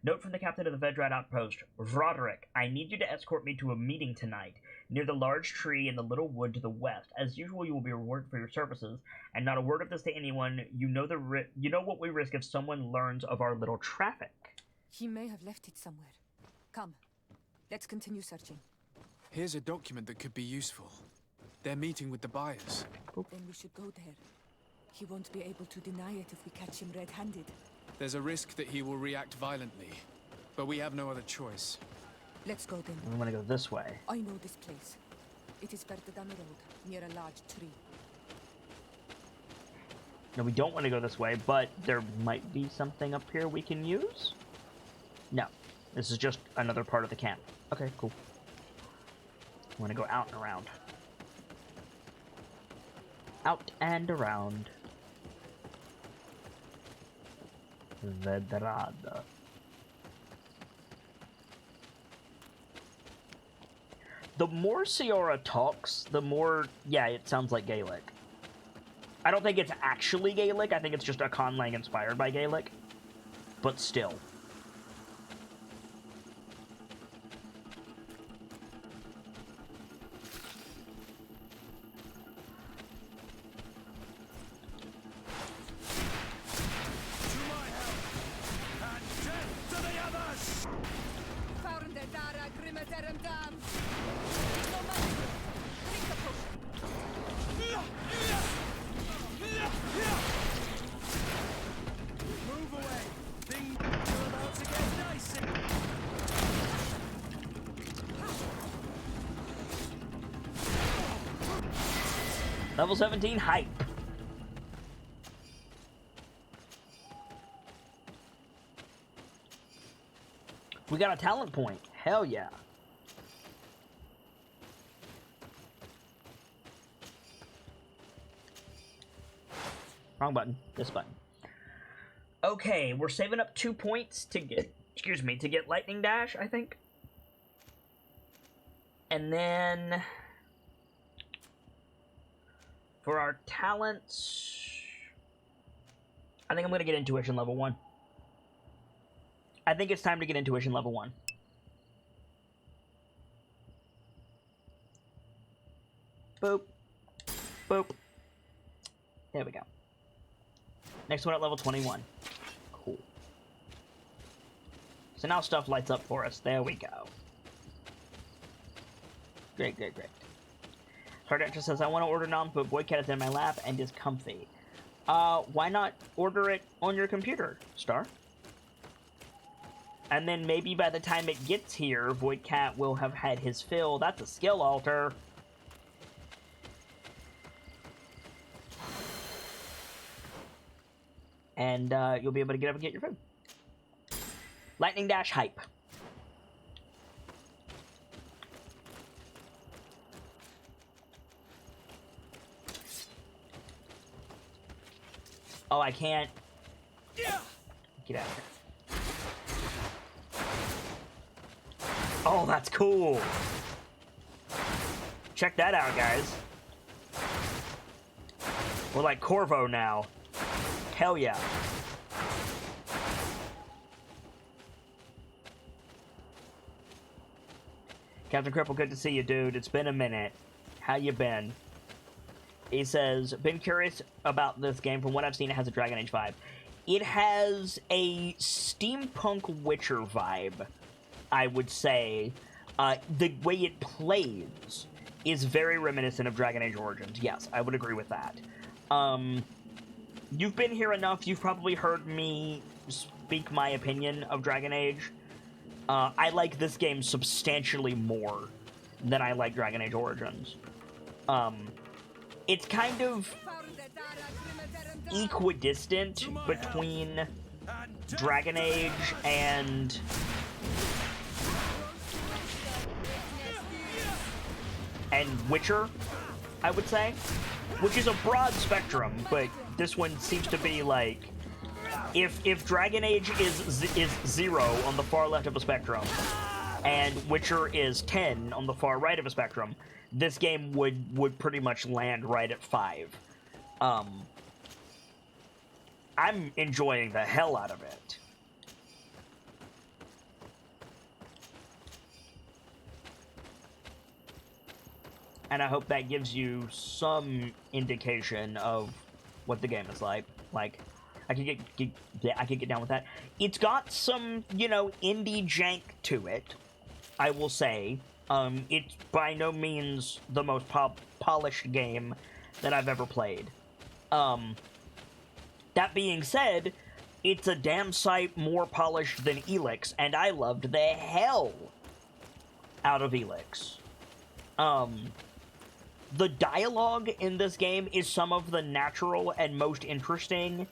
Note from the captain of the Vedrad outpost. Roderick, I need you to escort me to a meeting tonight, near the large tree in the little wood to the west. As usual, you will be rewarded for your services, and not a word of this to anyone. You know what we risk if someone learns of our little traffic. He may have left it somewhere. Come, let's continue searching. Here's a document that could be useful. They're meeting with the buyers. Then we should go there. He won't be able to deny it if we catch him red-handed. There's a risk that he will react violently, but we have no other choice. Let's go then. I'm gonna go this way. I know this place. It is further down the road, near a large tree. No, we don't want to go this way, but there might be something up here we can use? No. This is just another part of the camp. Okay, cool. I want to go out and around. Out and around. Vedrad. The more Siora talks, the more... Yeah, it sounds like Gaelic. I don't think it's actually Gaelic. I think it's just a conlang inspired by Gaelic. But still. Level 17 hype. We got a talent point. Hell yeah. Wrong button. This button. Okay, we're saving up 2 points to get, excuse me, to get Lightning Dash, I think. And then for our talents, I think I'm going to get Intuition level 1. I think it's time to get Intuition level 1. Boop. Boop. There we go. Next one at level 21. Cool. So now stuff lights up for us. There we go. Great, great, great. Hardactor says, I want to order Nom, but Boycat is in my lap and is comfy. Why not order it on your computer, Star? And then maybe by the time it gets here, Voidcat will have had his fill. That's a skill alter. and you'll be able to get up and get your food. Lightning Dash hype. Oh, I can't. Get out of here. Oh, that's cool. Check that out, guys. We're like Corvo now. Hell yeah. Captain Cripple, good to see you, dude. It's been a minute. How you been? He says, been curious about this game. From what I've seen, it has a Dragon Age vibe. It has a steampunk Witcher vibe, I would say. The way it plays is very reminiscent of Dragon Age Origins. Yes, I would agree with that. You've been here enough. You've probably heard me speak my opinion of Dragon Age. I like this game substantially more than I like Dragon Age Origins. It's kind of equidistant between Dragon Age and Witcher, I would say, which is a broad spectrum, but this one seems to be like, if Dragon Age is 0 on the far left of a spectrum, and Witcher is 10 on the far right of a spectrum, this game would pretty much land right at 5. I'm enjoying the hell out of it. And I hope that gives you some indication of what the game is like. Like, I could get down with that. It's got some, you know, indie jank to it, I will say. It's by no means the most polished game that I've ever played. That being said, it's a damn sight more polished than Elix, and I loved the hell out of Elix. The dialogue in this game is some of the natural and most interesting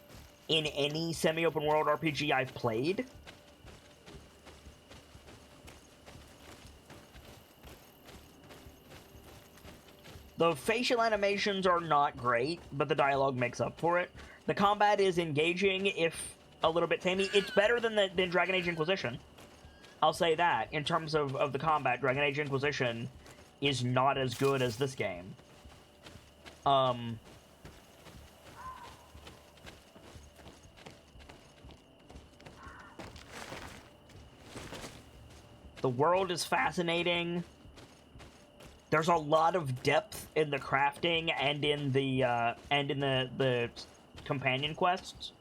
in any semi-open world RPG I've played. The facial animations are not great, but the dialogue makes up for it. The combat is engaging, if a little bit samey. It's better than Dragon Age Inquisition. I'll say that. In terms of the combat, Dragon Age Inquisition is not as good as this game. The world is fascinating. There's a lot of depth in the crafting and in the companion quests.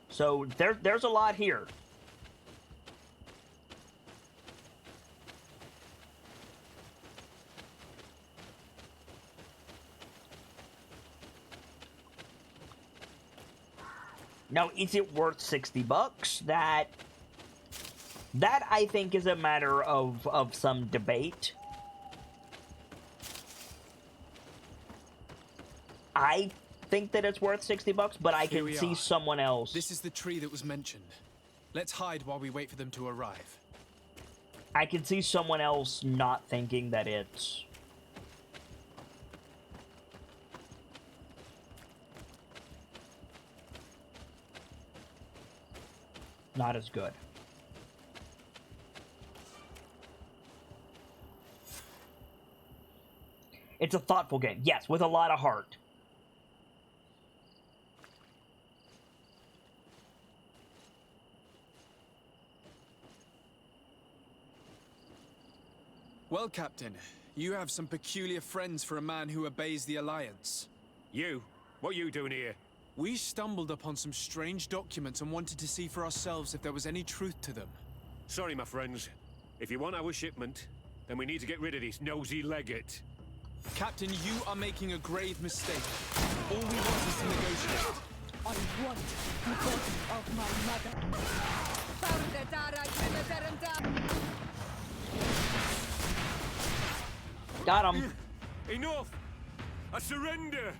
So there's a lot here. Now, is it worth $60? That I think is a matter of some debate. I think that it's worth $60, but I can see someone else. This is the tree that was mentioned. Let's hide while we wait for them to arrive. I can see someone else not thinking that it's not as good. It's a thoughtful game, yes, with a lot of heart. Well, Captain, you have some peculiar friends for a man who obeys the Alliance. You? What are you doing here? We stumbled upon some strange documents and wanted to see for ourselves if there was any truth to them. Sorry, my friends. If you want our shipment, then we need to get rid of this nosy legate. Captain, you are making a grave mistake. All we want is to negotiate. I want the body of my mother. Got him. Enough! I surrender!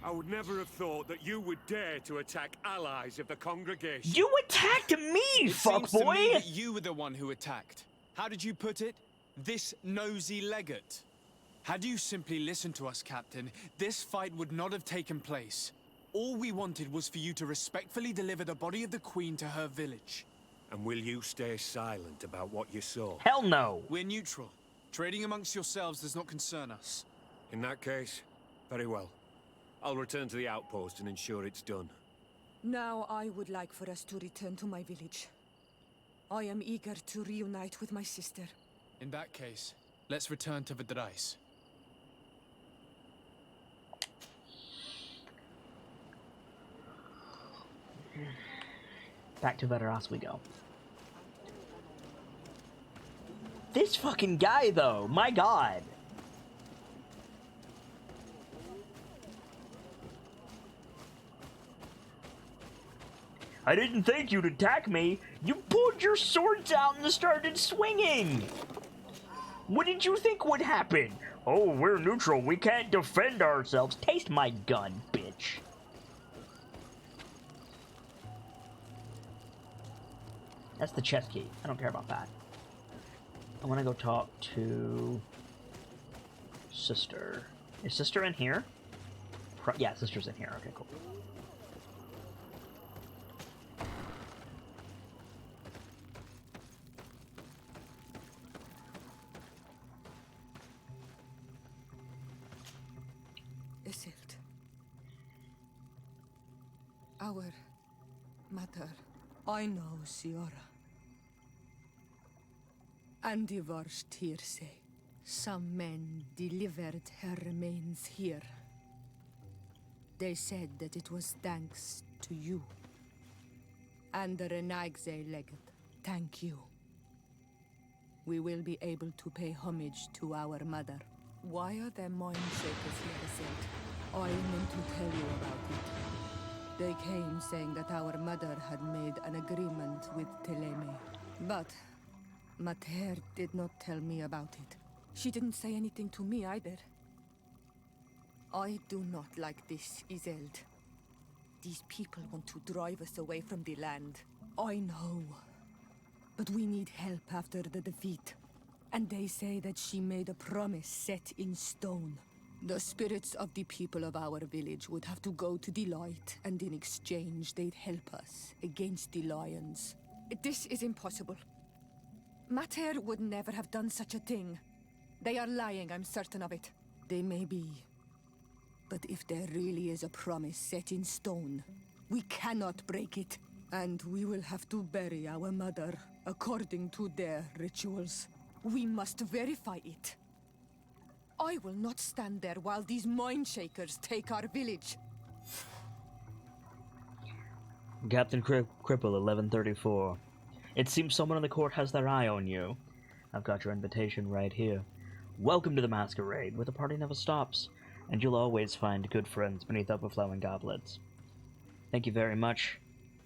I would never have thought that you would dare to attack allies of the congregation. You attacked me, It seems to me fuckboy! that you were the one who attacked. How did you put it? This nosy legate. Had you simply listened to us, Captain, this fight would not have taken place. All we wanted was for you to respectfully deliver the body of the Queen to her village. And will you stay silent about what you saw? Hell no! We're neutral. Trading amongst yourselves does not concern us. In that case, very well. I'll return to the outpost and ensure it's done. Now I would like for us to return to my village. I am eager to reunite with my sister. In that case, let's return to Vidrais. Back to Veteras we go. This fucking guy, though, my god. I didn't think you'd attack me. You pulled your swords out and started swinging. What did you think would happen? Oh, we're neutral. We can't defend ourselves. Taste my gun, bitch. That's the chest key. I don't care about that. I want to go talk to Sister. Is Sister in here? Yeah, Sister's in here. Okay, cool. Isildt. Our mother. I know, Siora. And the worst here say, some men delivered her remains here. They said that it was thanks to you. And the Renagze legate, thank you. We will be able to pay homage to our mother. Why are there mind shakers here, Isildt? I meant to tell you about it. They came saying that our mother had made an agreement with Teleme. But Mater did not tell me about it. She didn't say anything to me either. I do not like this, Isildt. These people want to drive us away from the land. I know. But we need help after the defeat. And they say that she made a promise set in stone. The spirits of the people of our village would have to go to the light, and in exchange they'd help us against the lions. This is impossible. Mater would never have done such a thing. They are lying, I'm certain of it. They may be. But if there really is a promise set in stone, we cannot break it. And we will have to bury our mother according to their rituals. We must verify it. I will not stand there while these mind shakers take our village. Captain Cripple, 1134. It seems someone in the court has their eye on you. I've got your invitation right here. Welcome to the masquerade, where the party never stops, and you'll always find good friends beneath overflowing goblets. Thank you very much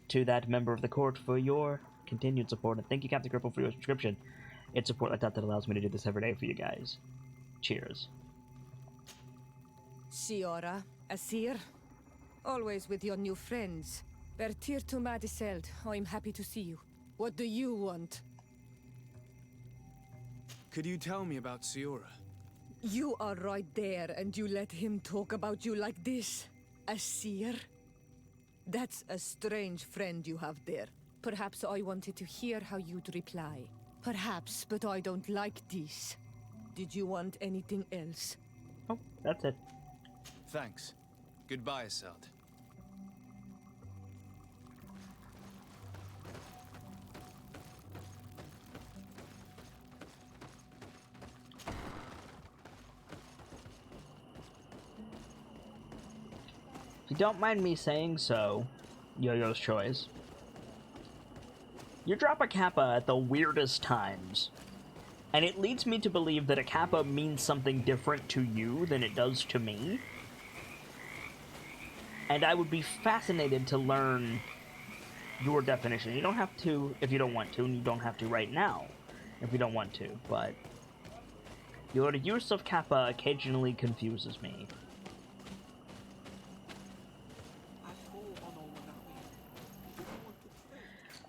to that member of the court for your continued support, and thank you, Captain Cripple, for your subscription. It's support like that that allows me to do this every day for you guys. Cheers. Siora, Asir, always with your new friends. Bertir to Madiseld, I'm happy to see you. What do you want? Could you tell me about Siora? You are right there, and you let him talk about you like this? Asir? That's a strange friend you have there. Perhaps I wanted to hear how you'd reply. Perhaps, but I don't like this. Did you want anything else? Oh, that's it. Thanks. Goodbye, Isildt. If you don't mind me saying so, Yo-Yo's choice, you drop a kappa at the weirdest times. And it leads me to believe that a kappa means something different to you than it does to me. And I would be fascinated to learn your definition. You don't have to if you don't want to, and you don't have to right now if you don't want to, but your use of kappa occasionally confuses me.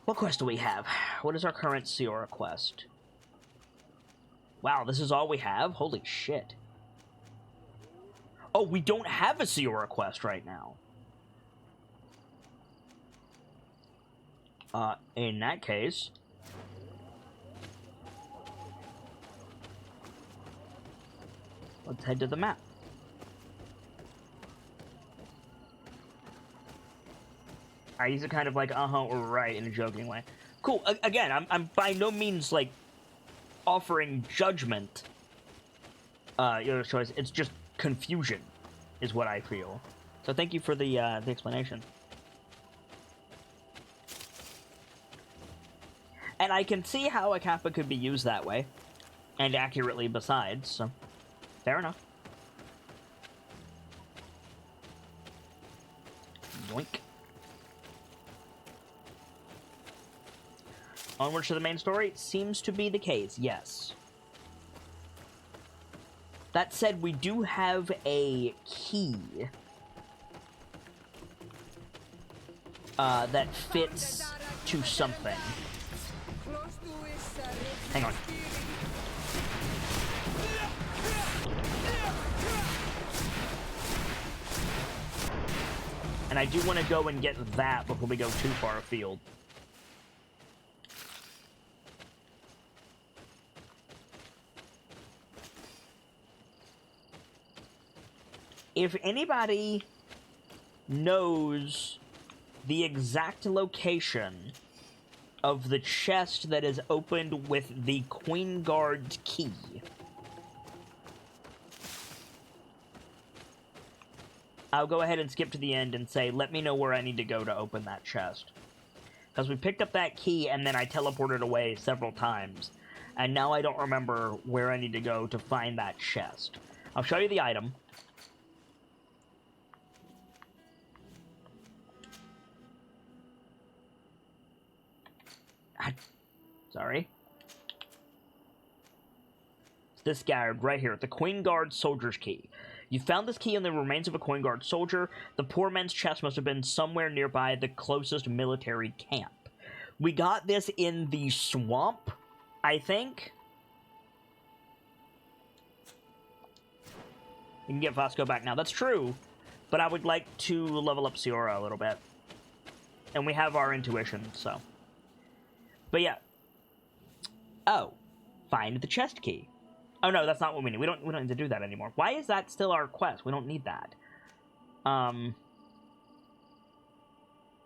What quest do we have? What is our current Siora quest? Wow, this is all we have? Holy shit. Oh, we don't have a Siora quest right now. In that case... let's head to the map. I use it kind of like, or right, in a joking way. Cool, again, I'm by no means, like, offering judgment, your choice. It's just confusion, is what I feel. So thank you for the explanation. And I can see how a kappa could be used that way, and accurately besides, so fair enough. Yoink. Onwards to the main story? Seems to be the case, yes. That said, we do have a key that fits to something. Hang on. And I do want to go and get that before we go too far afield. If anybody knows the exact location of the chest that is opened with the Queen Guard's key, I'll go ahead and skip to the end and say, let me know where I need to go to open that chest. Because we picked up that key and then I teleported away several times. And now I don't remember where I need to go to find that chest. I'll show you the item. Sorry. It's this guy right here, the Queen Guard Soldier's Key. You found this key in the remains of a Queen Guard soldier. The poor man's chest must have been somewhere nearby the closest military camp. We got this in the swamp, I think. You can get Vasco back now. That's true, but I would like to level up Siora a little bit. And we have our intuition, so. But yeah. Oh, find the chest key. Oh no, that's not what we need. We don't need to do that anymore. Why is that still our quest? We don't need that. I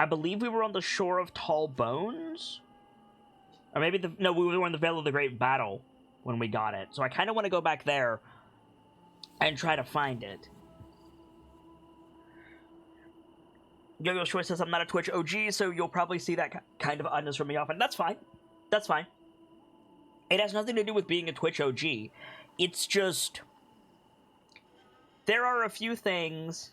believe we were on the shore of Tall Bones? Or maybe no, we were in the Vale of the Great Battle when we got it. So I kind of want to go back there and try to find it. Yo-Yo Choice says I'm not a Twitch OG, so you'll probably see that kind of oddness from me often. That's fine. That's fine. It has nothing to do with being a Twitch OG. It's just... there are a few things...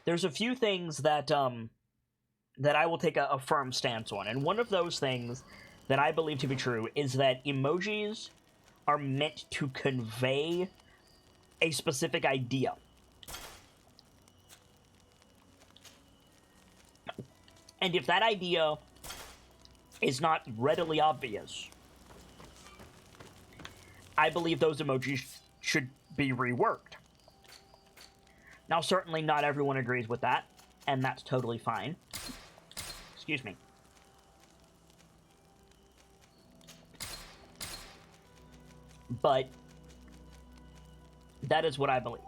there's a few things that, that I will take a firm stance on. And one of those things that I believe to be true is that emojis are meant to convey a specific idea. And if that idea is not readily obvious, I believe those emojis should be reworked. Now, certainly not everyone agrees with that, and that's totally fine. Excuse me. But that is what I believe.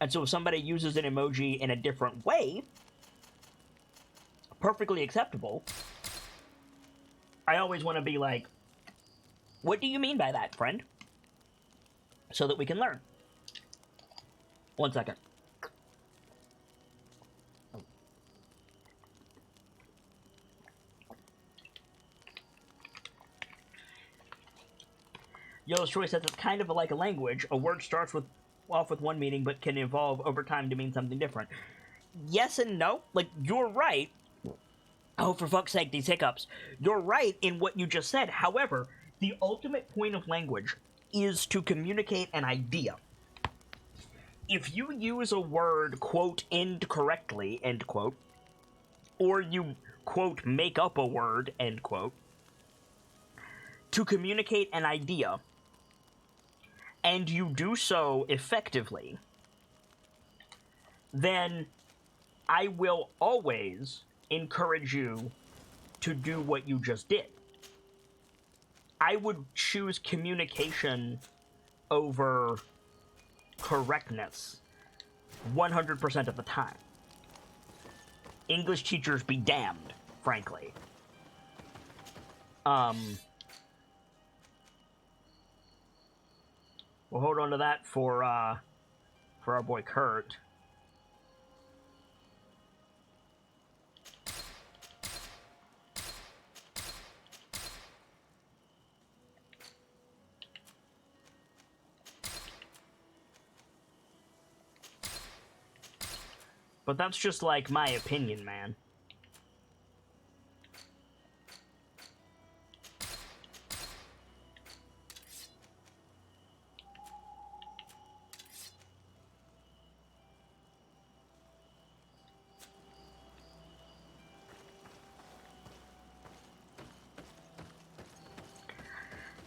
And so if somebody uses an emoji in a different way, perfectly acceptable, I always want to be like, what do you mean by that, friend? So that we can learn. 1 second. Yo's Choice says it's kind of like a language. A word starts off with one meaning, but can evolve over time to mean something different. Yes and no. Like, you're right. Oh, for fuck's sake, these hiccups. You're right in what you just said. However, The ultimate point of language is to communicate an idea. If you use a word, quote, incorrectly, end quote, or you, quote, make up a word, end quote, to communicate an idea, and you do so effectively, then I will always encourage you to do what you just did. I would choose communication over correctness 100% of the time. English teachers be damned, frankly. We'll hold on to that for our boy Kurt. But that's just, like, my opinion, man.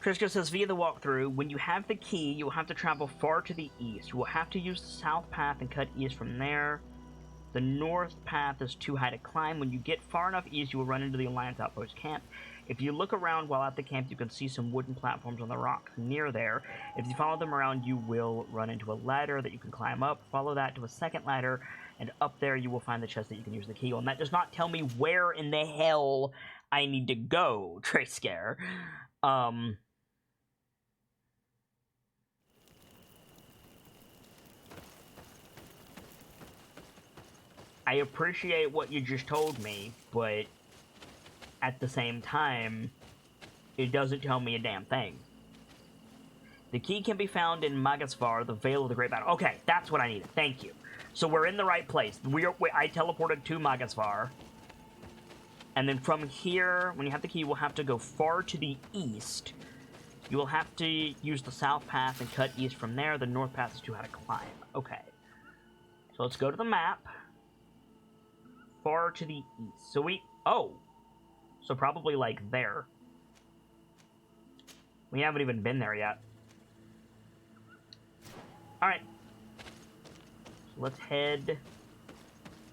Triska says, via the walkthrough, when you have the key, you will have to travel far to the east. You will have to use the south path and cut east from there. The north path is too high to climb. When you get far enough east, you will run into the Alliance Outpost camp. If you look around while at the camp, you can see some wooden platforms on the rocks near there. If you follow them around, you will run into a ladder that you can climb up. Follow that to a second ladder, and up there you will find the chest that you can use the key on. That does not tell me where in the hell I need to go, Trayscare. I appreciate what you just told me, but at the same time, it doesn't tell me a damn thing. The key can be found in Magasvar, the Veil of the Great Battle. Okay, that's what I needed. Thank you. So we're in the right place. I teleported to Magasvar. And then from here, when you have the key, we'll have to go far to the east. You will have to use the south path and cut east from there. The north path is too high to climb. Okay. So let's go to the map. Far to the east. So so probably like there. We haven't even been there yet. Alright. So let's head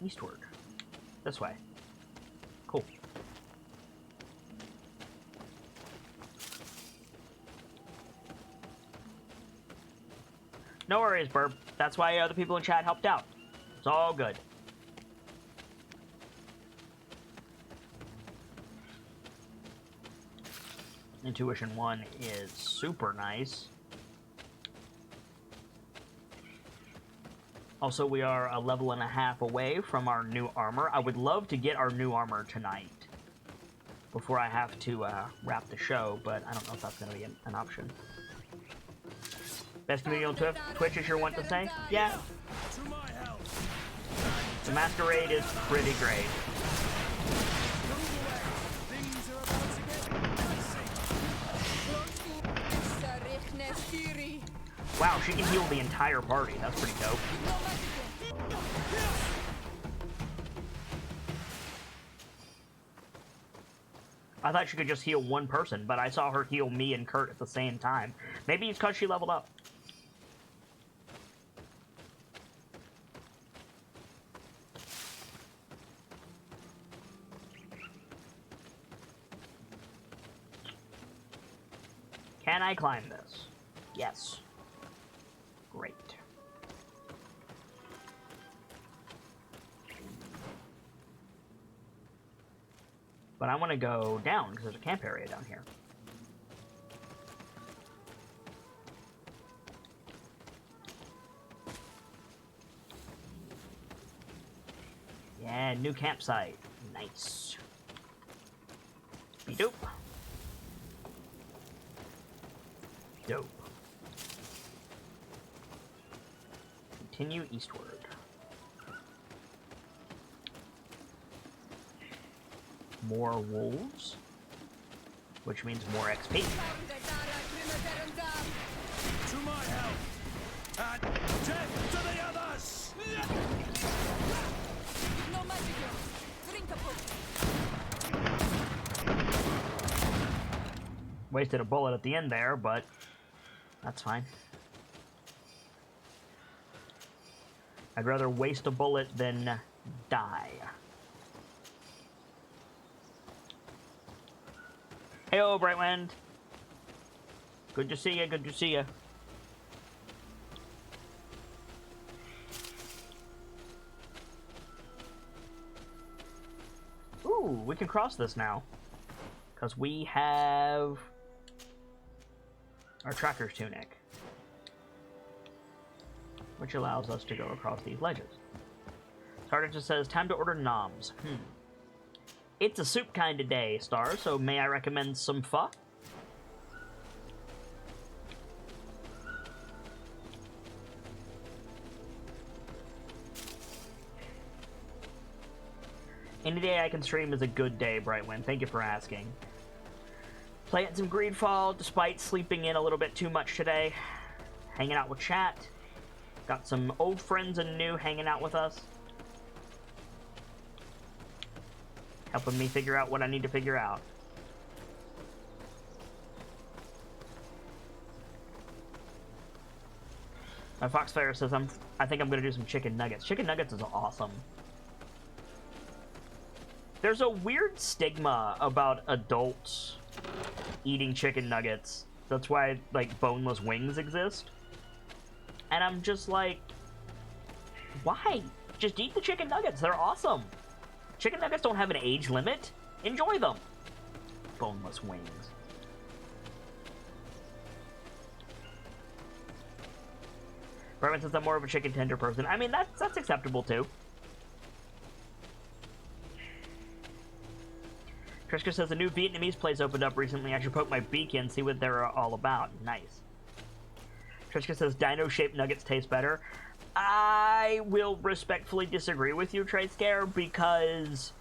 eastward. This way. Cool. No worries, Burb. That's why other people in chat helped out. It's all good. Intuition 1 is super nice. Also, we are a level and a half away from our new armor. I would love to get our new armor tonight before I have to wrap the show, but I don't know if that's going to be an option. Best community on Twitch, as you want to say? Yeah. The Masquerade is pretty great. Wow, she can heal the entire party. That's pretty dope. I thought she could just heal one person, but I saw her heal me and Kurt at the same time. Maybe it's because she leveled up. Can I climb this? Yes. Great. But I want to go down, because there's a camp area down here. Yeah, new campsite. Nice. Be dope. Dope. Continue eastward. More wolves. which means more XP. To my help! And death to the others! No magic. Drink a potion. Wasted a bullet at the end there, but that's fine. I'd rather waste a bullet than die. Heyo, Brightwind. Good to see you, good to see you. Ooh, we can cross this now. Because we have our tracker's tunic, which allows us to go across these ledges. Sergeant just says, time to order noms. It's a soup kind of day, Star, so may I recommend some pho? Any day I can stream is a good day, Brightwind. Thank you for asking. Playing some GreedFall despite sleeping in a little bit too much today. Hanging out with chat. Got some old friends and new hanging out with us. Helping me figure out what I need to figure out. My Foxfire says I think I'm gonna do some chicken nuggets. Chicken nuggets is awesome. There's a weird stigma about adults eating chicken nuggets. That's why, like, boneless wings exist. And I'm just like, why? Just eat the chicken nuggets. They're awesome. Chicken nuggets don't have an age limit. Enjoy them. Boneless wings. Berman says I'm more of a chicken tender person. I mean, that's acceptable too. Trishka says a new Vietnamese place opened up recently. I should poke my beak in, see what they're all about. Nice. Trishka says dino-shaped nuggets taste better. I will respectfully disagree with you, Tradescare, because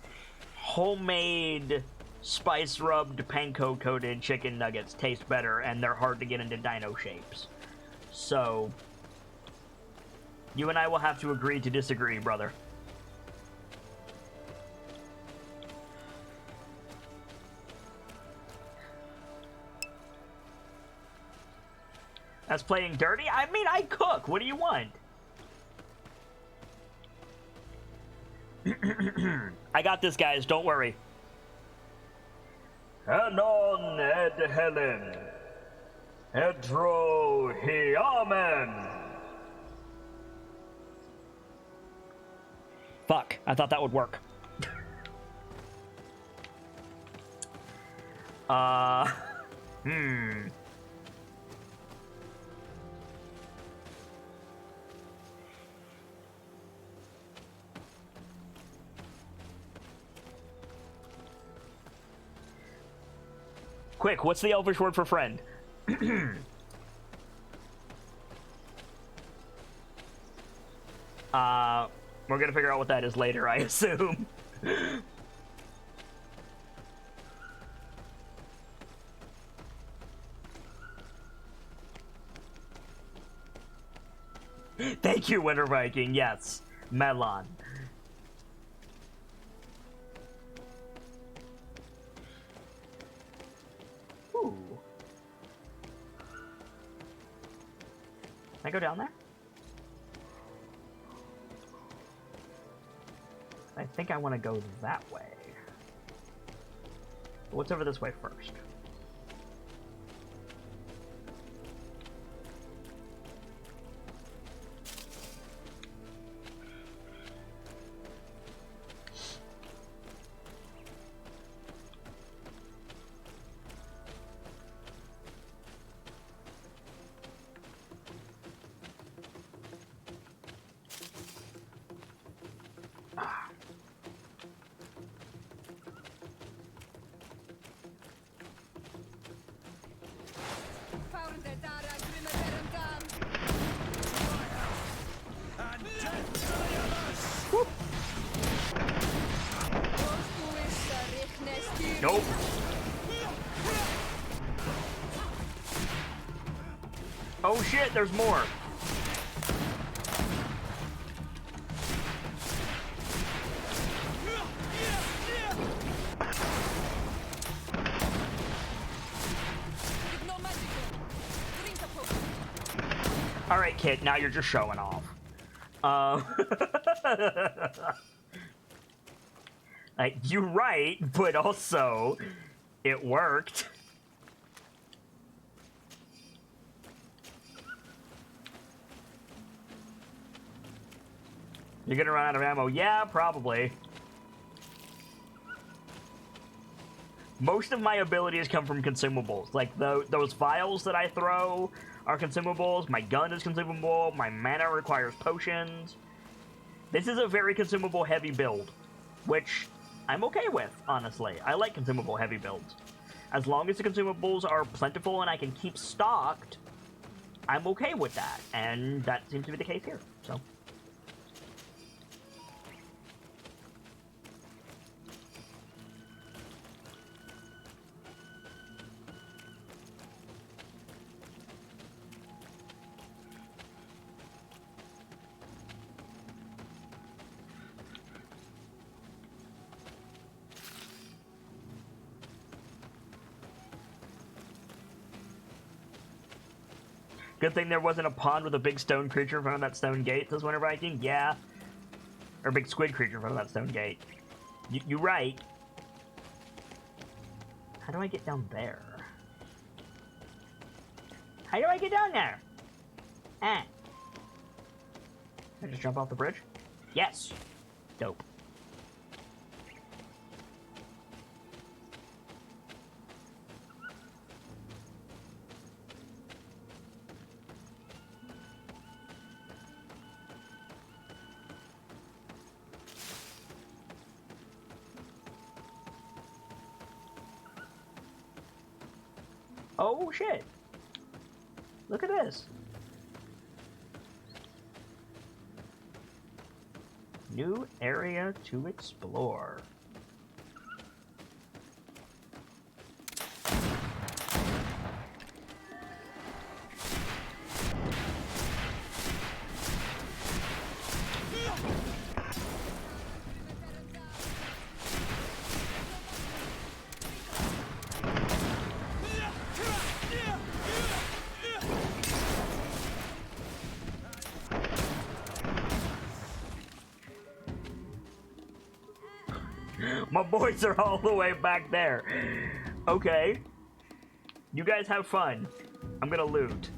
homemade spice-rubbed panko-coated chicken nuggets taste better, and they're hard to get into dino shapes. So, you and I will have to agree to disagree, brother. That's playing dirty? I mean, I cook. What do you want? I got this, guys. Don't worry. Anon ed Helen. Edro he amen. Fuck. I thought that would work. Quick, what's the Elvish word for friend? We're gonna figure out what that is later, I assume. Thank you, Winter Viking. Yes, melon. Ooh. Can I go down there? I think I want to go that way. What's over this way first? Nope. Oh shit, there's more. Alright, kid, now you're just showing off. Like, you're right, but also, it worked. You're gonna run out of ammo? Yeah, probably. Most of my abilities come from consumables. Like, those vials that I throw are consumables. My gun is consumable. My mana requires potions. This is a very consumable-heavy build, which I'm okay with, honestly. I like consumable-heavy builds. As long as the consumables are plentiful and I can keep stocked, I'm okay with that. And that seems to be the case here, so... Good thing there wasn't a pond with a big stone creature in front of that stone gate, says Winter Viking. Yeah. Or a big squid creature in front of that stone gate. You're right. How do I get down there? How do I get down there? Ah. Can I just jump off the bridge? Yes. Dope. Oh shit. Look at this. New area to explore. My boys are all the way back there. Okay. You guys have fun. I'm gonna loot.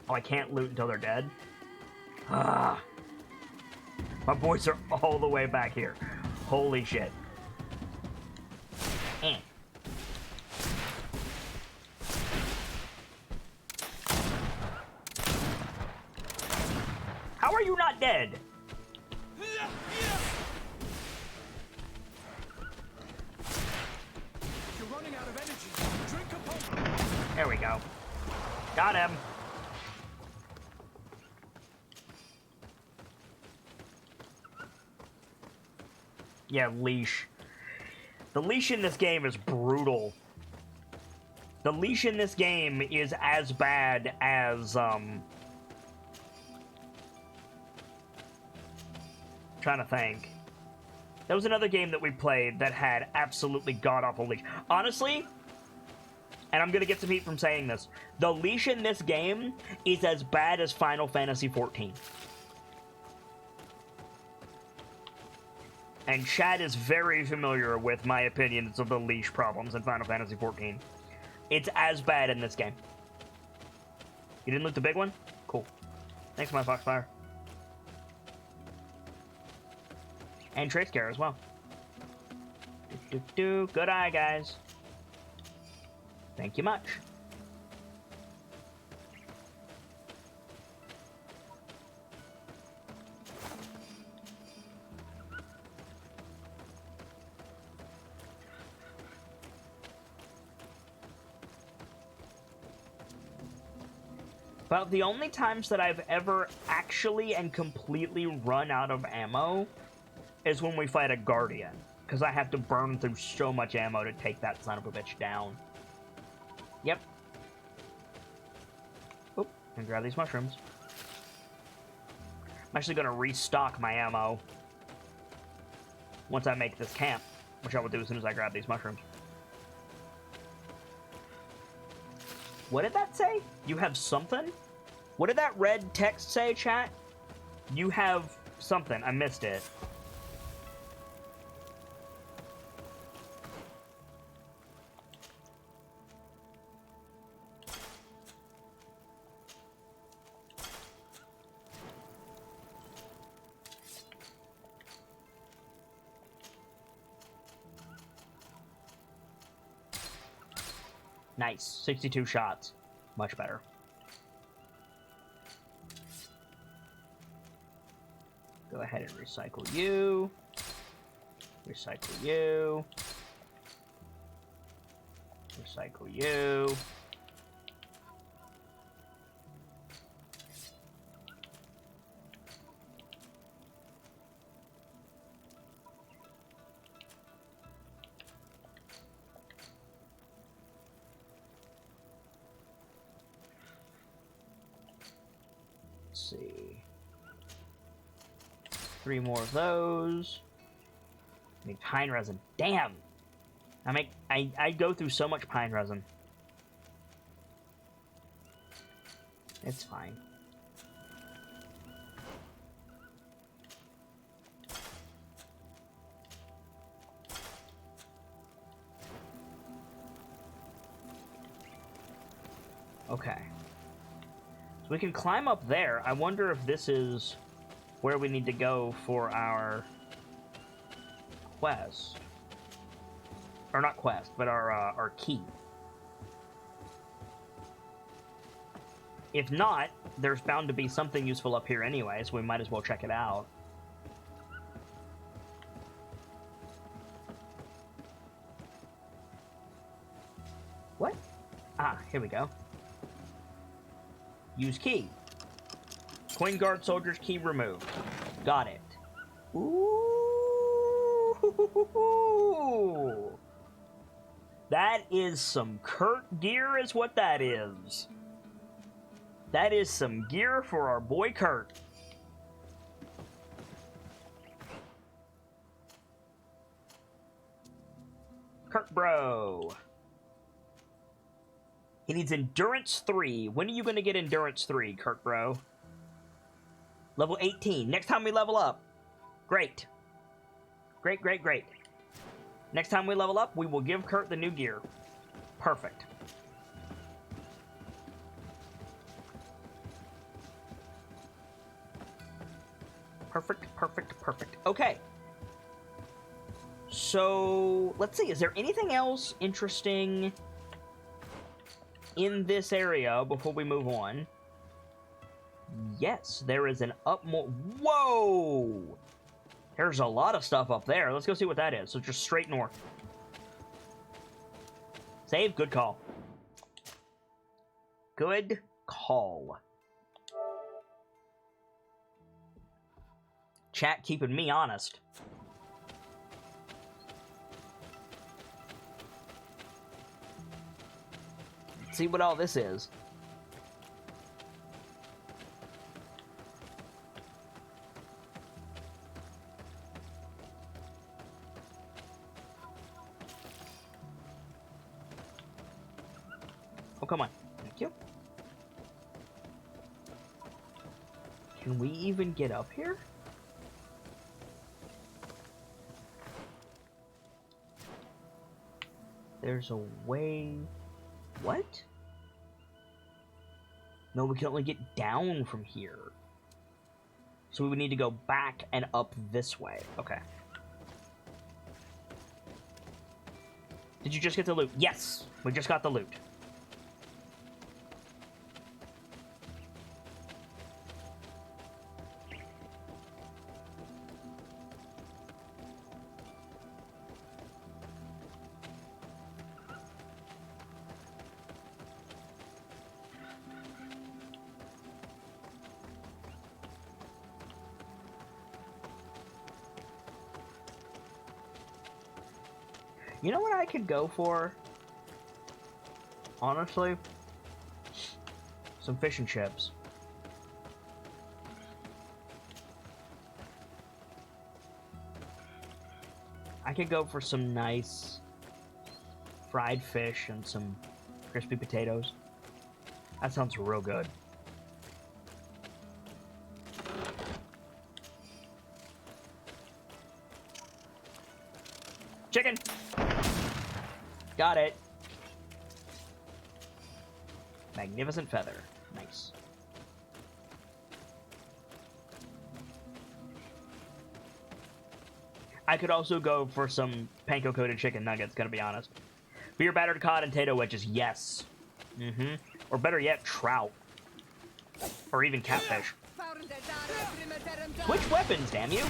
Oh, I can't loot until they're dead? Ah. My boys are all the way back here. Holy shit. Eh. How are you not dead? There we go. Got him. Yeah, leash. The leash in this game is brutal. The leash in this game is as bad as, trying to think. There was another game that we played that had absolutely god-awful leash. Honestly, and I'm gonna get some heat from saying this, the leash in this game is as bad as Final Fantasy XIV. And Chad is very familiar with my opinions of the leash problems in Final Fantasy XIV. It's as bad in this game. You didn't loot the big one? Cool. Thanks, my Foxfire. And Trace Care as well. Good eye, guys. Thank you much. About the only times that I've ever actually and completely run out of ammo is when we fight a Guardian, because I have to burn through so much ammo to take that son of a bitch down. Yep. And grab these mushrooms. I'm actually going to restock my ammo once I make this camp, which I will do as soon as I grab these mushrooms. What did that say? You have something? What did that red text say, chat? You have something. I missed it. Nice. 62 shots. Much better. Go ahead and recycle you. Recycle you. Recycle you. See. 3 more of those. Make pine resin. Damn! I go through so much pine resin. It's fine. Okay. So we can climb up there. I wonder if this is where we need to go for our quest. Or not quest, but our key. If not, there's bound to be something useful up here anyway, so we might as well check it out. What? Ah, here we go. Use key. Coin guard soldier's key removed. Got it. Ooh. That is some Kurt gear is what that is. That is some gear for our boy Kurt. Kurt bro. He needs Endurance 3. When are you going to get Endurance 3, Kurt bro? Level 18. Next time we level up. Great. Great, great, great. Next time we level up, we will give Kurt the new gear. Perfect. Perfect, perfect, perfect. Okay. So, let's see. Is there anything else interesting in this area before we move on? Yes, there is an Whoa! There's a lot of stuff up there. Let's go see what that is. So just straight north. Save. Good call. Good call. Chat keeping me honest. Let's see what all this is. Oh, come on. Thank you. Can we even get up here? There's a way... What? No, we can only get down from here. So we would need to go back and up this way. Okay. Did you just get the loot? Yes! We just got the loot. You know what I could go for? Honestly? some fish and chips. I could go for some nice fried fish and some crispy potatoes. That sounds real good. Chicken! Got it. Magnificent feather. Nice. I could also go for some panko-coated chicken nuggets, gonna be honest. Beer battered cod and tato wedges, yes. Or better yet, trout. Or even catfish. Switch weapons, damn you!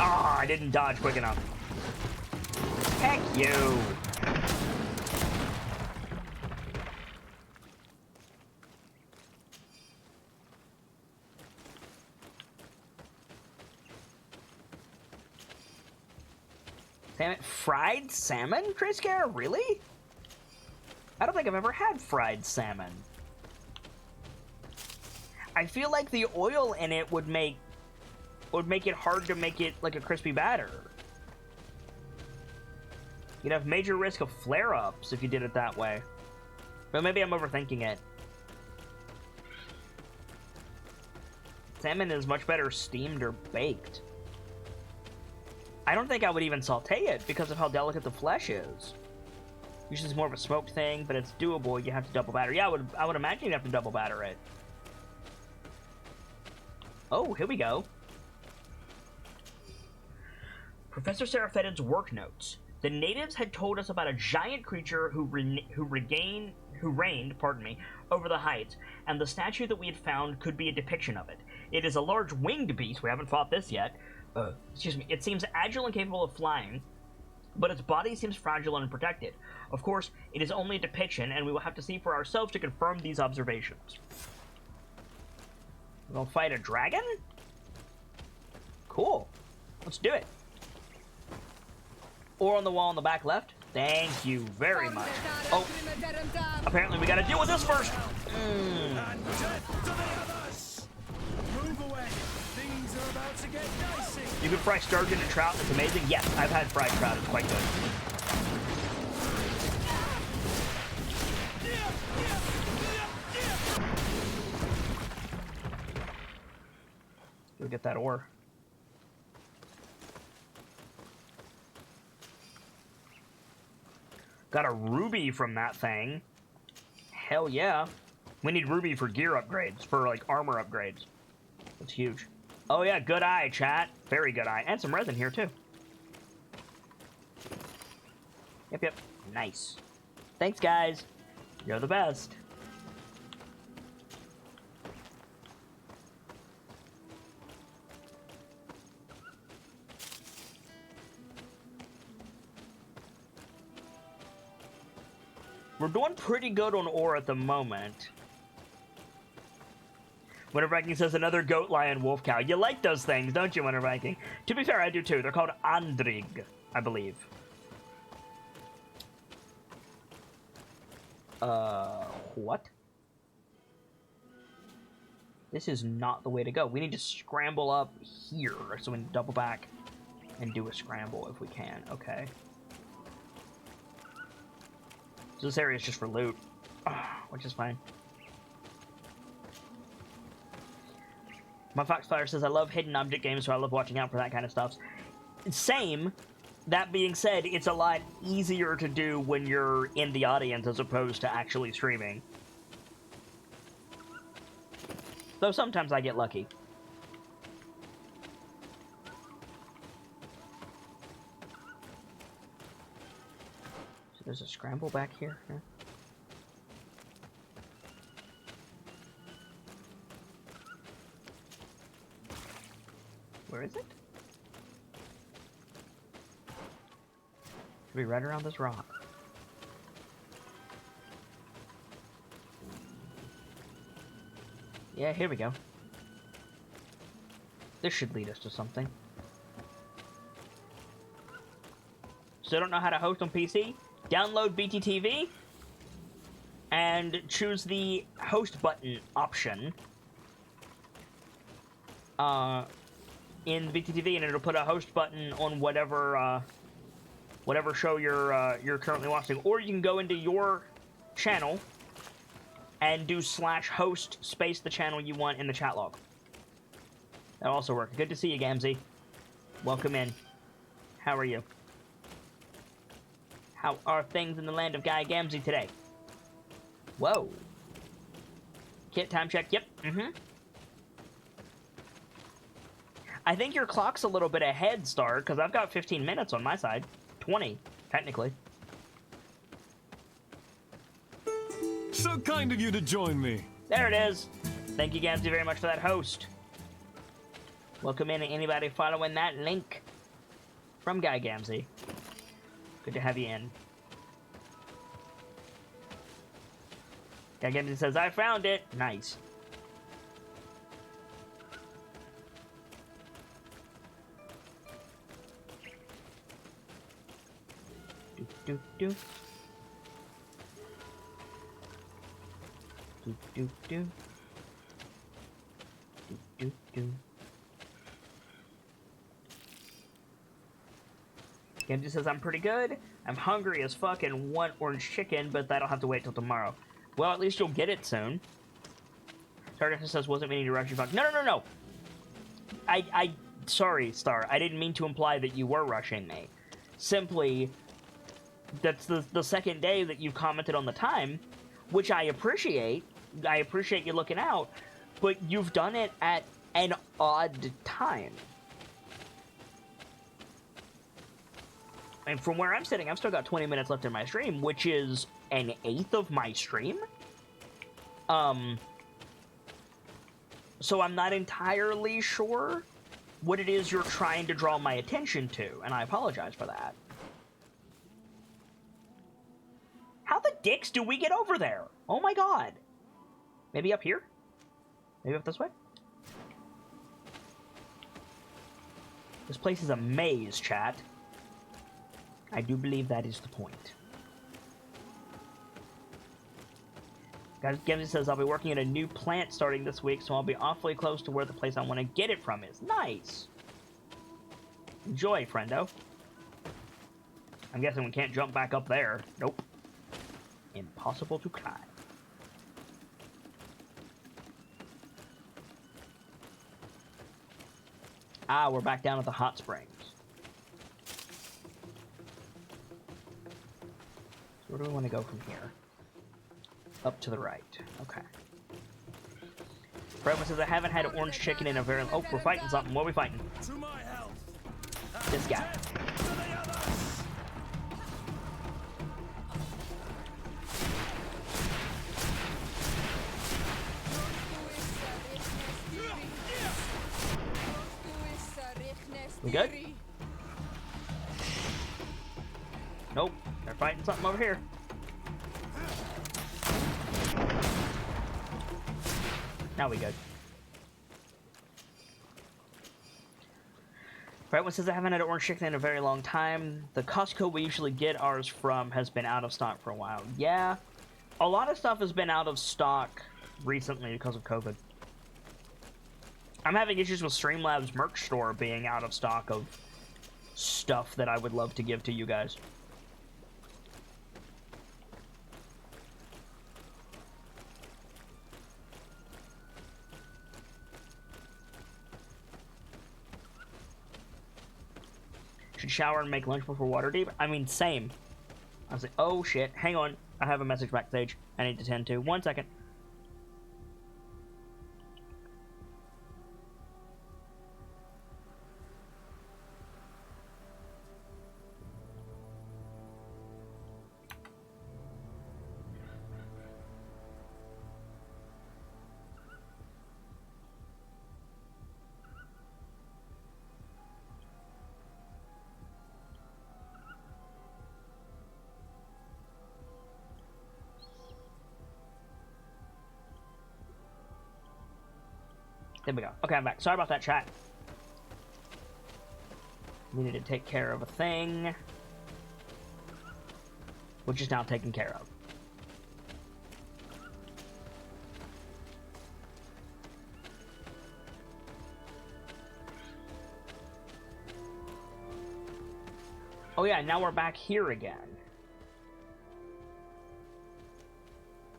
Ah, I didn't dodge quick enough. Heck you! Damn it, fried salmon, Trisker? Really? I don't think I've ever had fried salmon. I feel like the oil in it would make it hard to make it like a crispy batter. You'd have major risk of flare-ups if you did it that way. But maybe I'm overthinking it. Salmon is much better steamed or baked. I don't think I would even saute it because of how delicate the flesh is. Usually it's more of a smoked thing, but it's doable. You have to double batter. Yeah, I would imagine you'd have to double batter it. Oh, here we go. Professor Seraphetid's work notes. The natives had told us about a giant creature who reigned, over the heights, and the statue that we had found could be a depiction of it. It is a large winged beast. We haven't fought this yet. Excuse me. It seems agile and capable of flying, but its body seems fragile and unprotected. Of course, it is only a depiction, and we will have to see for ourselves to confirm these observations. We'll fight a dragon? Cool. Let's do it. Or on the wall on the back left. Thank you very much. Oh, apparently we gotta deal with this first. Move away. Things are about to get dicey. You can fry sturgeon and trout. It's amazing. Yes, I've had fried trout. It's quite good. Go get that ore. Got a ruby from that thing. Hell yeah. We need ruby for gear upgrades, for like armor upgrades. That's huge. Oh yeah, good eye, chat. Very good eye. And some resin here too. Yep. Nice. Thanks, guys. You're the best. We're doing pretty good on ore at the moment. Winter Viking says another goat, lion, wolf, cow. You like those things, don't you, Winter Viking? To be fair, I do too. They're called Andrig, I believe. What? This is not the way to go. We need to scramble up here, so we can double back and do a scramble if we can. Okay. So this area is just for loot, which is fine. My Foxfire says, I love hidden object games, so I love watching out for that kind of stuff. Same. That being said, it's a lot easier to do when you're in the audience as opposed to actually streaming. Though sometimes I get lucky. So there's a scramble back here. Huh? Where is it? Should be right around this rock. Yeah, here we go. This should lead us to something. So don't know how to host on PC? Download BTTV and choose the host button option in BTTV, and it'll put a host button on whatever whatever show you're currently watching. Or you can go into your channel and do /host space the channel you want in the chat log. That'll also work. Good to see you, Gamzee. Welcome in. How are you? How are things in the land of Guy Gamzee today? Whoa. Kit time check. Yep. I think your clock's a little bit ahead, Star, because I've got 15 minutes on my side. 20, technically. So kind of you to join me. There it is. Thank you, Gamzee, very much for that host. Welcome in anybody following that link from Guy Gamzee. Good to have you in. Guy Gamzee says, I found it. Nice. Do, do, do. Do, do, do. Do, do, do. Gamzee says, I'm pretty good. I'm hungry as fuck and want orange chicken, but that'll have to wait till tomorrow. Well, at least you'll get it soon. Stardust says, wasn't meaning to rush you. No. Sorry, Star. I didn't mean to imply that you were rushing me. Simply, that's the second day that you've commented on the time, which I appreciate. I appreciate you looking out, but you've done it at an odd time. And from where I'm sitting, I've still got 20 minutes left in my stream, which is an eighth of my stream. So I'm not entirely sure what it is you're trying to draw my attention to, and I apologize for that. How the dicks do we get over there? Oh my god. Maybe up here? Maybe up this way? This place is a maze, chat. I do believe that is the point. Guys, Gamzee says, I'll be working at a new plant starting this week, so I'll be awfully close to where the place I want to get it from is. Nice! Enjoy, friendo. I'm guessing we can't jump back up there. Nope. Impossible to climb. Ah, we're back down at the hot springs. Where do we want to go from here? Up to the right. Okay. Fredman says, I haven't had orange chicken in a very... Oh, we're fighting something. What are we fighting? This guy. We good? Nope. They're fighting something over here. Now we good. Right one says, I haven't had orange chicken in a very long time. The Costco we usually get ours from has been out of stock for a while. Yeah. A lot of stuff has been out of stock recently because of COVID. I'm having issues with Streamlabs merch store being out of stock of stuff that I would love to give to you guys. Should shower and make lunch before water deep. I mean, same. I was like, oh shit, hang on. I have a message backstage I need to tend to. 1 second. There we go. Okay, I'm back. Sorry about that, chat. Needed to take care of a thing, which is now taken care of. Oh yeah, now we're back here again.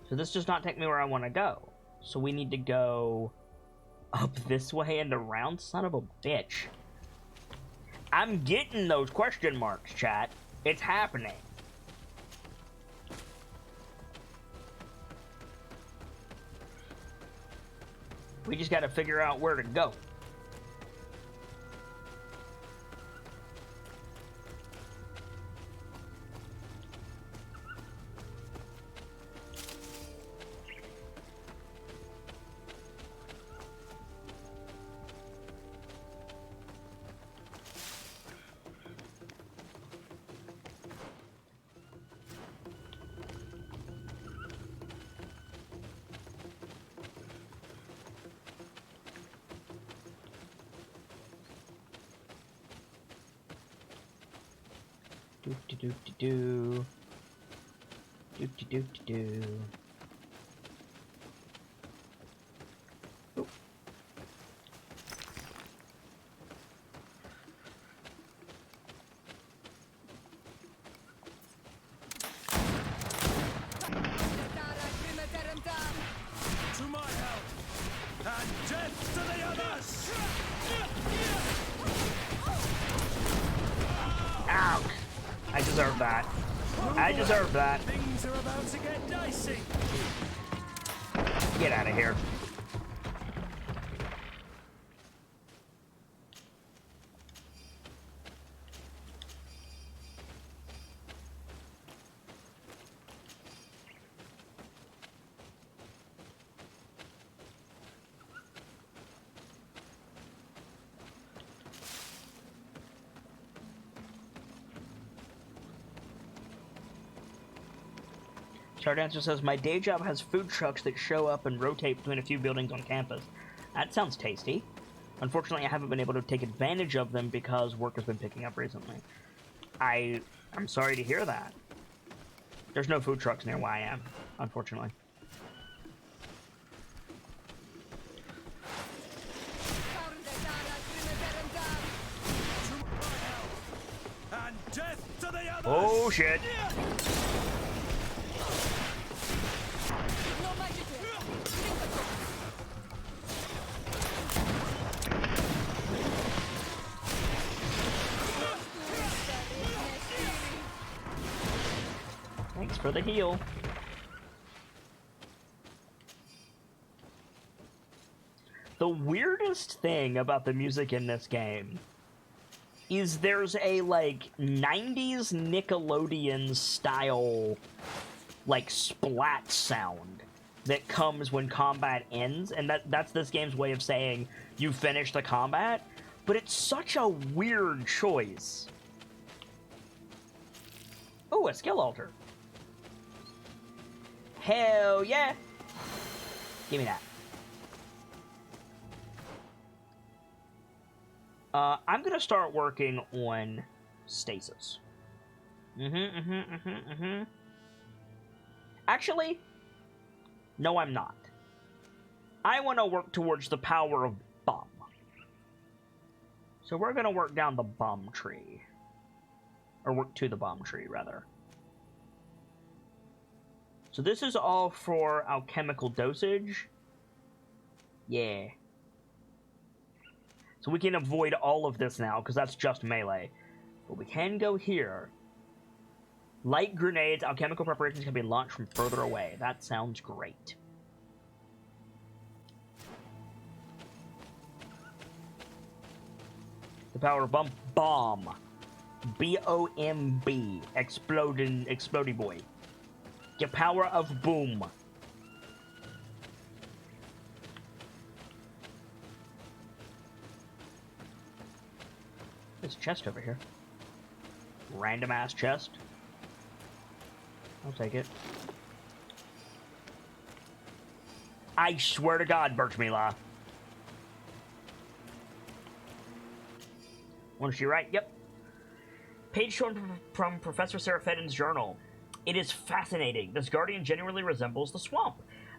So this does not take me where I want to go. So we need to go up this way and around? Son of a bitch. I'm getting those question marks, chat. It's happening. We just gotta figure out where to go. Do-do-do-do-do. Do-do-do-do-do. Oh. To my help, and death to the others! Ouch! I deserve that. I deserve that. Things are about to get dicey. Get out of here. Dancer says, my day job has food trucks that show up and rotate between a few buildings on campus. That sounds tasty. Unfortunately, I haven't been able to take advantage of them because work has been picking up recently. I'm sorry to hear that. There's no food trucks near where I am, unfortunately. And death to the others! Oh, shit. Thanks for the heal. The weirdest thing about the music in this game is there's a, like, 90s Nickelodeon style, like, splat sound that comes when combat ends, and that's this game's way of saying you finished the combat, but it's such a weird choice. Oh, a skill altar. Hell yeah! Give me that. I'm gonna start working on stasis. Actually, no, I'm not. I want to work towards the power of bum. So we're gonna work down the bum tree. Or work to the bum tree, rather. So this is all for alchemical dosage. Yeah. So we can avoid all of this now, because that's just melee. But we can go here. Light grenades, alchemical preparations can be launched from further away. That sounds great. The power of bomb. B-O-M-B. Exploding boy. The power of boom. There's a chest over here. Random ass chest. I'll take it. I swear to God, Birchmila. Was she right? Yep. Page shown from Professor Seraphetin's journal. It is fascinating. This guardian genuinely resembles the swamp.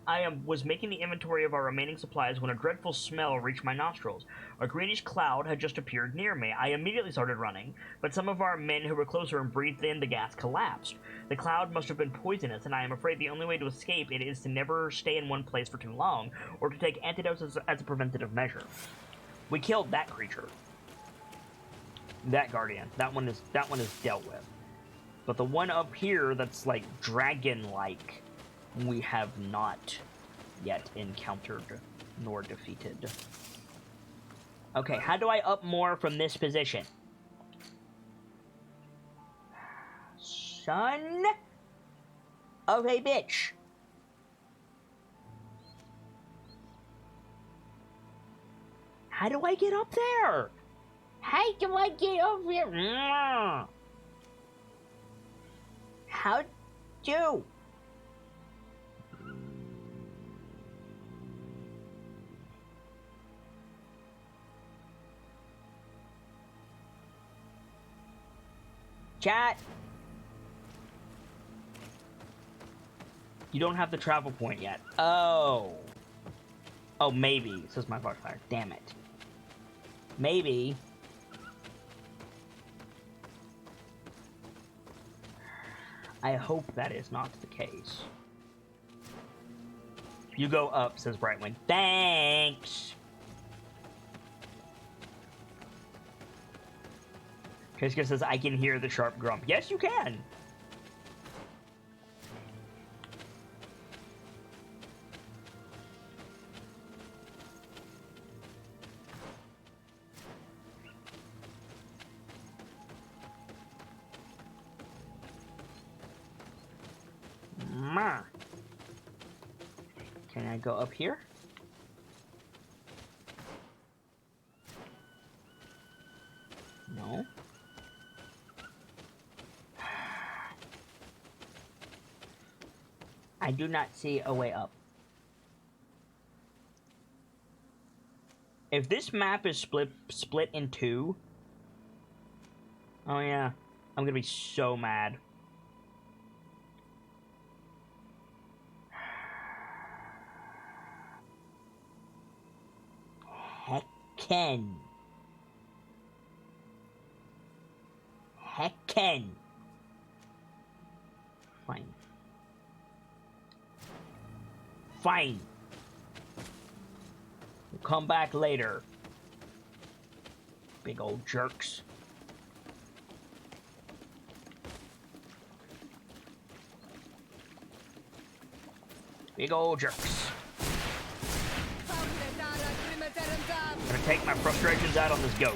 I was making the inventory of our remaining supplies when a dreadful smell reached my nostrils. A greenish cloud had just appeared near me. I immediately started running, but some of our men who were closer and breathed in the gas collapsed. The cloud must have been poisonous, and I am afraid the only way to escape it is to never stay in one place for too long, or to take antidotes as a preventative measure. We killed that creature. That guardian. That one is dealt with. But the one up here that's like dragon-like, we have not yet encountered nor defeated. Okay, how do I up more from this position? Son of a bitch. How do I get up there? How do I get up there? How do? Chat. You don't have the travel point yet. Oh. Oh, maybe, says my Foxfire. Damn it. Maybe. I hope that is not the case. You go up, says Brightwing. Thanks! Kiska says, I can hear the sharp grump. Yes, you can! Can I go up here? No. I do not see a way up. If this map is split in two, oh yeah, I'm gonna be so mad. Hecken. Fine. Fine. We'll come back later. Big old jerks. Big old jerks. I'm gonna take my frustrations out on this goat.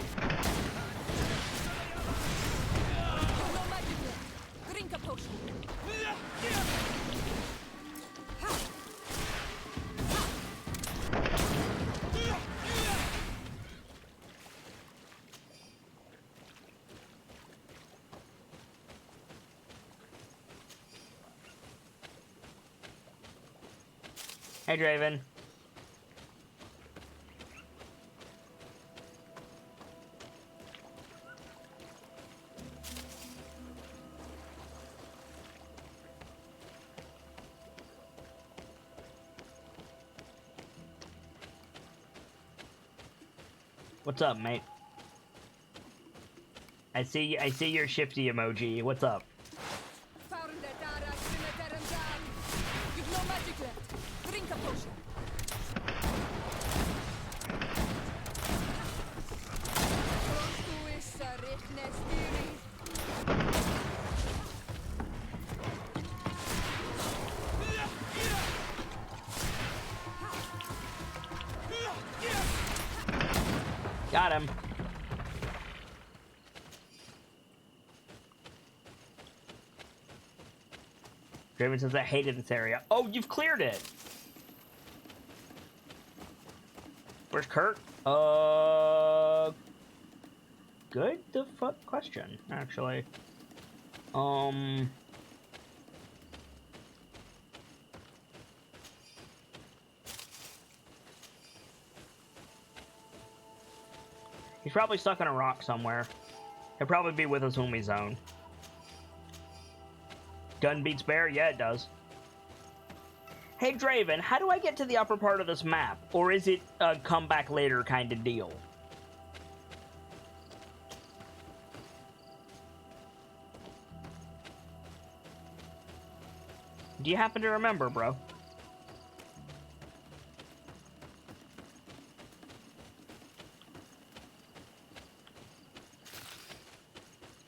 Drink a potion. Hey, Draven. What's up, mate? I see your shifty emoji. What's up? You've no magic left. Drink a potion. Got him. Draven says I hated this area. Oh, you've cleared it. Where's Kurt? Good the fuck question, actually. He's probably stuck on a rock somewhere. He'll probably be with us when we zone. Gun beats bear? Yeah, it does. Hey, Draven, how do I get to the upper part of this map? Or is it a come back later kind of deal? Do you happen to remember, bro?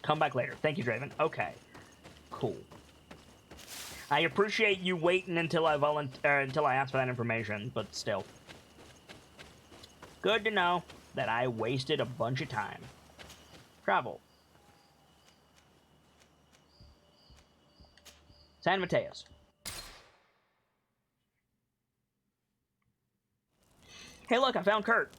Come back later. Thank you, Draven. Okay. Cool. I appreciate you waiting until I until I ask for that information, but still. Good to know that I wasted a bunch of time. Travel. San Mateos. Hey, look, I found Kurt.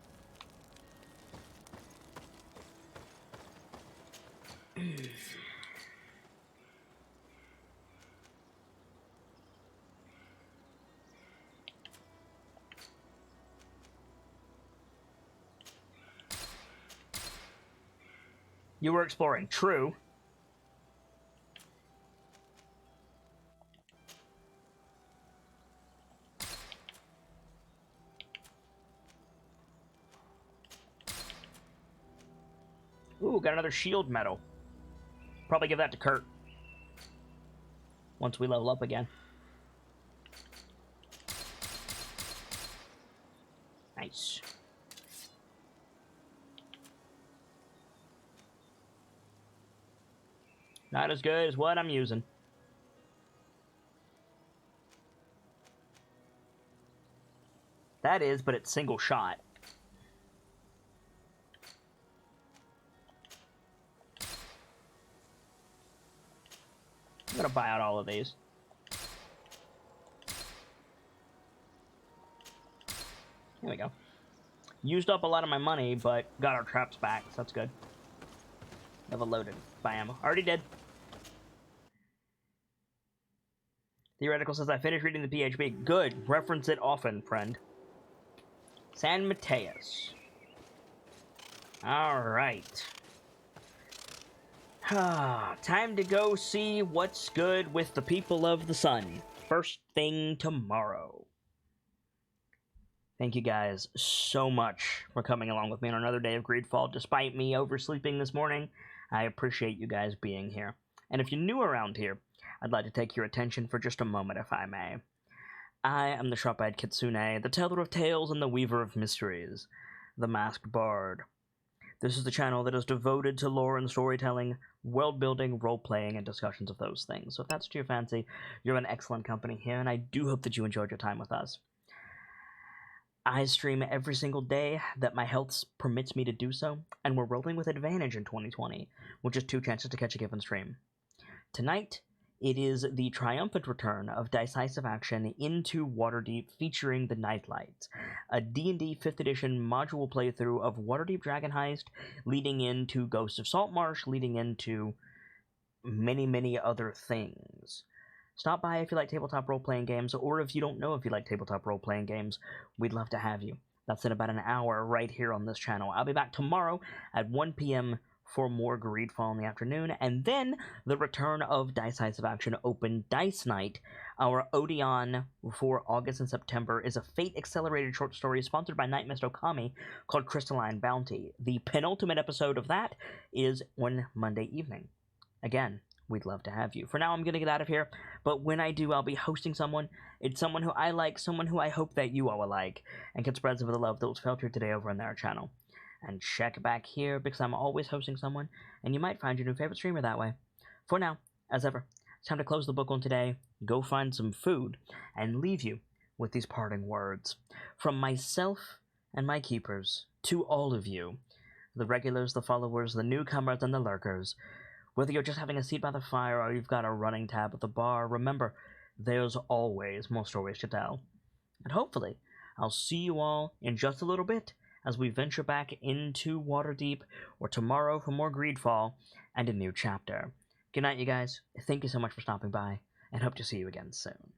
You were exploring. True. Ooh, got another shield medal. Probably give that to Kurt. Once we level up again. Nice. Not as good as what I'm using. That is, but it's single shot. I'm gonna buy out all of these. Here we go. Used up a lot of my money, but got our traps back, so that's good. Never loaded. Buy ammo. Already did. Theoretical says, I finished reading the PHP. Good. Reference it often, friend. San Mateos. Alright. Time to go see what's good with the people of the sun. First thing tomorrow. Thank you guys so much for coming along with me on another day of GreedFall. Despite me oversleeping this morning, I appreciate you guys being here. And if you're new around here, I'd like to take your attention for just a moment, if I may. I am the Sharp-Eyed Kitsune, the teller of tales and the weaver of mysteries, the masked bard. This is the channel that is devoted to lore and storytelling, world-building, role-playing, and discussions of those things. So if that's to your fancy, you're in excellent company here, and I do hope that you enjoyed your time with us. I stream every single day that my health permits me to do so, and we're rolling with advantage in 2020, with just 2 chances to catch a given stream. Tonight, it is the triumphant return of Decisive Action into Waterdeep featuring the Nightlights, a D&D 5th edition module playthrough of Waterdeep Dragon Heist, leading into Ghost of Saltmarsh, leading into many, many other things. Stop by if you like tabletop role-playing games, or if you don't know if you like tabletop role-playing games, we'd love to have you. That's in about an hour right here on this channel. I'll be back tomorrow at 1 p.m. for more GreedFall in the afternoon, and then the return of Decisive Action Open Dice Night. Our Odeon for August and September is a Fate-accelerated short story sponsored by Night Mist Okami called Crystalline Bounty. The penultimate episode of that is on Monday evening. Again, we'd love to have you. For now, I'm going to get out of here, but when I do, I'll be hosting someone. It's someone who I like, someone who I hope that you all will like, and can spread some of the love that was felt here today over on their channel. And check back here, because I'm always hosting someone, and you might find your new favorite streamer that way. For now, as ever, it's time to close the book on today, go find some food, and leave you with these parting words. From myself and my keepers, to all of you, the regulars, the followers, the newcomers, and the lurkers, whether you're just having a seat by the fire or you've got a running tab at the bar, remember, there's always more stories to tell. And hopefully, I'll see you all in just a little bit as we venture back into Waterdeep, or tomorrow for more GreedFall and a new chapter. Good night, you guys. Thank you so much for stopping by, and hope to see you again soon.